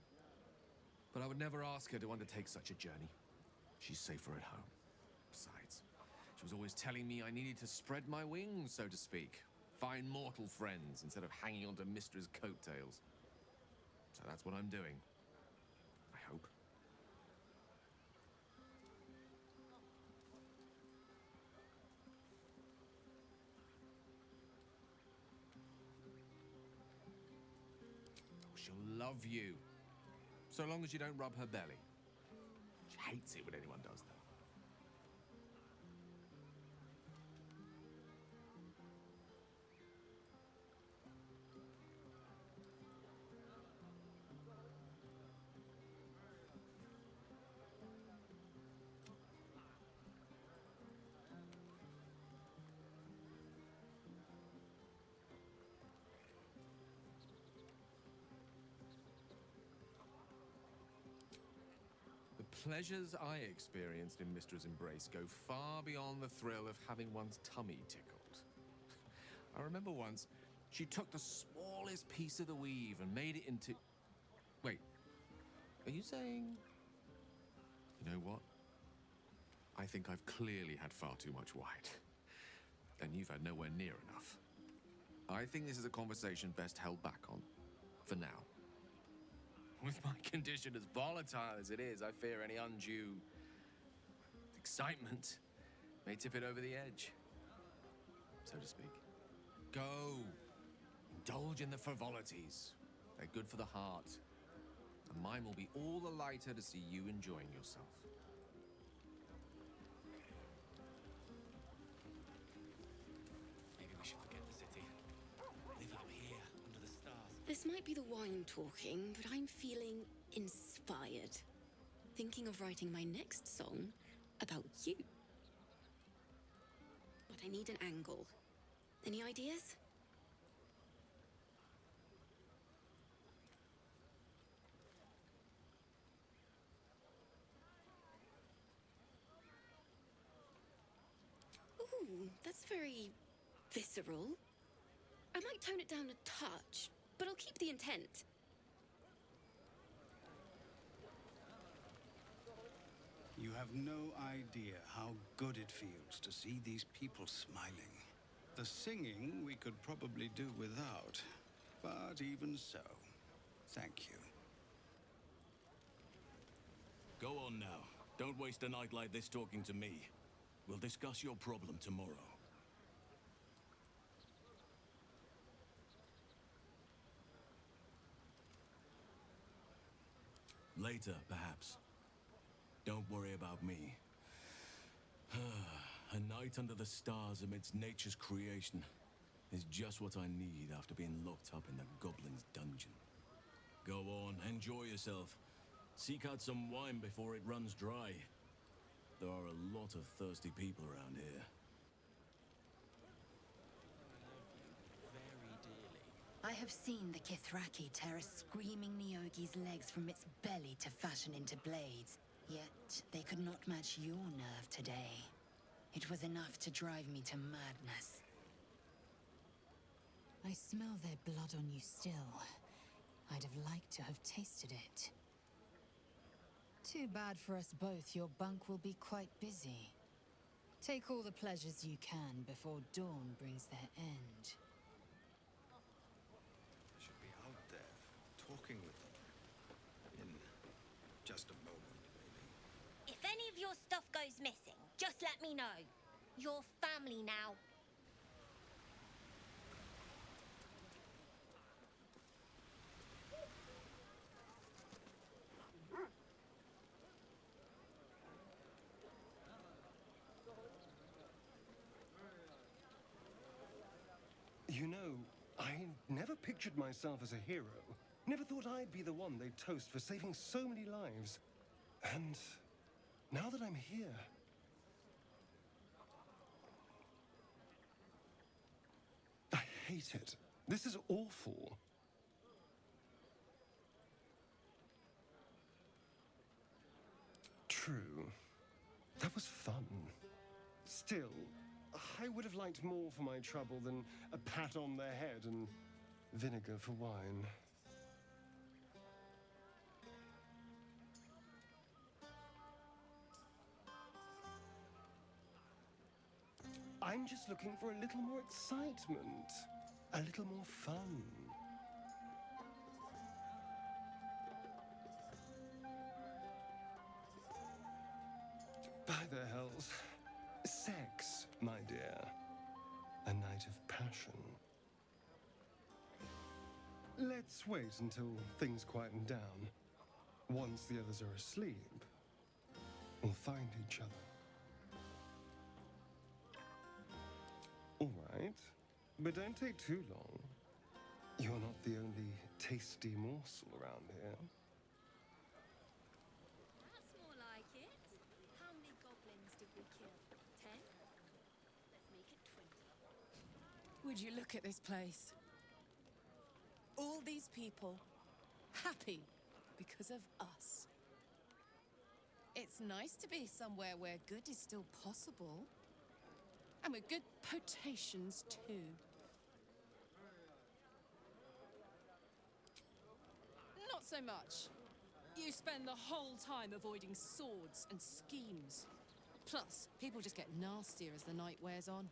But I would never ask her to undertake such a journey. She's safer at home. Besides, she was always telling me I needed to spread my wings, so to speak. Find mortal friends instead of hanging onto Mistra's coattails. So that's what I'm doing. I hope. Oh, she'll love you. So long as you don't rub her belly. She hates it when anyone does that. The pleasures I experienced in Mistra's embrace go far beyond the thrill of having one's tummy tickled. I remember once, she took the smallest piece of the weave and made it into... Wait, are you saying... You know what? I think I've clearly had far too much wine. And you've had nowhere near enough. I think this is a conversation best held back on. For now. With my condition as volatile as it is, I fear any undue excitement may tip it over the edge, so to speak. Go. Indulge in the frivolities. They're good for the heart. And mine will be all the lighter to see you enjoying yourself. This might be the wine talking, but I'm feeling inspired. Thinking of writing my next song about you. But I need an angle. Any ideas? Ooh, that's very visceral. I might tone it down a touch, but I'll keep the intent. You have no idea how good it feels to see these people smiling. The singing we could probably do without, but even so, thank you. Go on now. Don't waste a night like this talking to me. We'll discuss your problem tomorrow. Later, perhaps. Don't worry about me. A night under the stars amidst nature's creation is just what I need after being locked up in the goblin's dungeon. Go on, enjoy yourself. Seek out some wine before it runs dry. There are a lot of thirsty people around here. I have seen the Kithraki tear a screaming Neogi's legs from its belly to fashion into blades. Yet they could not match your nerve today. It was enough to drive me to madness. I smell their blood on you still. I'd have liked to have tasted it. Too bad for us both, your bunk will be quite busy. Take all the pleasures you can before dawn brings their end. Should be out there, talking with them. In just a moment, maybe. If any of your stuff goes missing, just let me know. You're family now. You know, I never pictured myself as a hero. Never thought I'd be the one they'd toast for saving so many lives. And now that I'm here... I hate it. This is awful. True. That was fun. Still, I would have liked more for my trouble than a pat on the head and vinegar for wine. I'm just looking for a little more excitement, a little more fun. By the hells. Sex, my dear. A night of passion. Let's wait until things quieten down. Once the others are asleep, we'll find each other. All right, but don't take too long. You're not the only tasty morsel around here. That's more like it. How many goblins did we kill? 10? Let's make it 20. Would you look at this place? All these people happy because of us. It's nice to be somewhere where good is still possible. And with good potations, too. Not so much. You spend the whole time avoiding swords and schemes. Plus, people just get nastier as the night wears on.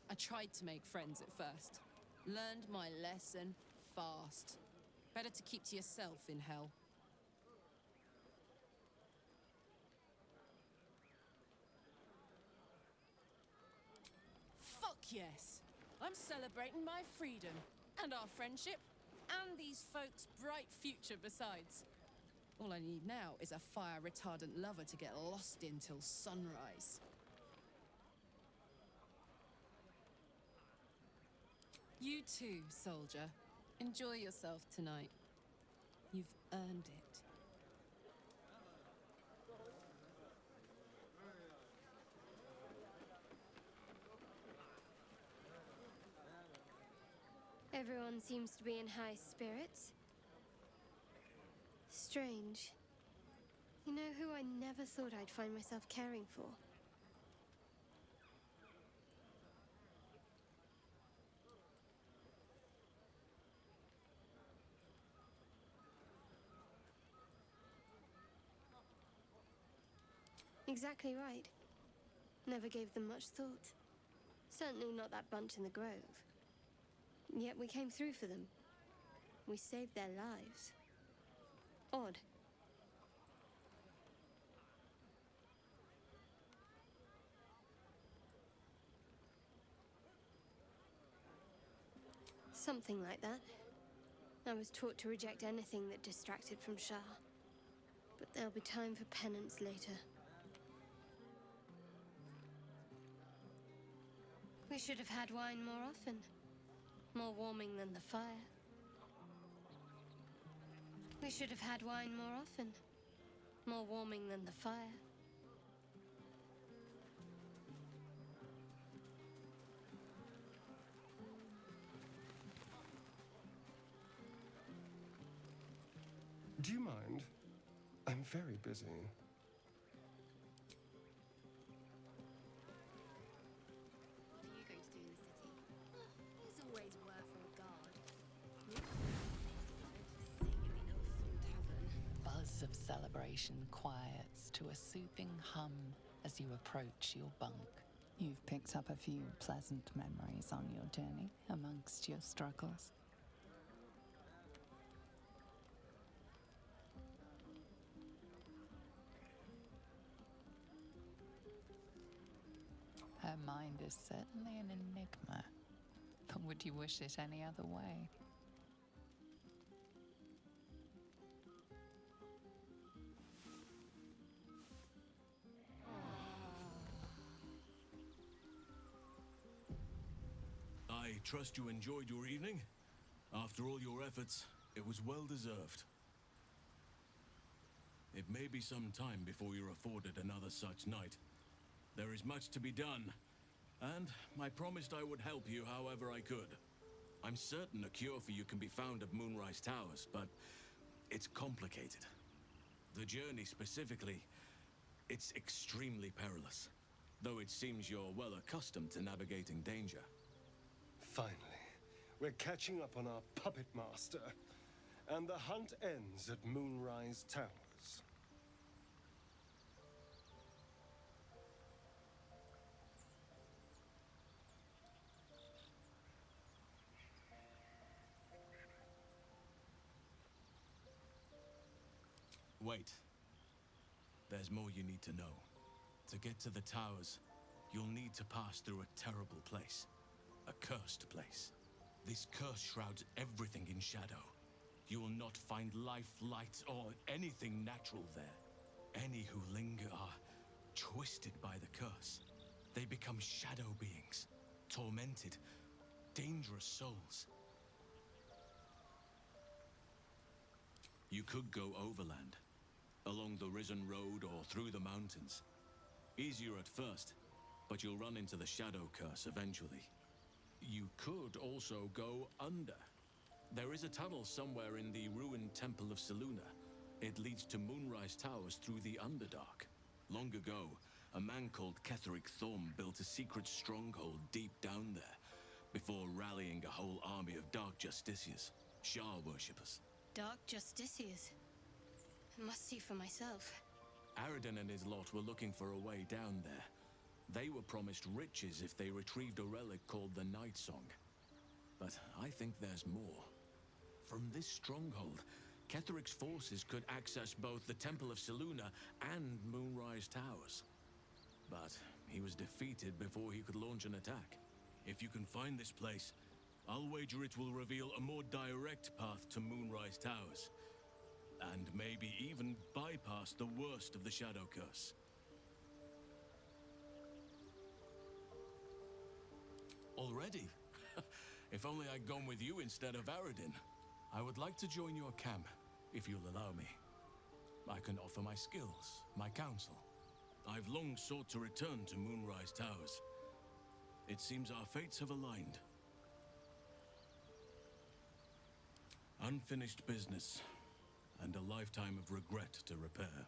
I tried to make friends at first. Learned my lesson fast. Better to keep to yourself in hell. Fuck yes! I'm celebrating my freedom, and our friendship, and these folks' bright future besides. All I need now is a fire-retardant lover to get lost in till sunrise. You too, soldier. Enjoy yourself tonight. You've earned it. Everyone seems to be in high spirits. Strange. You know who I never thought I'd find myself caring for? Exactly right. Never gave them much thought. Certainly not that bunch in the grove. Yet we came through for them. We saved their lives. Odd. Something like that. I was taught to reject anything that distracted from Shah. But there'll be time for penance later. We should have had wine more often. More warming than the fire. We should have had wine more often. More warming than the fire. Do you mind? I'm very busy. What are you going to do in the city? There's always work for a guard. Sing at the Elf Tavern. Buzz of celebration quiets to a soothing hum as you approach your bunk. You've picked up a few pleasant memories on your journey amongst your struggles. Her mind is certainly an enigma, but would you wish it any other way? I trust you enjoyed your evening. After all your efforts, it was well deserved. It may be some time before you're afforded another such night. There is much to be done, and I promised I would help you however I could. I'm certain a cure for you can be found at Moonrise Towers, but it's complicated. The journey specifically, it's extremely perilous, though it seems you're well accustomed to navigating danger. Finally, we're catching up on our puppet master, and the hunt ends at Moonrise Towers. Wait. There's more you need to know. To get to the towers, you'll need to pass through a terrible place. A cursed place. This curse shrouds everything in shadow. You will not find life, light, or anything natural there. Any who linger are twisted by the curse. They become shadow beings, tormented, dangerous souls. You could go overland, along the Risen Road or through the mountains. Easier at first, but you'll run into the shadow curse eventually. You could also go under. There is a tunnel somewhere in the ruined Temple of Selûne. It leads to Moonrise Towers through the Underdark. Long ago, a man called Ketheric Thorm built a secret stronghold deep down there, before rallying a whole army of Dark Justiciars, Shah worshippers. Dark Justiciars. I must see for myself. Aradin and his lot were looking for a way down there. They were promised riches if they retrieved a relic called the Night Song. But I think there's more. From this stronghold, Ketheric's forces could access both the Temple of Selûne and Moonrise Towers. But he was defeated before he could launch an attack. If you can find this place, I'll wager it will reveal a more direct path to Moonrise Towers. And maybe even bypass the worst of the Shadow Curse. Already? If only I'd gone with you instead of Aradin. I would like to join your camp, if you'll allow me. I can offer my skills, my counsel. I've long sought to return to Moonrise Towers. It seems our fates have aligned. Unfinished business, and a lifetime of regret to repair.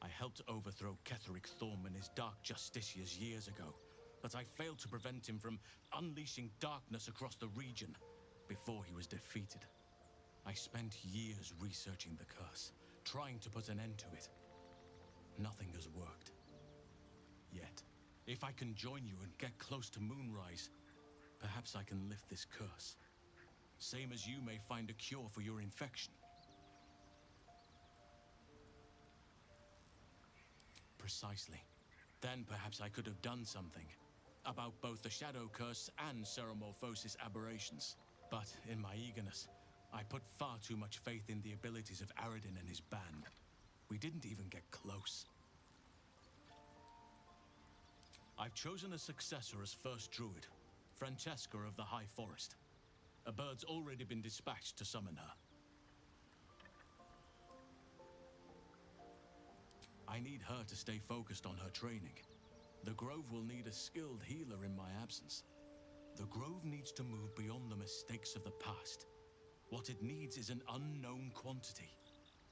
I helped overthrow Ketheric Thorm and his Dark Justiciars years ago, but I failed to prevent him from unleashing darkness across the region before he was defeated. I spent years researching the curse, trying to put an end to it. Nothing has worked. Yet, if I can join you and get close to Moonrise, perhaps I can lift this curse. Same as you may find a cure for your infection. Precisely. Then perhaps I could have done something about both the Shadow Curse and Ceremorphosis aberrations. But in my eagerness, I put far too much faith in the abilities of Aradin and his band. We didn't even get close. I've chosen a successor as first druid, Francesca of the High Forest. A bird's already been dispatched to summon her. I need her to stay focused on her training. The Grove will need a skilled healer in my absence. The Grove needs to move beyond the mistakes of the past. What it needs is an unknown quantity.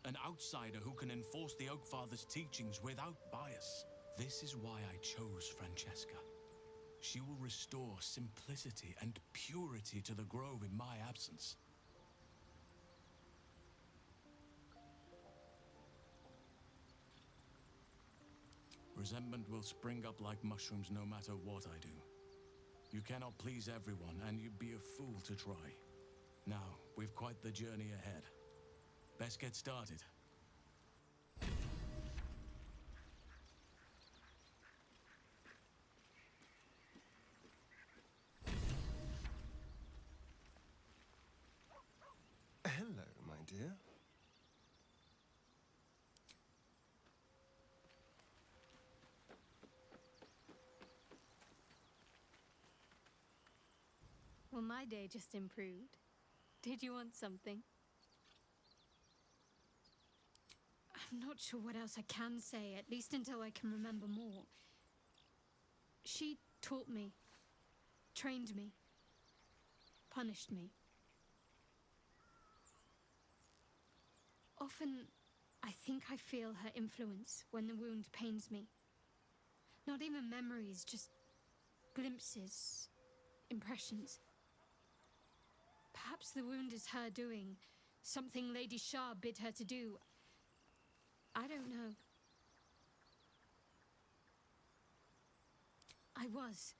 An outsider who can enforce the Oakfather's teachings without bias. This is why I chose Francesca. She will restore simplicity and purity to the Grove in my absence. Resentment will spring up like mushrooms no matter what I do. You cannot please everyone, and you'd be a fool to try. Now, we've quite the journey ahead. Best get started. Hello, my dear. Well, my day just improved. Did you want something? I'm not sure what else I can say, at least until I can remember more. She taught me, trained me, punished me. Often, I think I feel her influence when the wound pains me. Not even memories, just glimpses, impressions. Perhaps the wound is her doing, something Lady Shah bid her to do. I don't know. I was.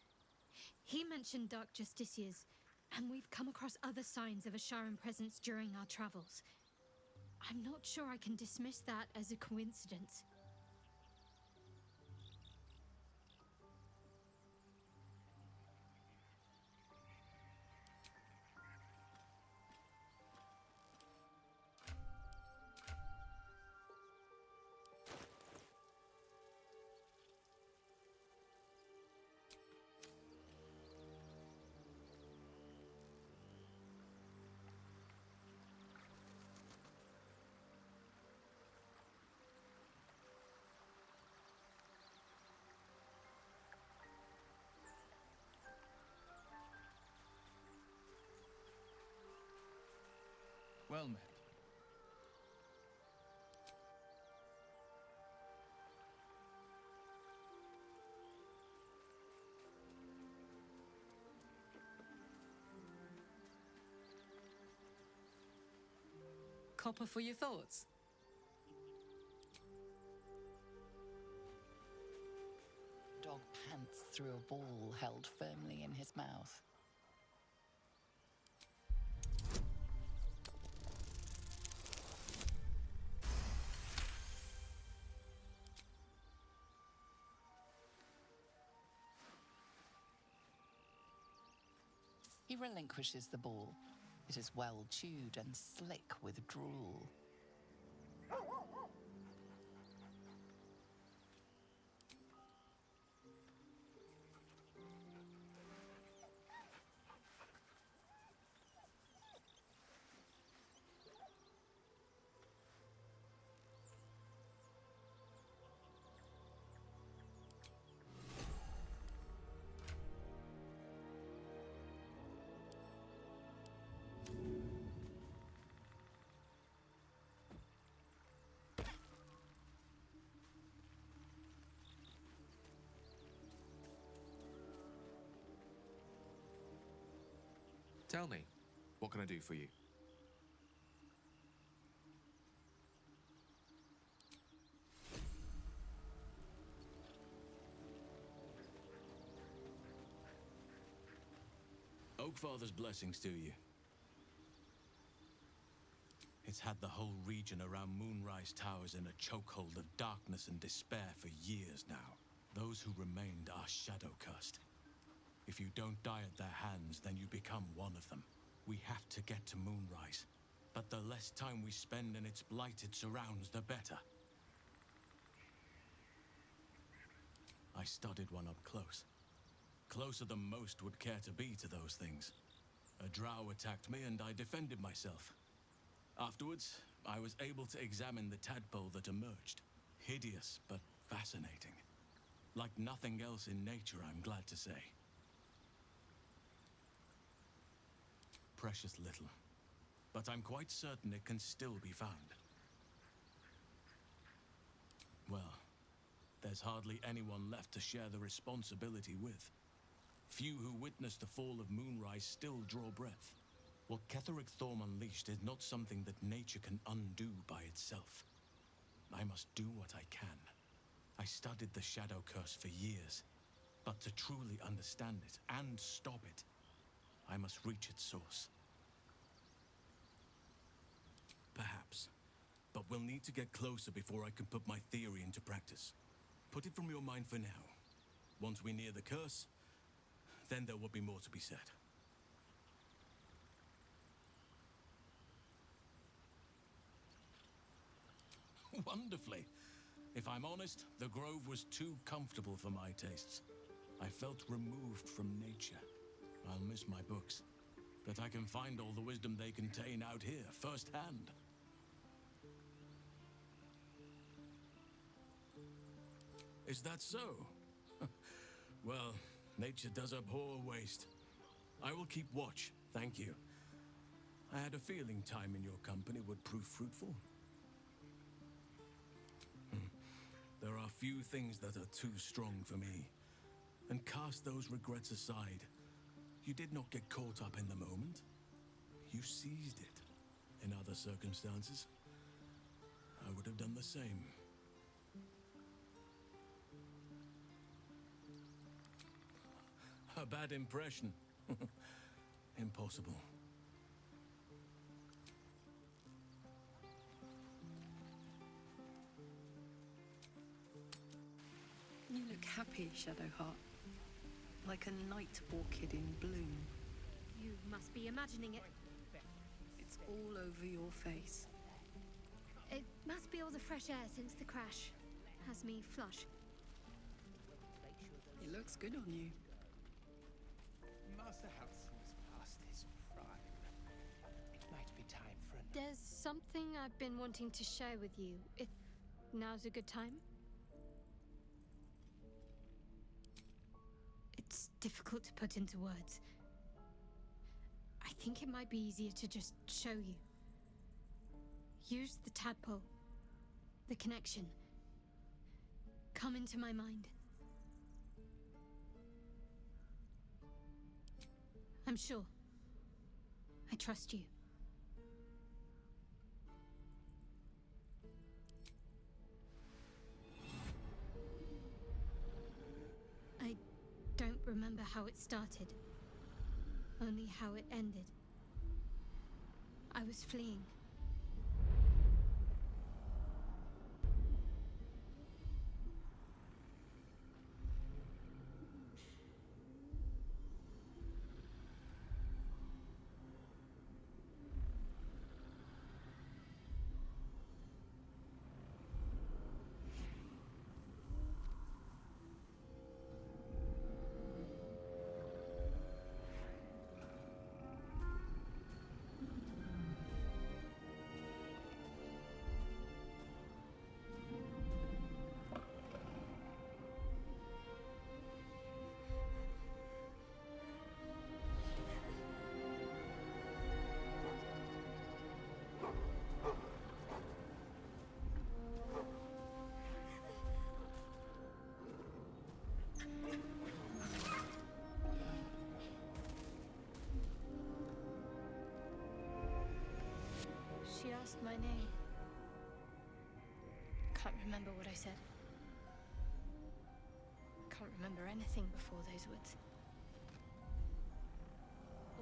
He mentioned Dark Justiciars, and we've come across other signs of a Sharan presence during our travels. I'm not sure I can dismiss that as a coincidence. Well met. Copper for your thoughts. Dog pants through a ball held firmly in his mouth. He relinquishes the ball. It is well chewed and slick with drool. Tell me, what can I do for you? Oakfather's blessings to you. It's had the whole region around Moonrise Towers in a chokehold of darkness and despair for years now. Those who remained are shadow-cursed. If you don't die at their hands, then you become one of them. We have to get to Moonrise, but the less time we spend in its blighted surrounds, the better. I studied one up close. Closer than most would care to be to those things. A drow attacked me and I defended myself. Afterwards, I was able to examine the tadpole that emerged. Hideous, but fascinating. Like nothing else in nature, I'm glad to say. Precious little. But I'm quite certain it can still be found. Well, there's hardly anyone left to share the responsibility with. Few who witnessed the fall of Moonrise still draw breath. What Ketheric Thorm unleashed is not something that nature can undo by itself. I must do what I can. I studied the Shadow Curse for years, but to truly understand it and stop it, I must reach its source. Perhaps, but we'll need to get closer before I can put my theory into practice. Put it from your mind for now. Once we near the curse, then there will be more to be said. Wonderfully. If I'm honest, the grove was too comfortable for my tastes. I felt removed from nature. I'll miss my books, but I can find all the wisdom they contain out here, firsthand. Is that so? Well, nature does abhor waste. I will keep watch, thank you. I had a feeling time in your company would prove fruitful. There are few things that are too strong for me. And cast those regrets aside. You did not get caught up in the moment. You seized it. In other circumstances, I would have done the same. A bad impression. Impossible. You look happy, Shadowheart. Like a night orchid in bloom. You must be imagining it. It's all over your face. It must be all the fresh air since the crash. Has me flush. It looks good on you. Master Halsin's past his prime. It might be time for a... There's something I've been wanting to share with you, if now's a good time. It's difficult to put into words. I think it might be easier to just show you. Use the tadpole. The connection. Come into my mind. I'm sure. I trust you. I don't remember how it started. Only how it ended. I was fleeing. my name. Can't remember what I said. Can't remember anything before those words.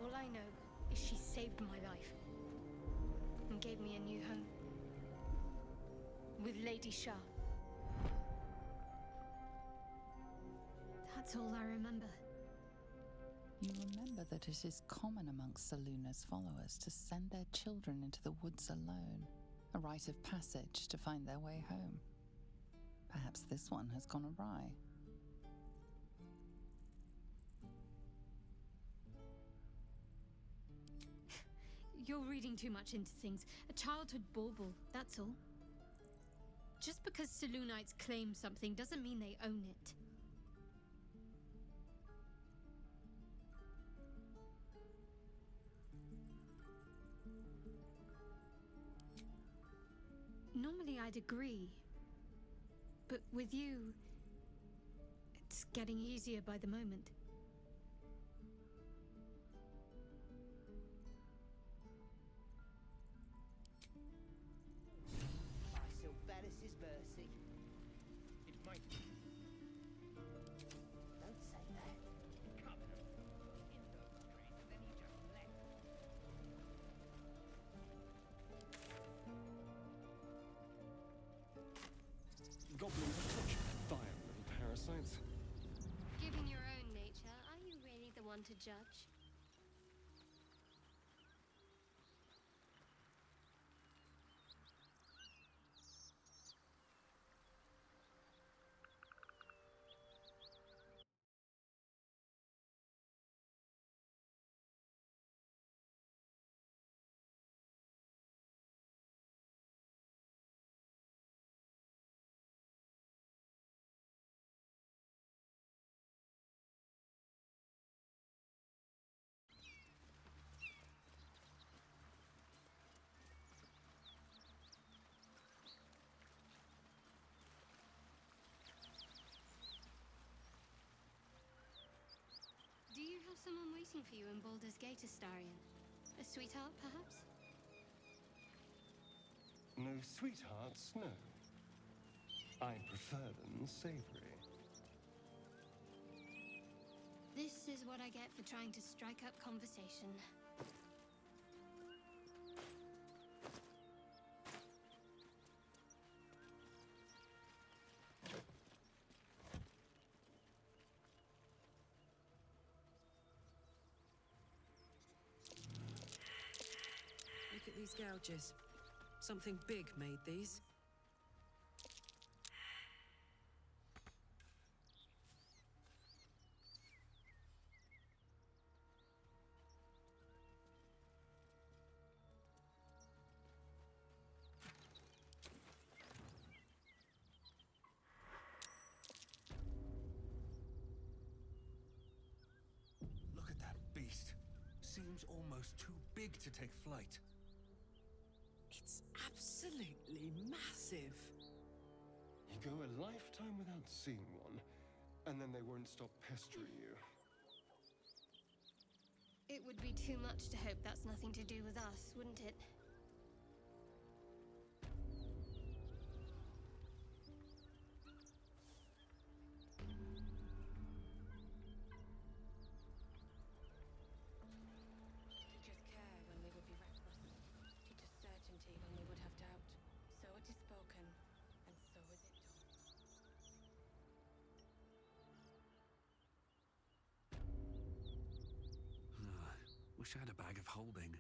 All I know is she saved my life and gave me a new home with Lady Shah. That's all I remember. You remember that it is common amongst Seluna's followers to send their children into the woods alone, a rite of passage to find their way home. Perhaps this one has gone awry. You're reading too much into things. A childhood bauble, that's all. Just because Selunites claim something doesn't mean they own it. Normally I'd agree. But with you, it's getting easier by the moment. By Sylvanas' mercy. It might be. Don't say that. Come in those trees, and then he just left. Goblins are such vile little parasites. Given your own nature, are you really the one to judge? Do you have someone waiting for you in Baldur's Gate, Astarion? A sweetheart, perhaps? No sweethearts, no. I prefer them savory. This is what I get for trying to strike up conversation. Look at these gouges. Something big made these. Look at that beast. Seems almost too big to take flight. It's absolutely massive. You go a lifetime without seeing one, and then they won't stop pestering you. It would be too much to hope that's nothing to do with us, wouldn't it? Teachers care when they would be reckless. Teachers certainty when they would have doubt. So it is spoken, and so is it done. Wish I had a bag of holding.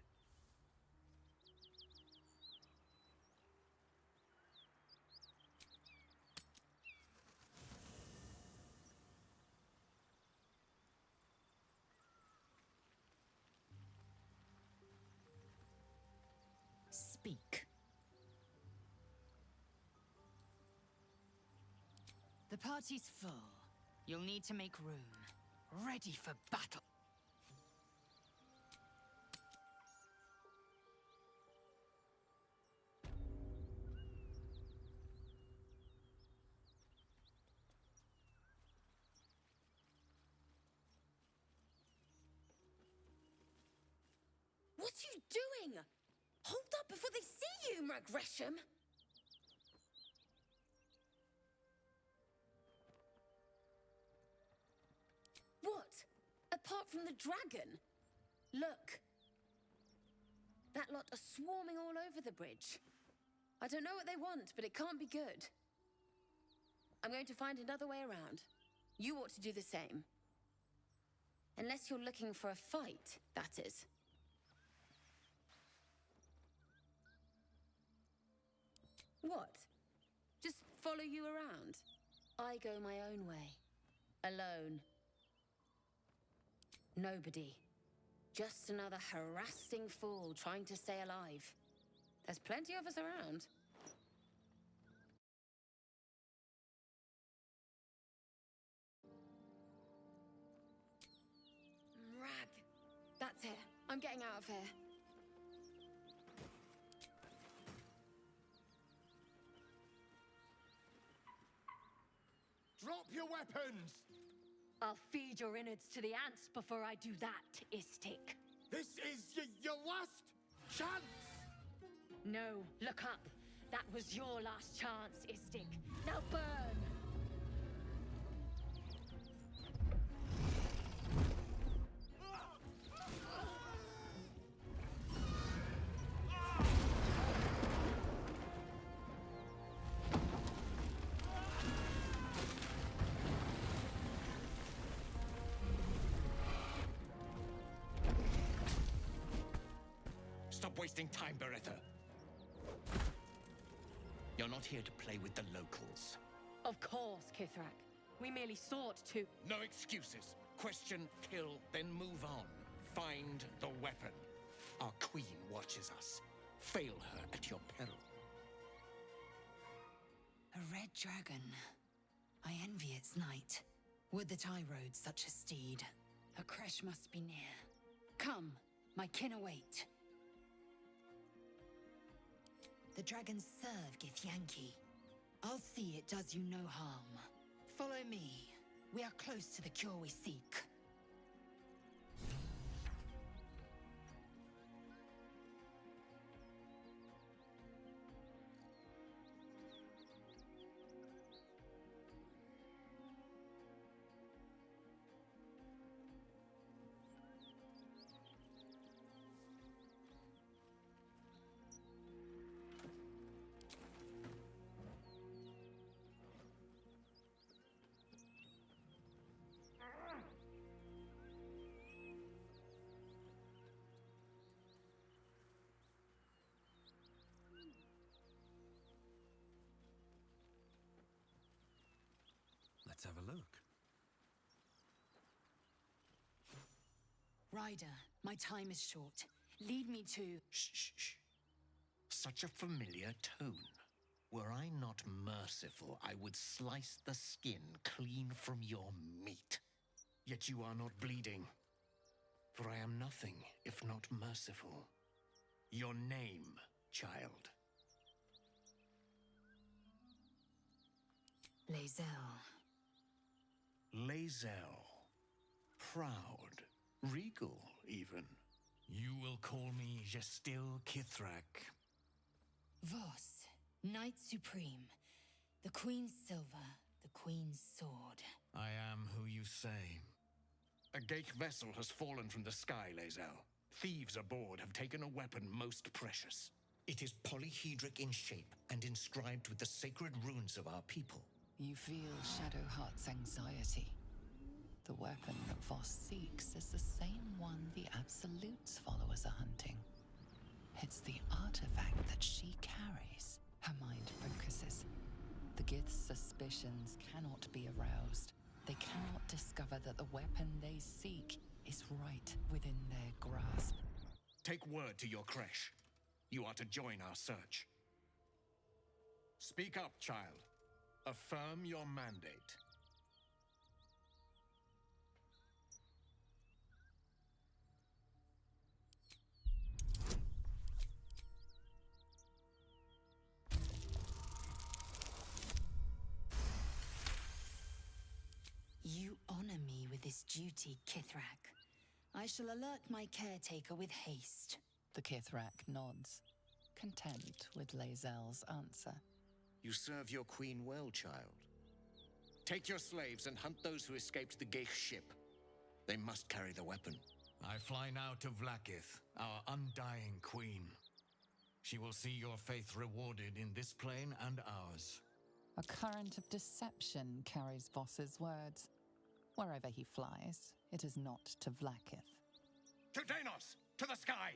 Speak. The party's full. You'll need to make room. Ready for battle. What are you doing? Hold up before they see you, Gresham! What? Apart from the dragon? Look. That lot are swarming all over the bridge. I don't know what they want, but it can't be good. I'm going to find another way around. You ought to do the same. Unless you're looking for a fight, that is. What? Just follow you around? I go my own way. Alone. Nobody. Just another harassing fool trying to stay alive. There's plenty of us around. Rag. That's it. I'm getting out of here. Drop your weapons! I'll feed your innards to the ants before I do that, Istik. This is your last chance! No, look up. That was your last chance, Istik. Now burn! Stop wasting time, Beretta. You're not here to play with the locals. Of course, Kithrak. We merely sought to... No excuses. Question, kill, then move on. Find the weapon. Our queen watches us. Fail her at your peril. A red dragon. I envy its knight. Would that I rode such a steed. Her crash must be near. Come, my kin await. The dragons serve Githyanki. I'll see it does you no harm. Follow me. We are close to the cure we seek. Let's have a look. Ryder, my time is short. Lead me to... Shh, shh, shh. Such a familiar tone. Were I not merciful, I would slice the skin clean from your meat. Yet you are not bleeding. For I am nothing if not merciful. Your name, child. Lae'zel. Lae'zel. Proud. Regal, even. You will call me Gestil Kithrak. Voss, Knight Supreme. The Queen's silver, the Queen's sword. I am who you say. A Geich vessel has fallen from the sky, Lae'zel. Thieves aboard have taken a weapon most precious. It is polyhedric in shape and inscribed with the sacred runes of our people. You feel Shadowheart's anxiety. The weapon that Voss seeks is the same one the Absolute's followers are hunting. It's the artifact that she carries. Her mind focuses. The Gith's suspicions cannot be aroused. They cannot discover that the weapon they seek is right within their grasp. Take word to your creche. You are to join our search. Speak up, child. Affirm your mandate. You honor me with this duty, Kithrak. I shall alert my caretaker with haste. The Kithrak nods. content with Lae'zel's answer. You serve your queen well, child. Take your slaves and hunt those who escaped the Geich ship. They must carry the weapon. I fly now to Vlaakith, our undying queen. She will see your faith rewarded in this plane and ours. A current of deception carries Voss's words. Wherever he flies, it is not to Vlaakith. To Danos! To the sky!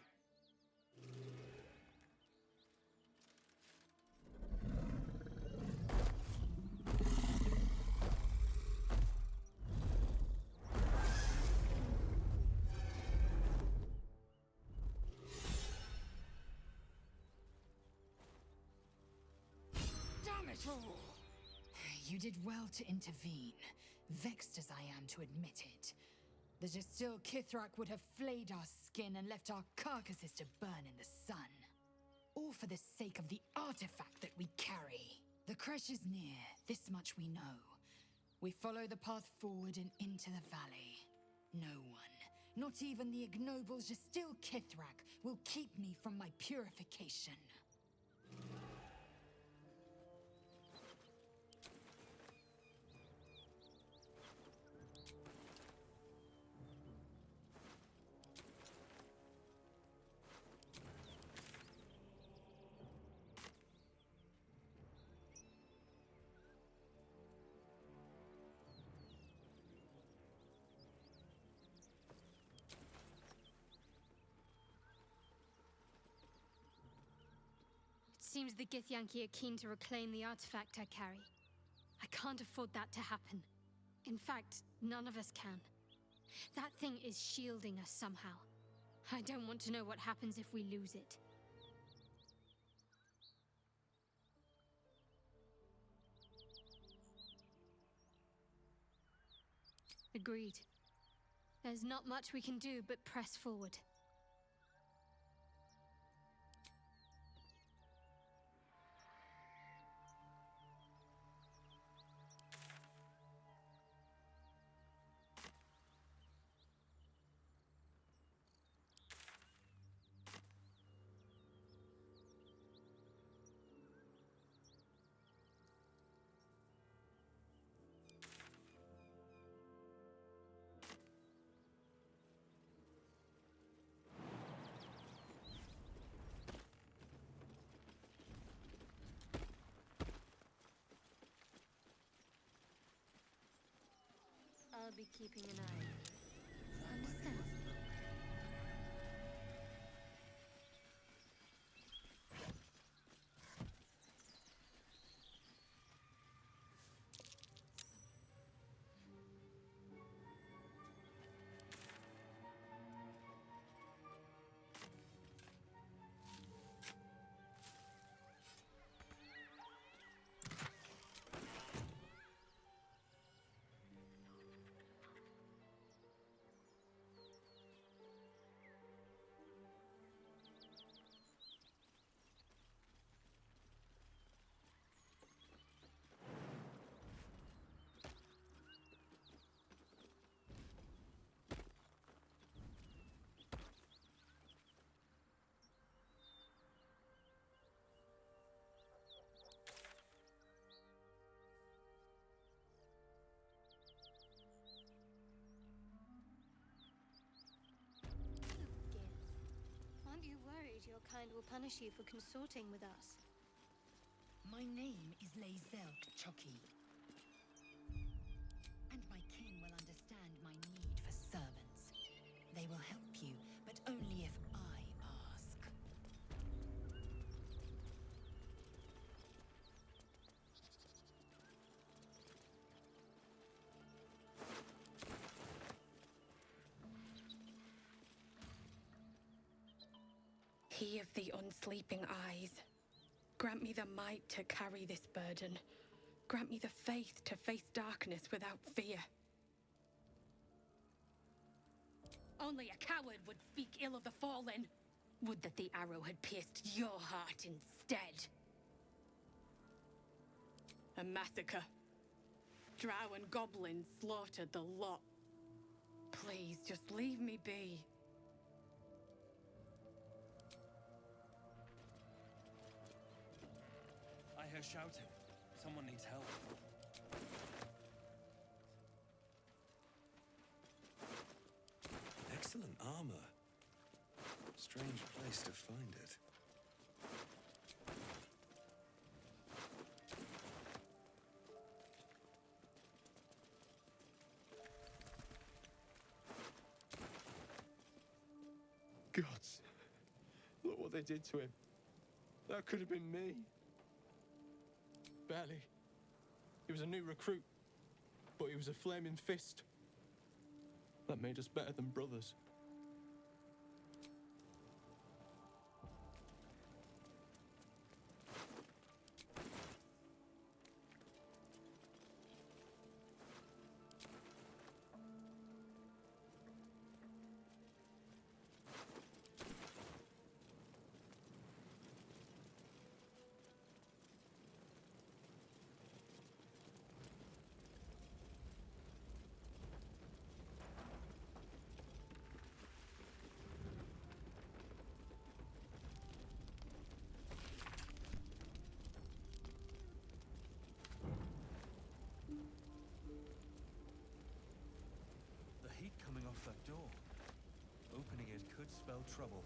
Damn it all! You did well to intervene, vexed as I am to admit it. The Jastil Kithrak would have flayed our skin and left our carcasses to burn in the sun. All for the sake of the artifact that we carry. The crash is near, this much we know. We follow the path forward and into the valley. No one, not even the ignoble Jastil Kithrak, will keep me from my purification. Seems the Githyanki are keen to reclaim the artifact I carry. I can't afford that to happen. In fact, none of us can. That thing is shielding us somehow. I don't want to know what happens if we lose it. Agreed. There's not much we can do but press forward. I'll be keeping an eye. Understand? Aren't you worried your kind will punish you for consorting with us? My name is Lae'zel K'Choki. And my kin will understand my need for servants. They will help you, but only if I ask. He of the unsleeping eyes, grant me the might to carry this burden. Grant me the faith to face darkness without fear. Only a coward would speak ill of the fallen. Would that the arrow had pierced your heart instead. A massacre. Drow and goblins slaughtered the lot. Please, just leave me be. hear shouting. Someone needs help. Excellent armor. Strange place to find it. Gods, look what they did to him. That could have been me. Barely. He was a new recruit, but he was a flaming fist. That made us better than brothers. The heat coming off that door. Opening it could spell trouble.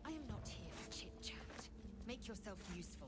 I am not here for chit-chat. Make yourself useful.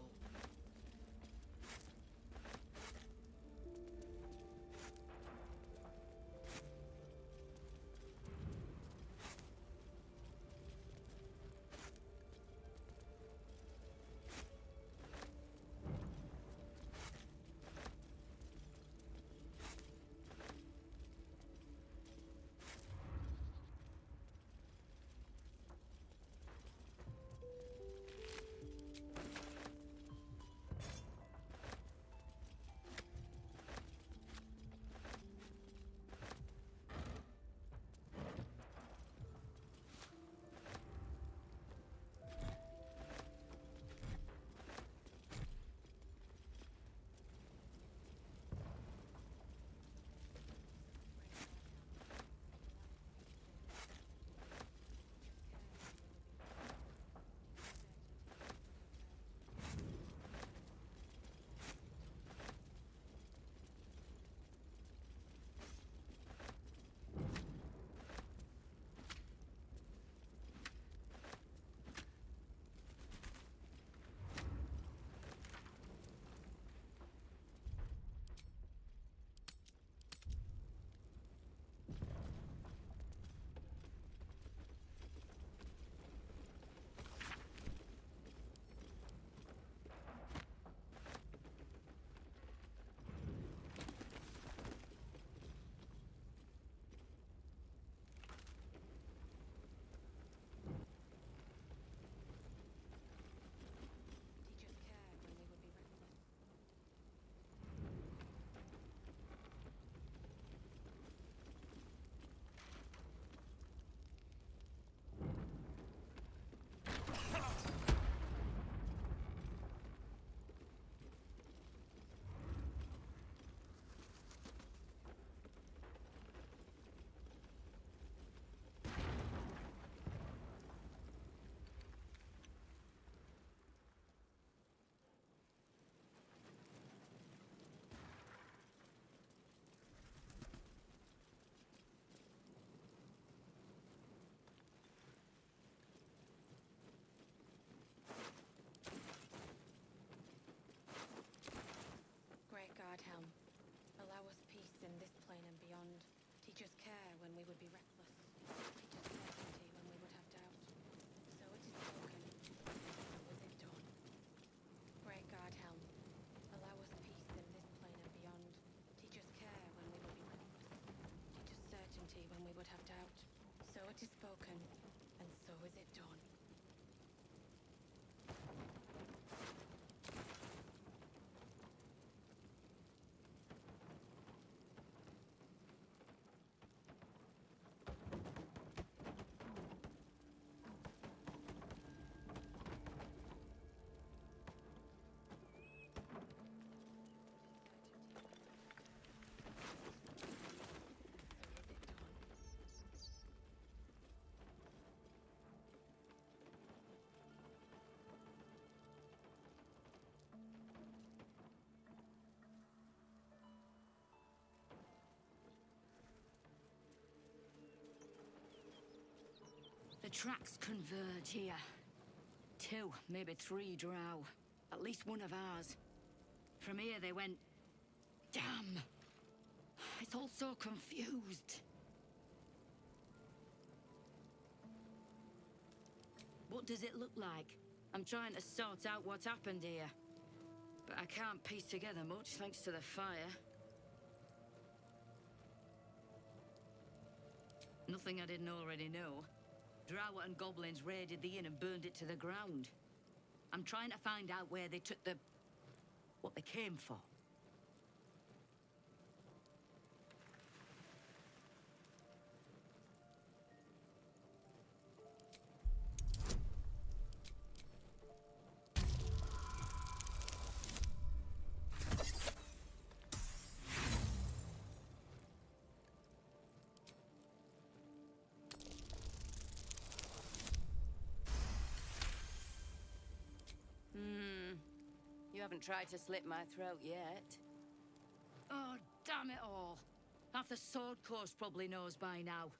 The tracks converge here. 2, maybe 3 drow. At least one of ours. From here they went... Damn! It's all so confused. What does it look like? I'm trying to sort out what's happened here. But I can't piece together much thanks to the fire. Nothing I didn't already know. Drow and goblins raided the inn and burned it to the ground. I'm trying to find out where they took the... what they came for. You haven't tried to slit my throat yet. Oh, damn it all. Half the Sword Coast probably knows by now.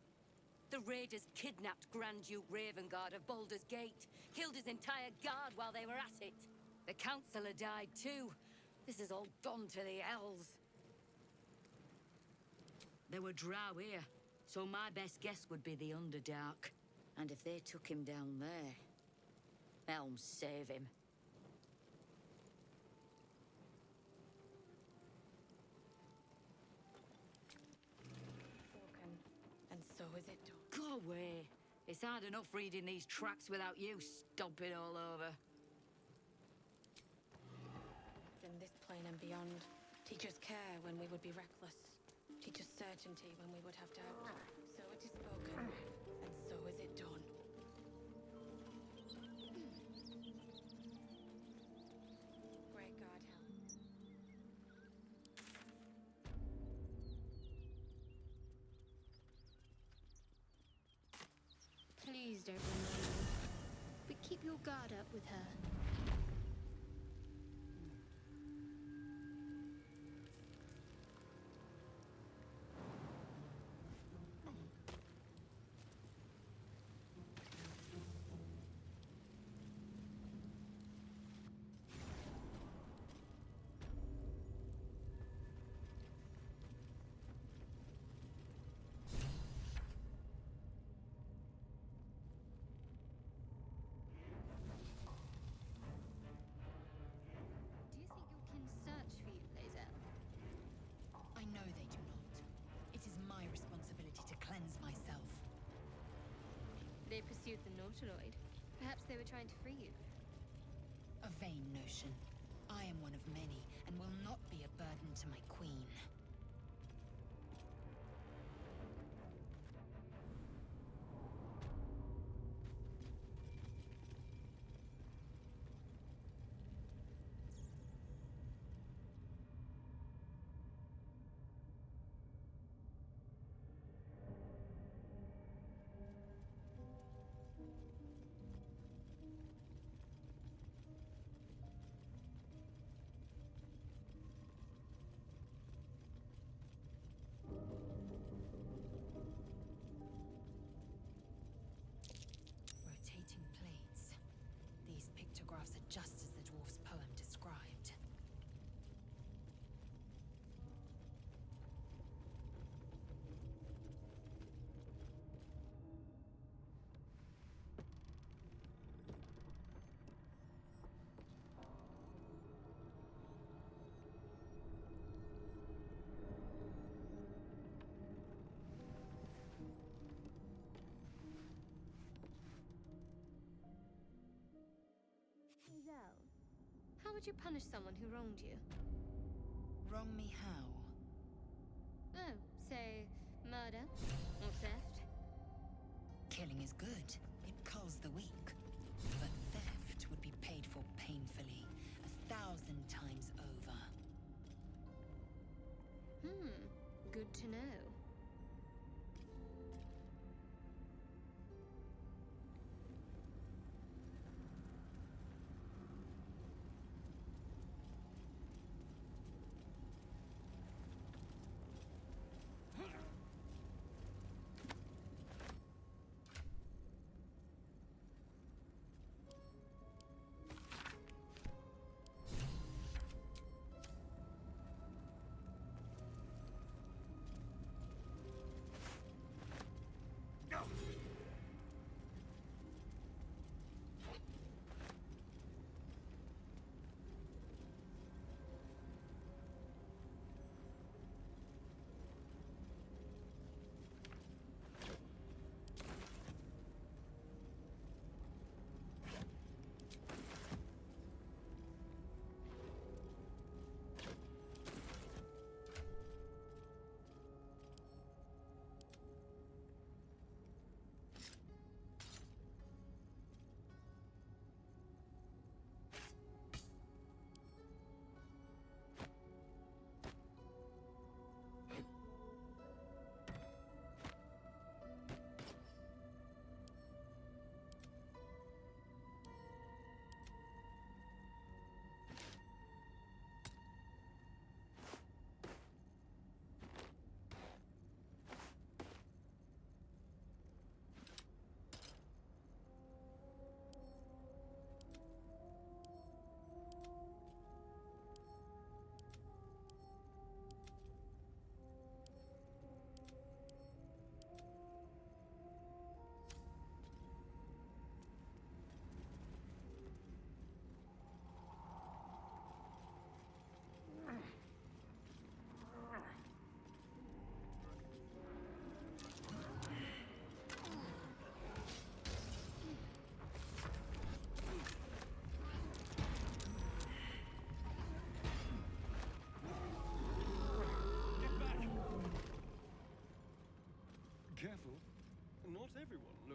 The raiders kidnapped Grand Duke Ravengard of Baldur's Gate, killed his entire guard while they were at it. The Councillor died too. This has all gone to the hells. There were drow here, so my best guess would be the Underdark. And if they took him down there, Helm save him. And so is it done. Go away. It's hard enough reading these tracks without you stomping all over. In this plane and beyond, teach us care when we would be reckless. Teach us certainty when we would have doubt. So it is spoken, and so is it done. Great God, Helm. Please don't remind me. But keep your guard up with her. I know they do not. It is my responsibility to cleanse myself. They pursued the Nautiloid. Perhaps they were trying to free you. A vain notion. I am one of many, and will not be a burden to my queen. Rotating plates. These pictographs are just as the dwarf's poem described. Giselle, how would you punish someone who wronged you? Wrong me how? Oh, say, murder or theft? Killing is good. It culls the weak. But theft would be paid for painfully, 1,000 times over. Good to know.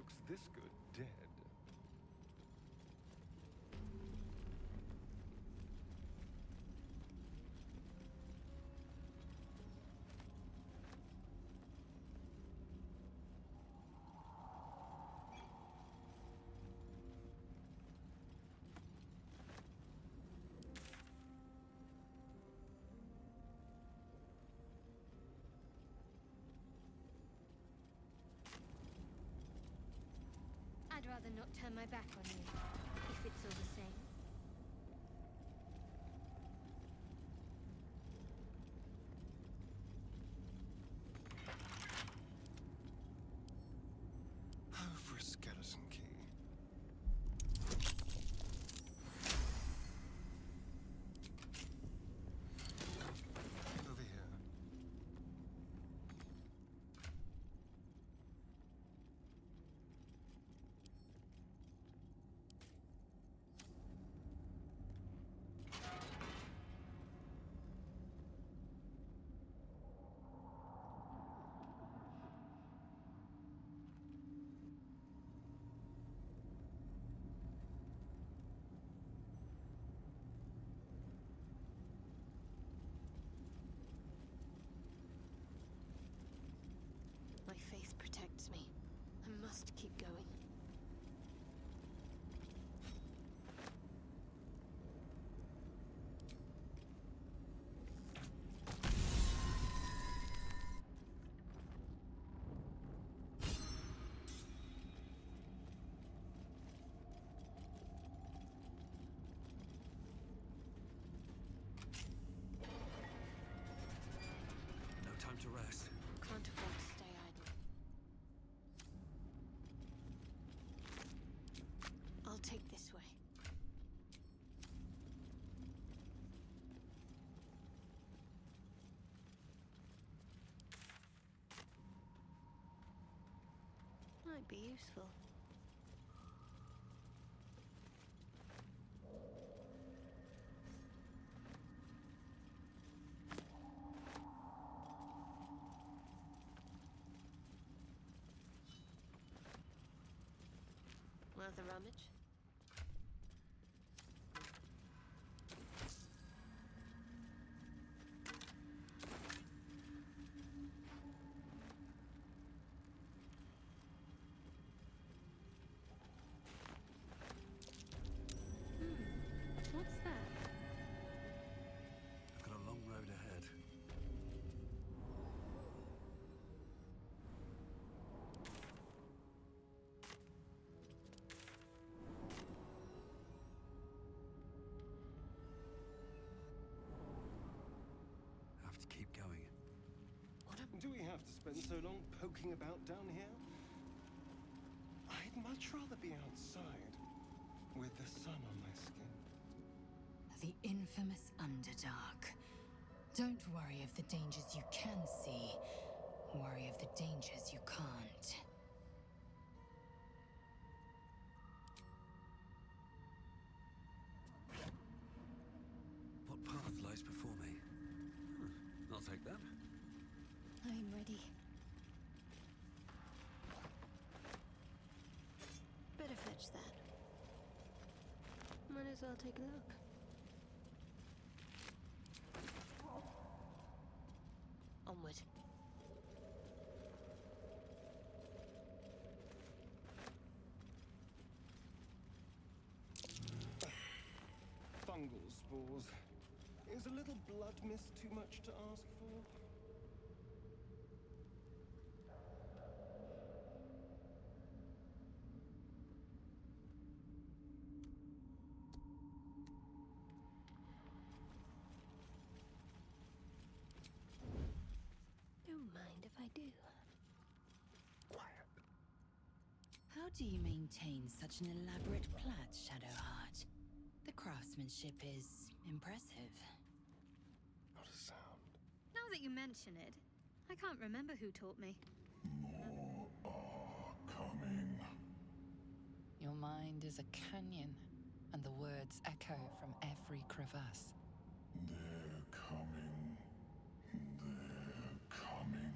looks this good dead. I'd rather not turn my back on you, if it's all the same. Oh, for a skeleton key. Over here. My faith protects me. I must keep going. No time to rest. Can't afford to stay idle. I'll take this way. Might be useful. Worth a rummage? What's that? I've got a long road ahead. Have to keep going. Do we have to spend so long poking about down here? I'd much rather be outside, with the sun on my skin. The infamous Underdark. Don't worry of the dangers you can see. Worry of the dangers you can't. What path lies before me? I'll take that. I'm ready. Better fetch that. Might as well take a look. Onward. Fungal spores. Is a little blood mist too much to ask for? Don't mind if I do. How do you maintain such an elaborate plait, Shadowheart? The craftsmanship is impressive. Not a sound. Now that you mention it, I can't remember who taught me. More are coming. Your mind is a canyon, and the words echo from every crevasse. They're coming. They're coming.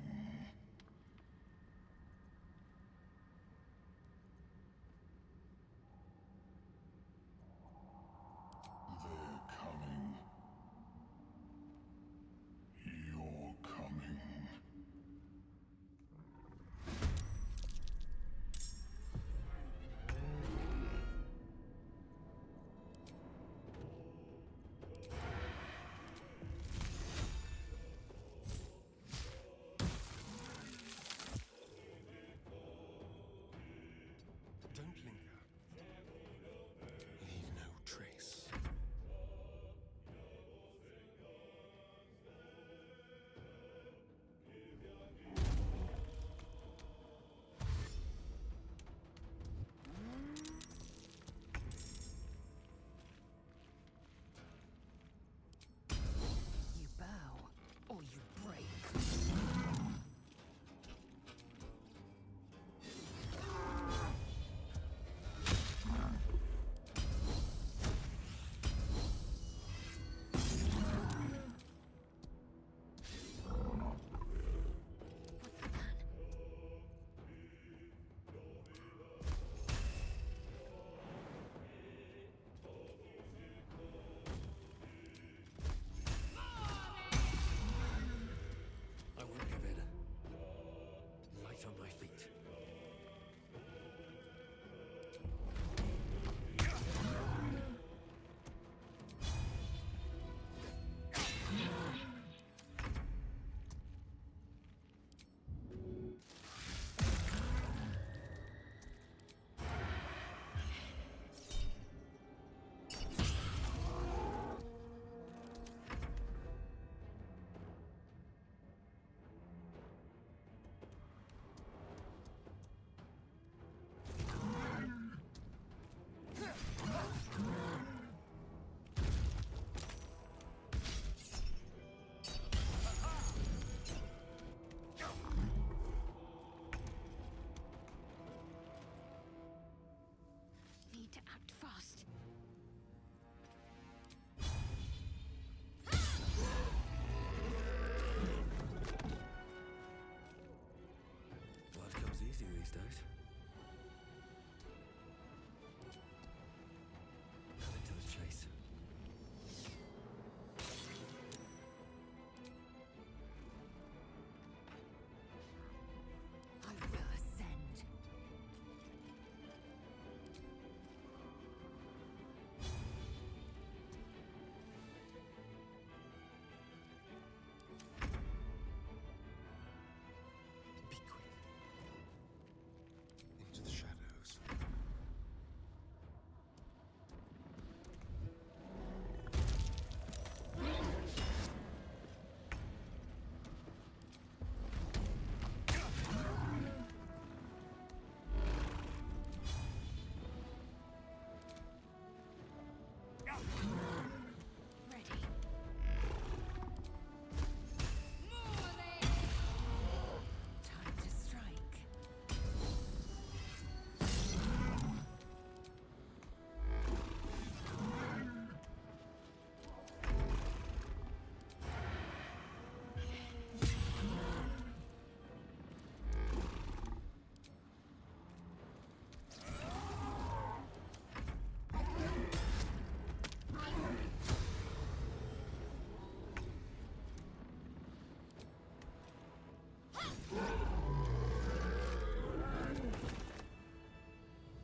need to act fast. Blood comes easy these days. Cutting to the chase. I will ascend. Be quick. Into the shadows. Ready. Time to strike.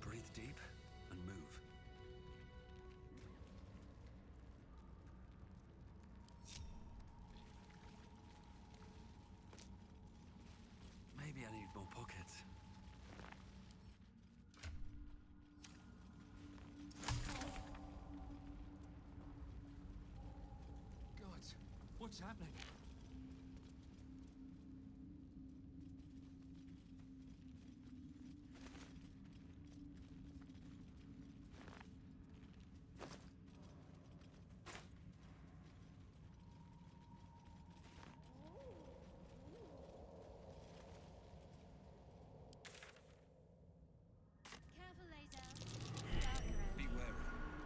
Breathe deep and move. Maybe I need more pockets. God, what's happening? Careful, Lae'zel. Dark around. Be wary.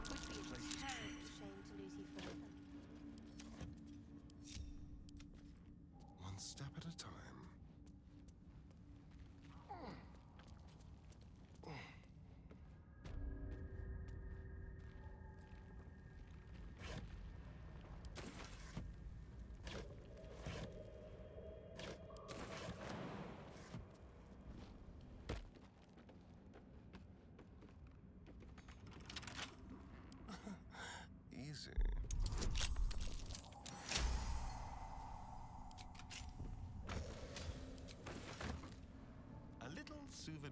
Would be a terrible shame to lose you forever. One step at a time. Easy. A little souvenir.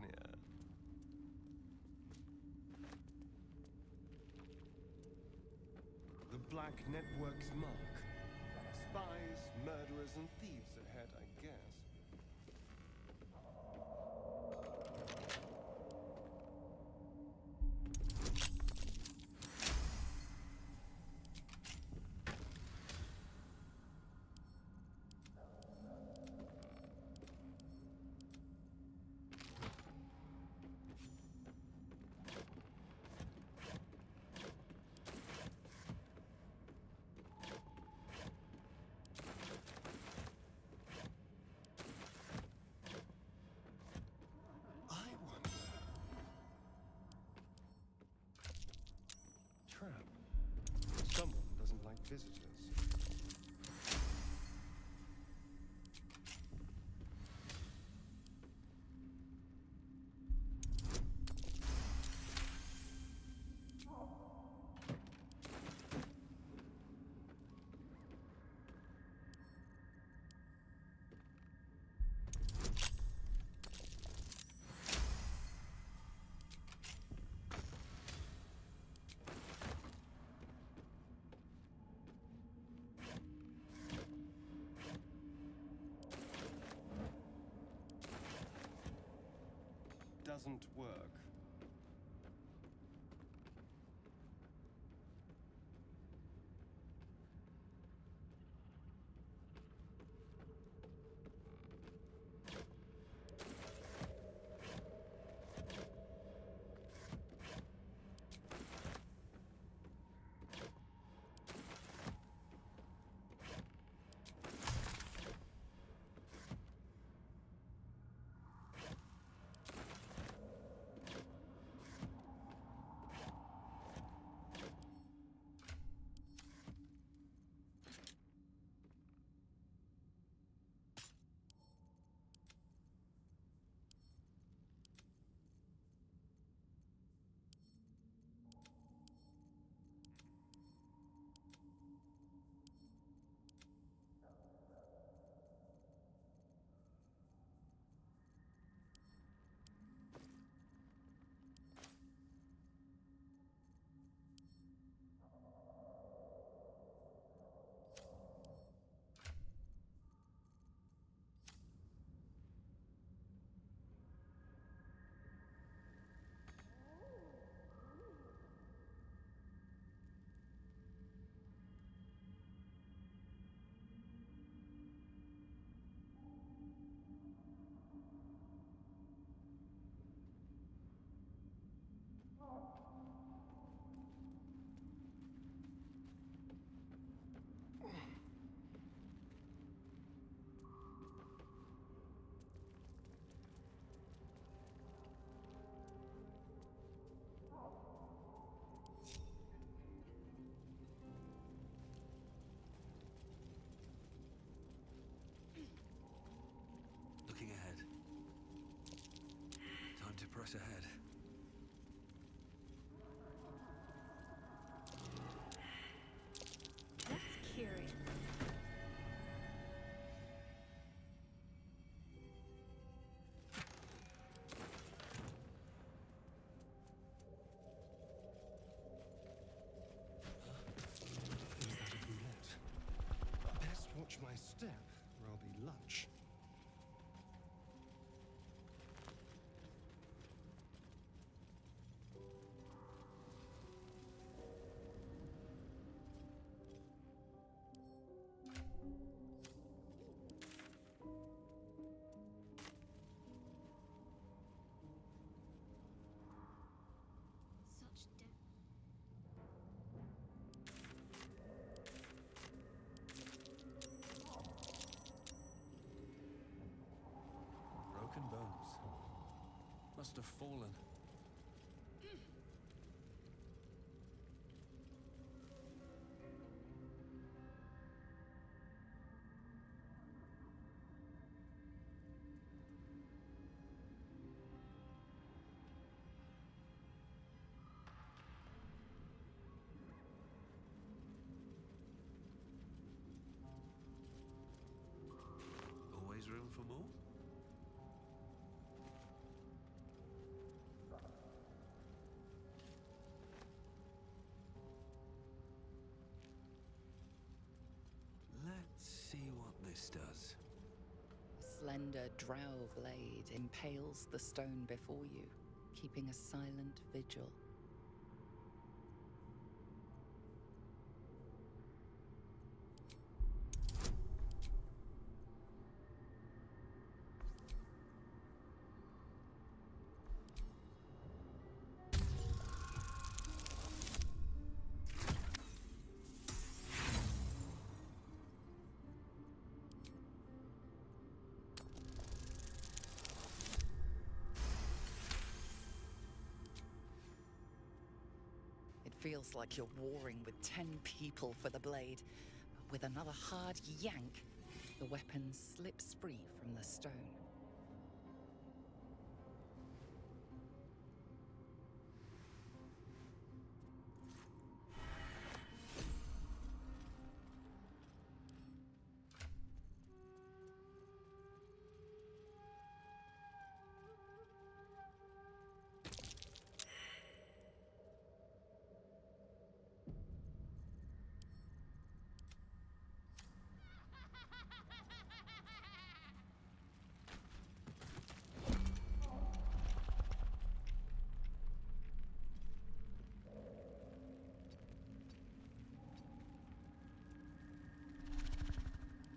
The Black Network's mark. Spies, murderers, and thieves ahead, I guess. Trap. Someone doesn't like visitors. Doesn't work. must have fallen. Always room for more? Let's see what this does. A slender drow blade impales the stone before you, keeping a silent vigil. Feels like you're warring with 10 people for the blade. With another hard yank, the weapon slips free from the stone.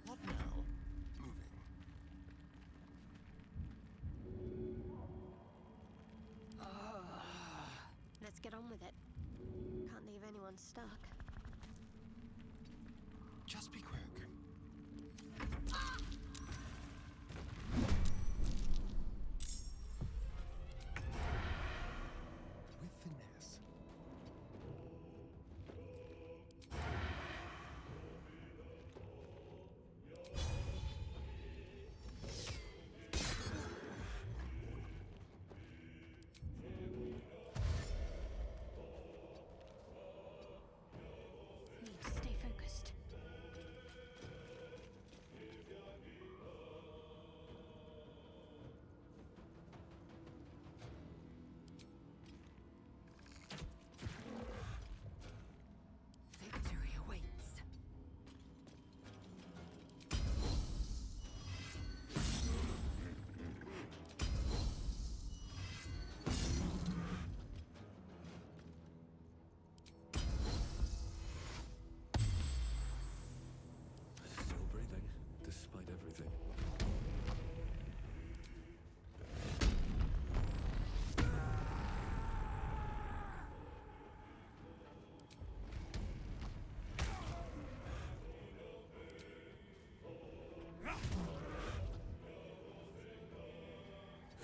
What now? Moving. Let's get on with it. Can't leave anyone stuck. Just be quick. With finesse. Need to stay focused. Victory awaits. Still breathing, despite everything.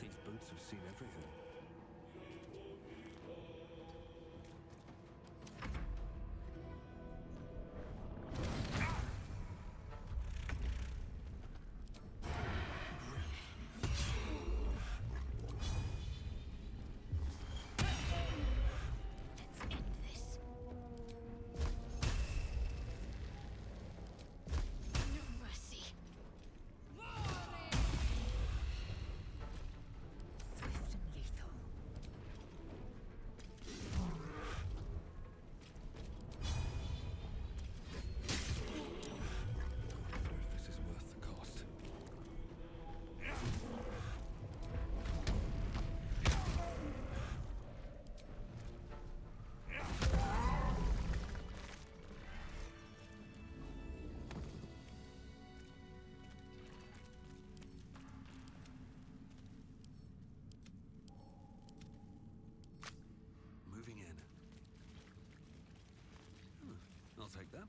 These boots have seen everything. Let's end this. No mercy. Swift and lethal. Wonder if this is worth the cost. Moving in. I'll take that.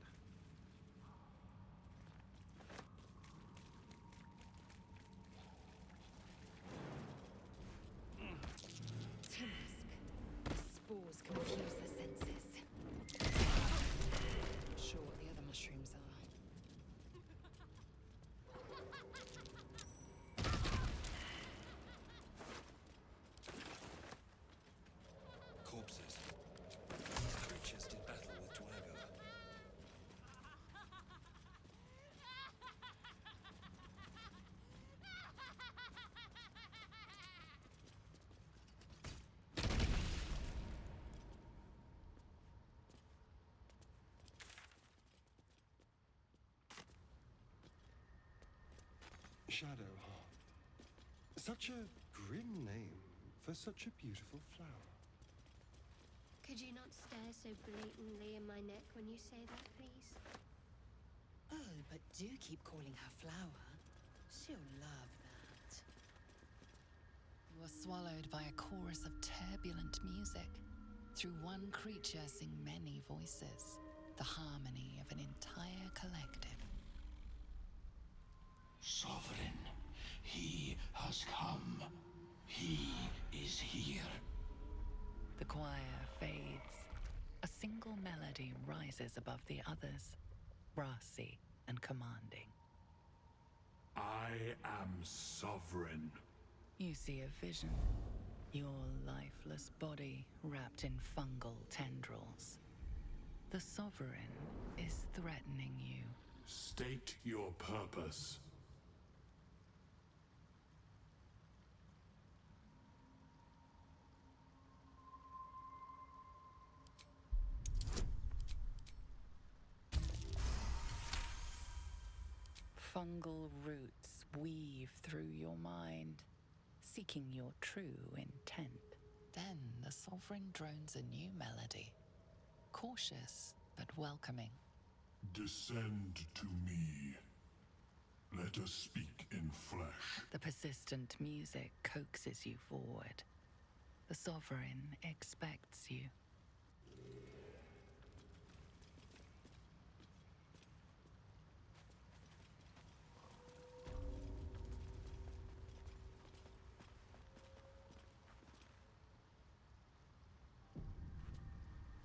Shadowheart. Such a grim name for such a beautiful flower. Could you not stare so blatantly in my neck when you say that, please? Oh, but do keep calling her Flower. She'll love that. You are swallowed by a chorus of turbulent music. Through one creature sing many voices, the harmony of an entire collective. Sovereign, he has come. He is here. The choir fades. A single melody rises above the others, brassy and commanding. I am sovereign. You see a vision. Your lifeless body wrapped in fungal tendrils. The Sovereign is threatening you. State your purpose. Fungal roots weave through your mind, seeking your true intent. Then the Sovereign drones a new melody, cautious but welcoming. Descend to me. Let us speak in flesh. The persistent music coaxes you forward. The Sovereign expects you.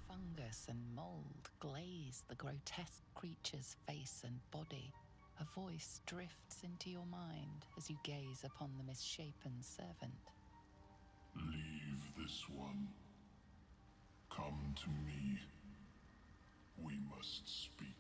Fungus and mold glaze the grotesque creature's face and body. A voice drifts into your mind as you gaze upon the misshapen servant. Leave this one. Come to me. We must speak.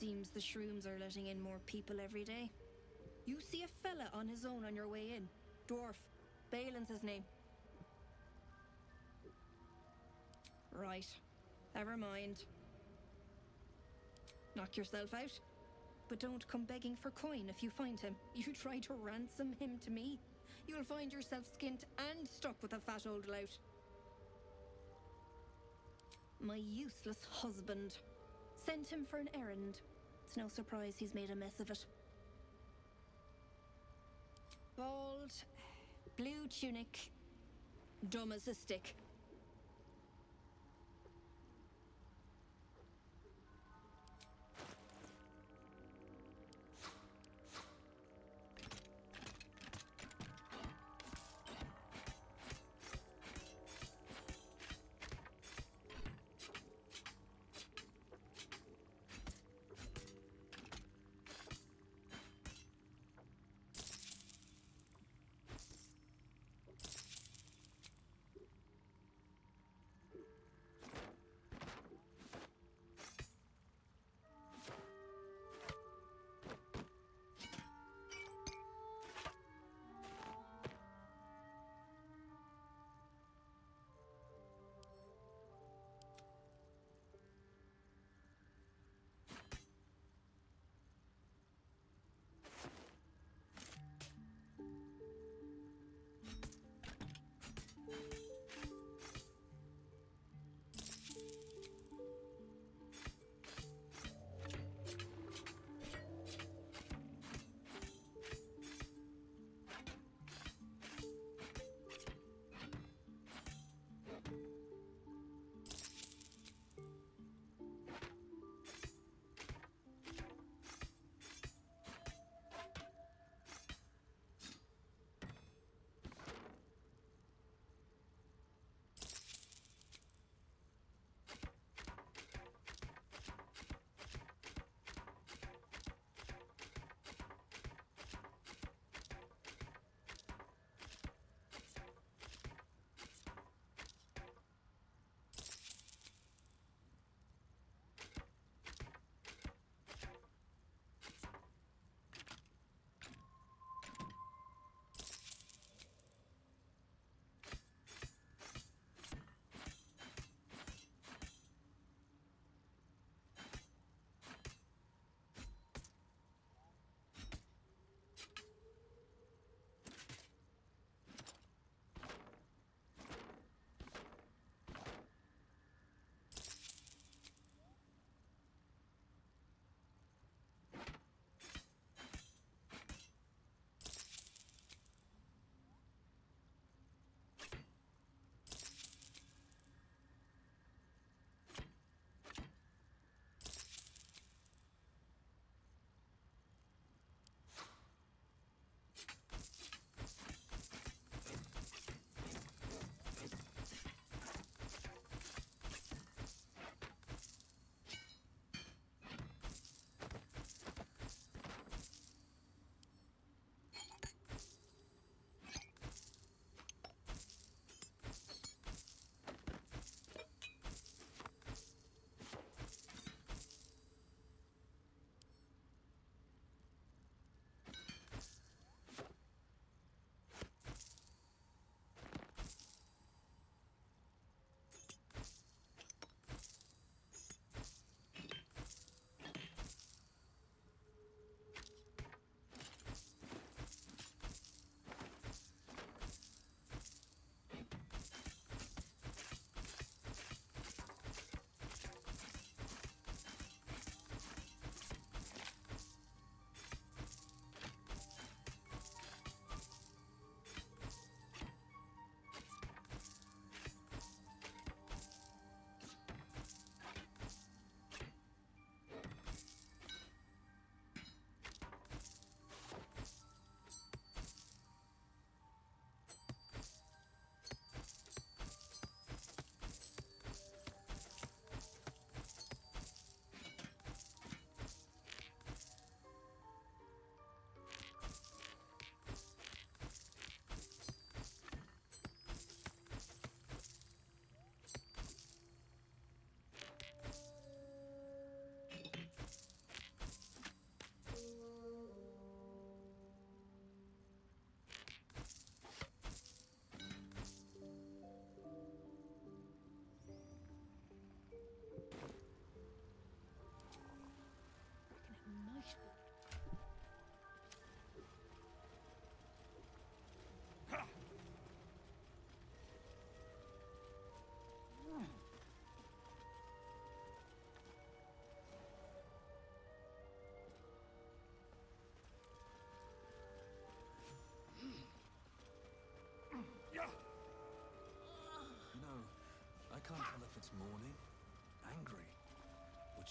Seems the shrooms are letting in more people every day. You see a fella on his own on your way in. Dwarf. Balin's his name. Right. Never mind. Knock yourself out. But don't come begging for coin if you find him. You try to ransom him to me, you'll find yourself skint and stuck with a fat old lout. My useless husband. Sent him for an errand. It's no surprise he's made a mess of it. Bald, blue tunic, dumb as a stick.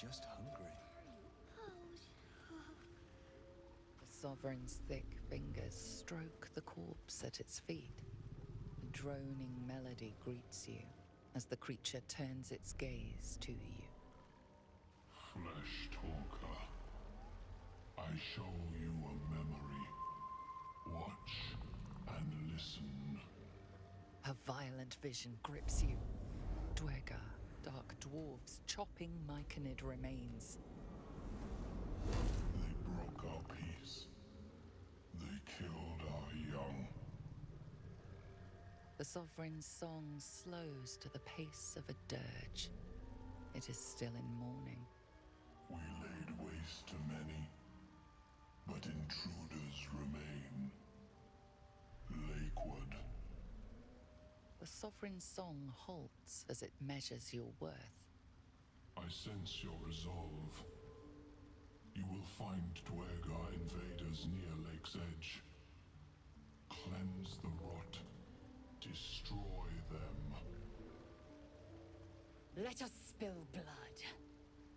just hungry. The Sovereign's thick fingers stroke the corpse at its feet. A droning melody greets you as the creature turns its gaze to you. Flesh talker, I show you a memory. Watch and listen. A violent vision grips you. Dwergar, dark dwarves chopping myconid remains. They broke our peace. They killed our young. The Sovereign's song slows to the pace of a dirge. It is still in mourning. We laid waste to many, but intruders remain. Lakewood. The Sovereign's song halts as it measures your worth. I sense your resolve. You will find Dwergar invaders near Lake's Edge. Cleanse the rot. Destroy them. Let us spill blood.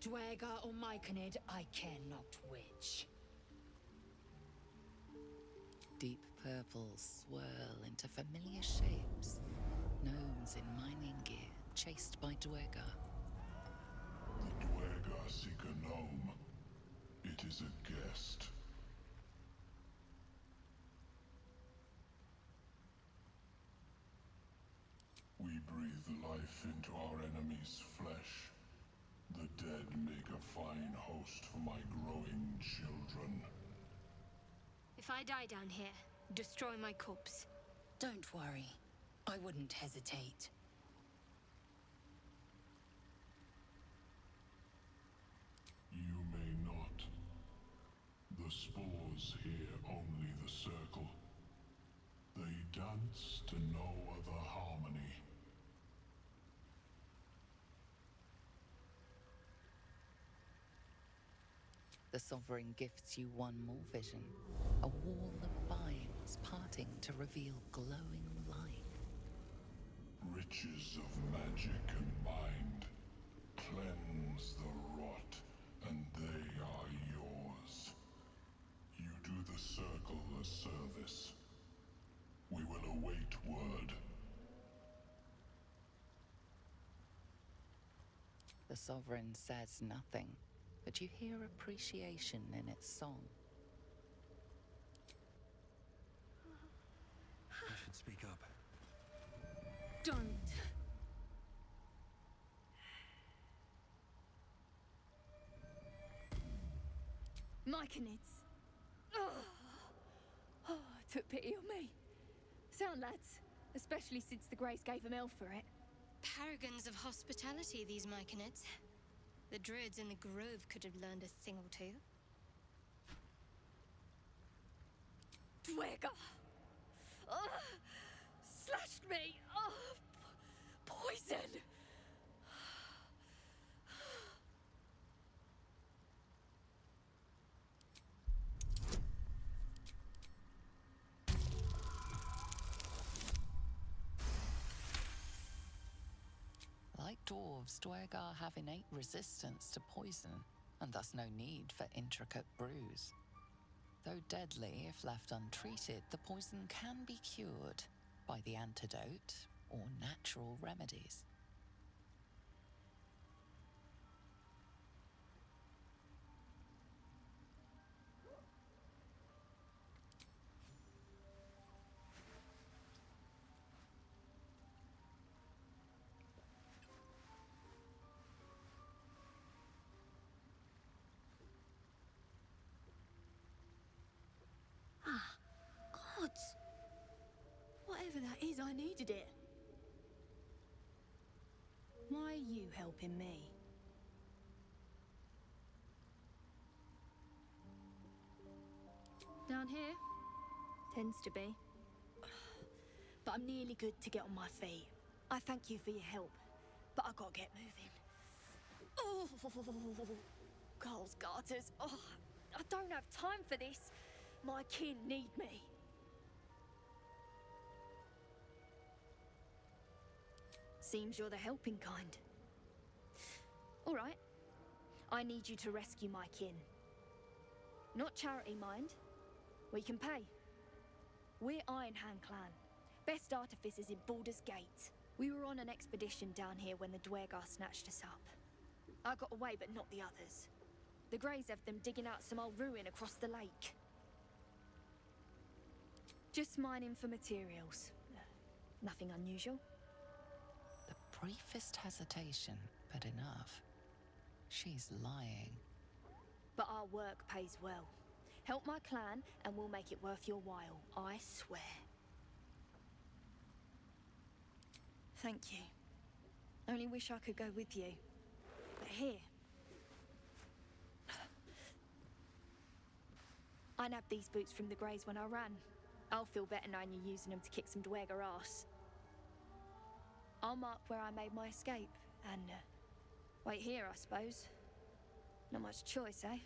Dwergar or myconid, I care not which. Deep purples swirl into familiar shapes. Gnomes in mining gear, chased by Dwergar. The Dwergar seek a gnome. It is a guest. We breathe life into our enemy's flesh. The dead make a fine host for my growing children. If I die down here, destroy my corpse. Don't worry. I wouldn't hesitate. You may not. The spores hear only the circle. They dance to no other harmony. The Sovereign gifts you one more vision. A wall of vines parting to reveal glowing light. Riches of magic and mind. Cleanse the rot, and they are yours. You do the circle a service. We will await word. The Sovereign says nothing, but you hear appreciation in its song. I should speak up. Don't. Myconids. Oh, took pity on me. Sound lads, especially since the Greys gave 'em hell for it. Paragons of hospitality, these myconids. The druids in the grove could have learned a thing or two. Dwergar! Slashed me! Poison! Like dwarves, Dwergar have innate resistance to poison, and thus no need for intricate brews. Though deadly if left untreated, the poison can be cured by the antidote or natural remedies. Gods! Whatever that is, I needed it. Why are you helping me? Down here? Tends to be. But I'm nearly good to get on my feet. I thank you for your help, but I gotta get moving. Oh, Carl's garters. Oh, I don't have time for this. My kin need me. Seems you're the helping kind. All right. I need you to rescue my kin. Not charity, mind. We can pay. We're Iron Hand Clan. Best artificers in Baldur's Gate. We were on an expedition down here when the Dwergar snatched us up. I got away, but not the others. The Greys have them digging out some old ruin across the lake. Just mining for materials. Nothing unusual. The briefest hesitation, but enough. She's lying. But our work pays well. Help my clan, and we'll make it worth your while, I swear. Thank you. Only wish I could go with you. But here. I nabbed these boots from the Greys when I ran. I'll feel better knowing you're using them to kick some Dwergar ass. I'll mark where I made my escape, and wait here, I suppose. Not much choice, eh?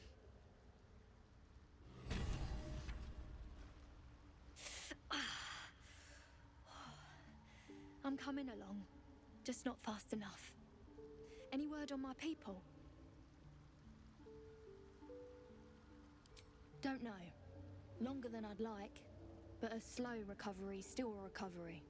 I'm coming along, just not fast enough. Any word on my people? Don't know. Longer than I'd like, but a slow recovery's still a recovery.